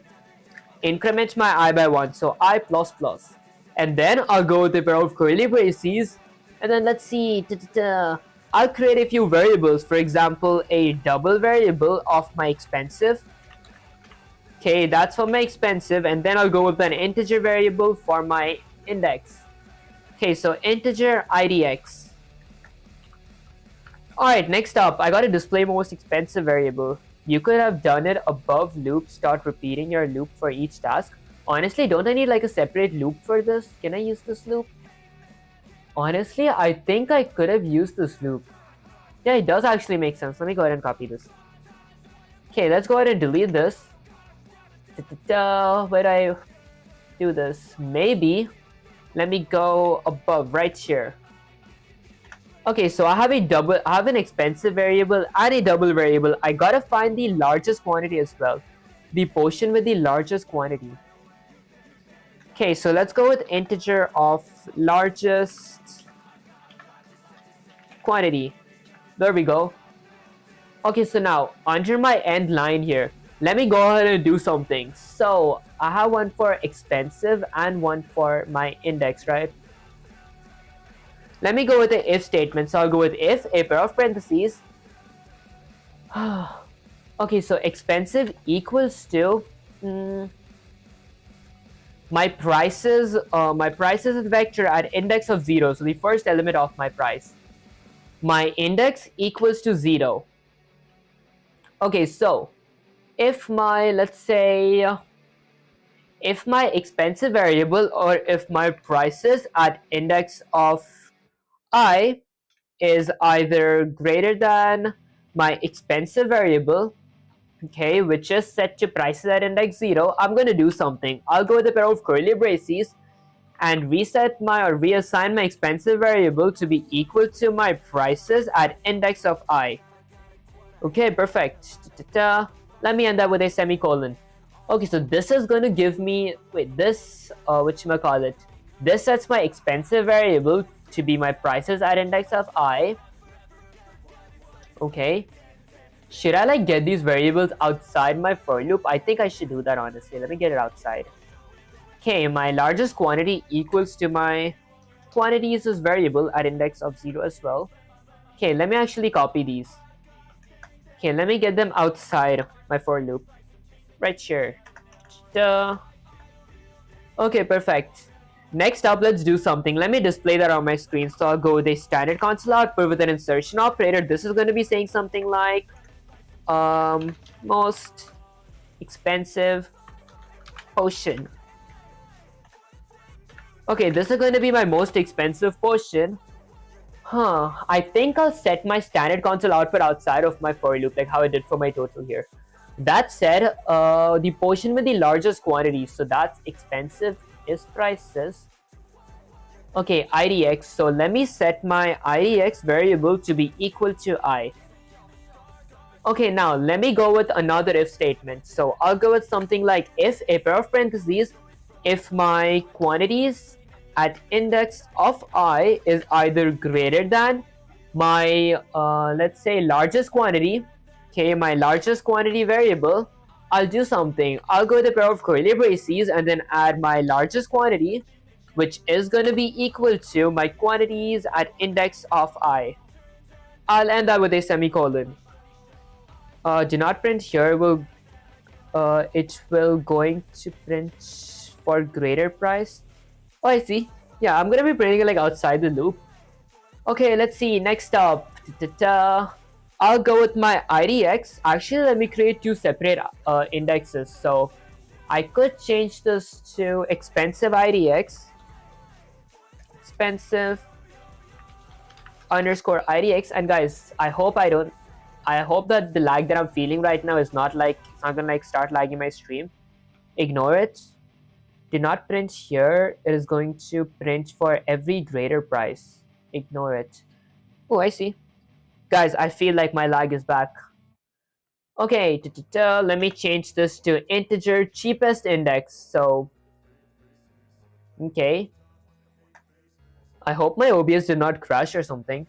increment my I by 1, so I plus plus. And then I'll go with a pair of curly braces, and then let's see, I'll create a few variables. For example, a double variable of my expensive. Okay, that's for my expensive, and then I'll go with an integer variable for my index. Okay, so integer idx. Alright, next up, I gotta display most expensive variable. You could have done it above loop, start repeating your loop for each task. Honestly, don't I need like a separate loop for this? Can I use this loop? Honestly, I think I could have used this loop. Yeah, it does actually make sense. Let me go ahead and copy this. Okay, let's go ahead and delete this. Where do I do this? Maybe. Let me go above, right here. Okay, so I have an expensive variable and a double variable. I gotta find the largest quantity as well. The potion with the largest quantity. Okay, so let's go with integer of largest quantity. There we go. Okay, so now under my end line here, let me go ahead and do something. So I have one for expensive and one for my index, right? Let me go with the if statement. So I'll go with if, a pair of parentheses. Okay, so expensive equals to my prices is vector at index of 0. So the first element of my price. My index equals to 0. Okay, so if my, let's say, if my expensive variable or if my prices at index of I is either greater than my expensive variable, okay, which is set to prices at index 0, I'm going to do something. I'll go with a pair of curly braces, and reset my or reassign my expensive variable to be equal to my prices at index of I. Okay, perfect. Let me end that with a semicolon. Okay, so this is going to give me, wait, this, whatchamacallit, this sets my expensive variable to be my prices at index of I. Okay. Should I like get these variables outside my for loop? I think I should do that honestly. Let me get it outside. Okay, my largest quantity equals to my quantities is variable at index of 0 as well. Okay, let me actually copy these. Okay, let me get them outside my for loop. Right here. Duh. Okay, perfect. Next up, let's do something. Let me display that on my screen. So I'll go with a standard console output with an insertion operator. This is going to be saying something like most expensive potion. Okay, this is going to be my most expensive potion. I think I'll set my standard console output outside of my for loop, like how I did for my total here. That said, the potion with the largest quantity, so that's expensive is prices. Okay, IDX. So let me set my IDX variable to be equal to I. Okay, now let me go with another if statement. So I'll go with something like if a pair of parentheses, if my quantities at index of I is either greater than my, let's say, largest quantity, okay, my largest quantity variable, I'll do something. I'll go with a pair of curly braces and then add my largest quantity, which is going to be equal to my quantities at index of I. I'll end that with a semicolon. Do not print here will it will going to print for greater price. Oh, I see. Yeah, I'm gonna be printing it like outside the loop. Okay, let's see. Next up, I'll go with my IDX. Actually, let me create two separate indexes. So I could change this to expensive IDX, expensive underscore IDX. And guys, I hope that the lag that I'm feeling right now is not like, it's not gonna like start lagging my stream. Ignore it. Do not print here. It is going to print for every greater price. Ignore it. Oh, I see. Guys, I feel like my lag is back. Okay, let me change this to integer cheapest index. So, okay. I hope my OBS did not crash or something.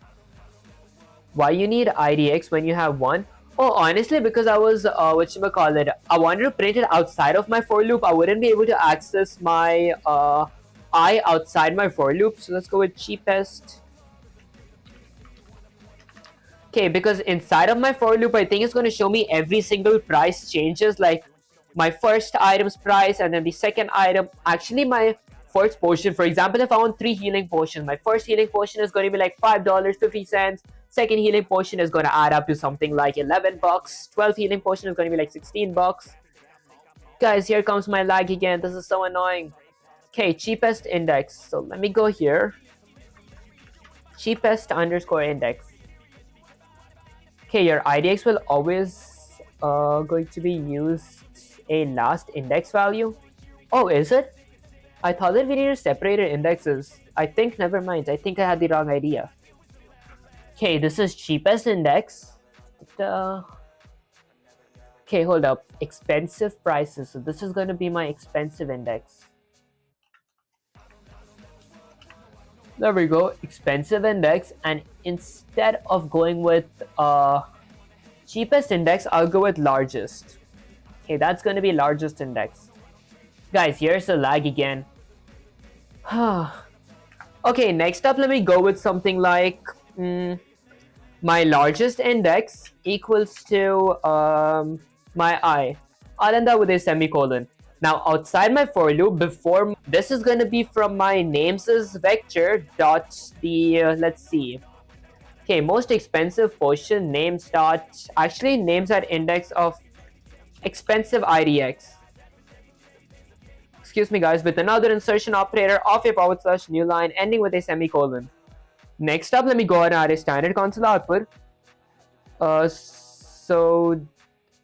Why you need IDX when you have one? Oh, honestly, because I was, whatchamacallit, I wanted to print it outside of my for loop. I wouldn't be able to access my I outside my for loop. So let's go with cheapest. Okay, because inside of my for loop, I think it's going to show me every single price changes, like my first item's price and then the second item. Actually, my first potion, for example, if I want 3 healing potions, my first healing potion is going to be like $5.50. Second healing potion is going to add up to something like $11. 12th healing potion is going to be like $16. Guys, here comes my lag again. This is so annoying. Okay, cheapest index. So let me go here. Cheapest underscore index. Okay, your IDX will always going to be used a last index value. Oh, is it? I thought that we needed separated indexes. I think, never mind. I think I had the wrong idea. Okay, this is cheapest index. Okay, hold up. Expensive prices. So this is going to be my expensive index. There we go. Expensive index. And instead of going with cheapest index, I'll go with largest. Okay, that's going to be largest index. Guys, here's the lag again. Okay, next up, let me go with something like my largest index equals to my I. I'll end that with a semicolon. Now, outside my for loop, before this is going to be from my names vector dot the let's see. Okay, most expensive potion names dot actually names at index of expensive IDX. Excuse me, guys, with another insertion operator of a / new line ending with a semicolon. Next up, let me go ahead and add a standard console output. So,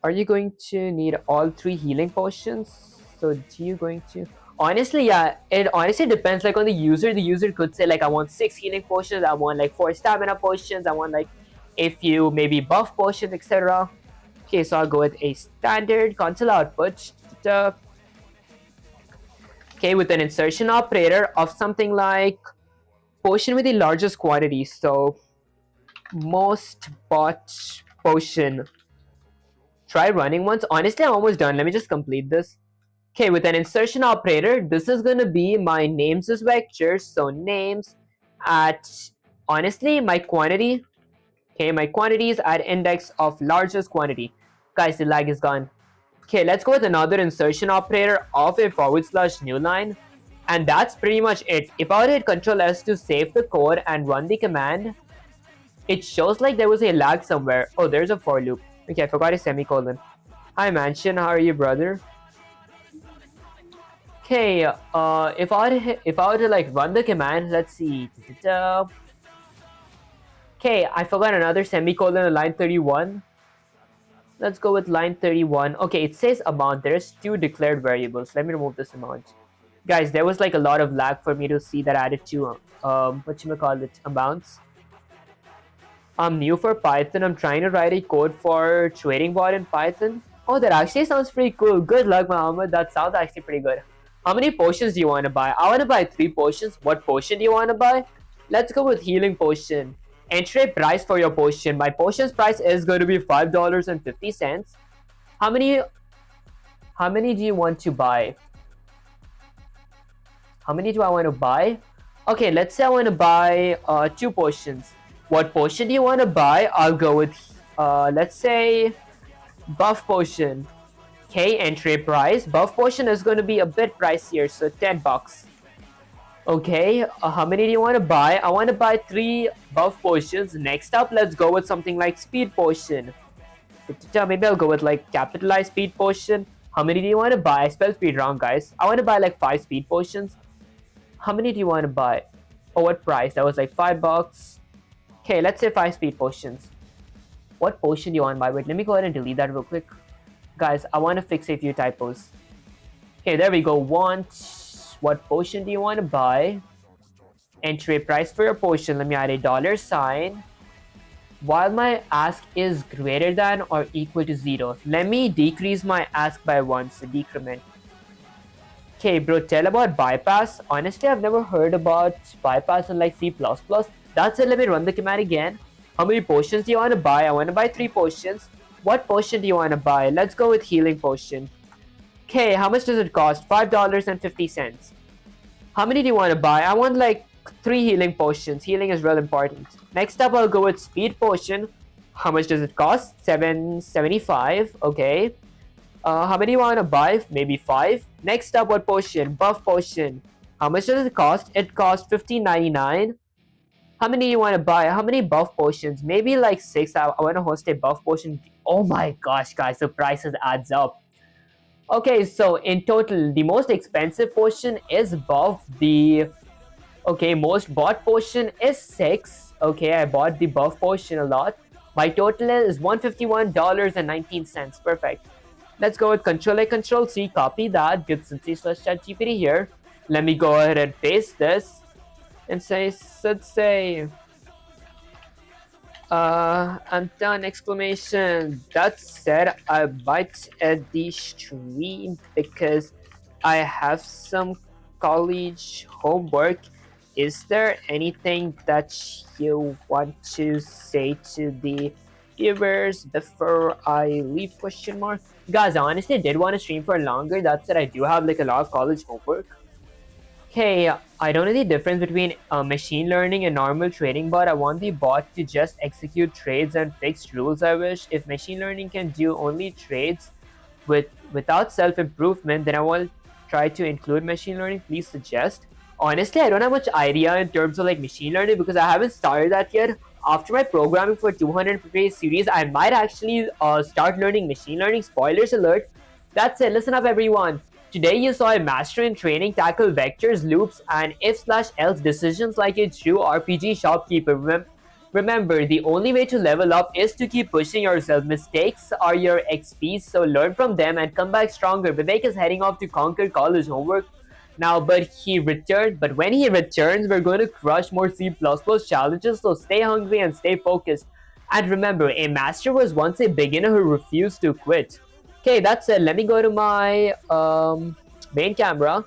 are you going to need all 3 healing potions? So, do you going to? Honestly, yeah, it honestly depends like on the user. The user could say like I want 6 healing potions, I want like 4 stamina potions, I want like a few maybe buff potions, etc. Okay, so I'll go with a standard console output. Okay, with an insertion operator of something like potion with the largest quantity. So most bot potion. Try running once. Honestly, I'm almost done. Let me just complete this. Okay, with an insertion operator, this is gonna be my names as vectors. So names at honestly my quantity. Okay, my quantity is at index of largest quantity. Guys, the lag is gone. Okay, let's go with another insertion operator of a /new line. And that's pretty much it. If I were to hit Control S to save the code and run the command, it shows like there was a lag somewhere. Oh, there's a for loop. Okay, I forgot a semicolon. Hi Mansion, how are you, brother? Okay, if I were to like run the command, let's see. Okay, I forgot another semicolon on line 31. Let's go with line 31. Okay, it says amount. There's two declared variables. Let me remove this amount. Guys, there was like a lot of lag for me to see that added to whatchamacallit, amounts. I'm new for Python. I'm trying to write a code for trading bot in Python. Oh, that actually sounds pretty cool. Good luck, Muhammad. That sounds actually pretty good. How many potions do you want to buy? I want to buy 3 potions. What potion do you want to buy? Let's go with healing potion. Enter a price for your potion. My potion's price is going to be $5.50. How many? How many do you want to buy? How many do I want to buy? Okay, let's say I want to buy 2 potions. What potion do you want to buy? I'll go with let's say buff potion. Okay, entry price. Buff potion is going to be a bit pricier, so $10. Okay, how many do you want to buy? I want to buy 3 buff potions. Next up, let's go with something like speed potion. Maybe I'll go with like capitalized speed potion. How many do you want to buy? I spelled speed wrong, guys. I want to buy like 5 speed potions. How many do you want to buy? Oh, what price? That was like $5. Okay, let's say 5 speed potions. What potion do you want to buy? Wait, let me go ahead and delete that real quick. Guys, I want to fix a few typos. Okay, there we go. What potion do you want to buy? Enter a price for your potion. Let me add a $sign. While my ask is greater than or equal to 0, let me decrease my ask by 1, so decrement. Okay, bro, tell about bypass. Honestly, I've never heard about bypass in like C++. That's it. Let me run the command again. How many potions do you want to buy? I want to buy 3 potions. What potion do you want to buy? Let's go with healing potion. Okay, how much does it cost? $5.50. How many do you want to buy? I want like 3 healing potions. Healing is real important. Next up, I'll go with speed potion. How much does it cost? $7.75. Okay. How many do you want to buy? Maybe 5. Next up, what potion? Buff potion. How much does it cost? It costs $15.99. How many do you want to buy? How many buff potions? Maybe like 6. I want to host a buff potion. Oh my gosh, guys, the prices adds up. Okay, so in total, the most expensive potion is buff. The most bought potion is 6. Okay, I bought the buff potion a lot. My total is $151.19. Perfect. Let's go with Control A, Control C, copy that, git /ChatGPT here. Let me go ahead and paste this and let's say I'm done, exclamation. That said, I might end the stream because I have some college homework. Is there anything that you want to say to the viewers before I leave, question mark? Guys, I honestly did want to stream for longer. That said, I do have like a lot of college homework. Okay, I don't know the difference between machine learning and normal trading bot. I want the bot to just execute trades and fix rules. I wish if machine learning can do only trades without self-improvement, then I will try to include machine learning. Please suggest. Honestly, I don't have much idea in terms of like machine learning because I haven't started that yet. After my programming for 250 series, I might actually start learning machine learning. Spoilers alert. That's it. Listen up, everyone. Today you saw a master in training tackle vectors, loops, and if/else decisions like a true RPG shopkeeper. Remember, the only way to level up is to keep pushing yourself. Mistakes are your XPs, so learn from them and come back stronger. Vivek is heading off to conquer college homework. now, but he returned. But when he returns, we're going to crush more C++ challenges. So stay hungry and stay focused. And remember, a master was once a beginner who refused to quit. Okay, that's it. Let me go to my main camera.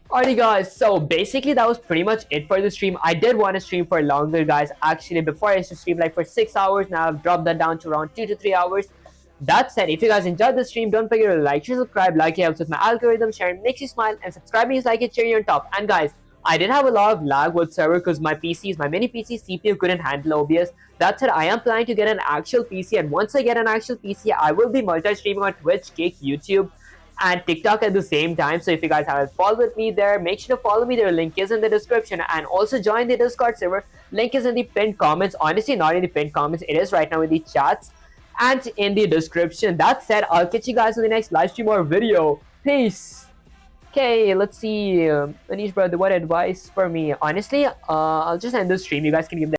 Alrighty guys, so basically that was pretty much it for the stream. I did want to stream for longer, guys. Actually, before I used to stream like for 6 hours. Now I've dropped that down to around 2 to 3 hours. That said, if you guys enjoyed the stream, don't forget to like, share, subscribe. Like it helps with my algorithm, sharing makes you smile, and subscribing is like a cherry on top. And guys, I did have a lot of lag with server because my mini PC CPU couldn't handle OBS. That said, I am planning to get an actual PC, and once I get an actual PC, I will be multi-streaming on Twitch, Kick, YouTube, and TikTok at the same time. So if you guys haven't followed me there, make sure to follow me there. Link is in the description, and also join the Discord server. Link is in the pinned comments. Honestly, not in the pinned comments. It is right now in the chats and in the description. That said, I'll catch you guys in the next live stream or video. Peace. Okay, let's see. Anish brother, what advice for me? Honestly, I'll just end the stream. You guys can give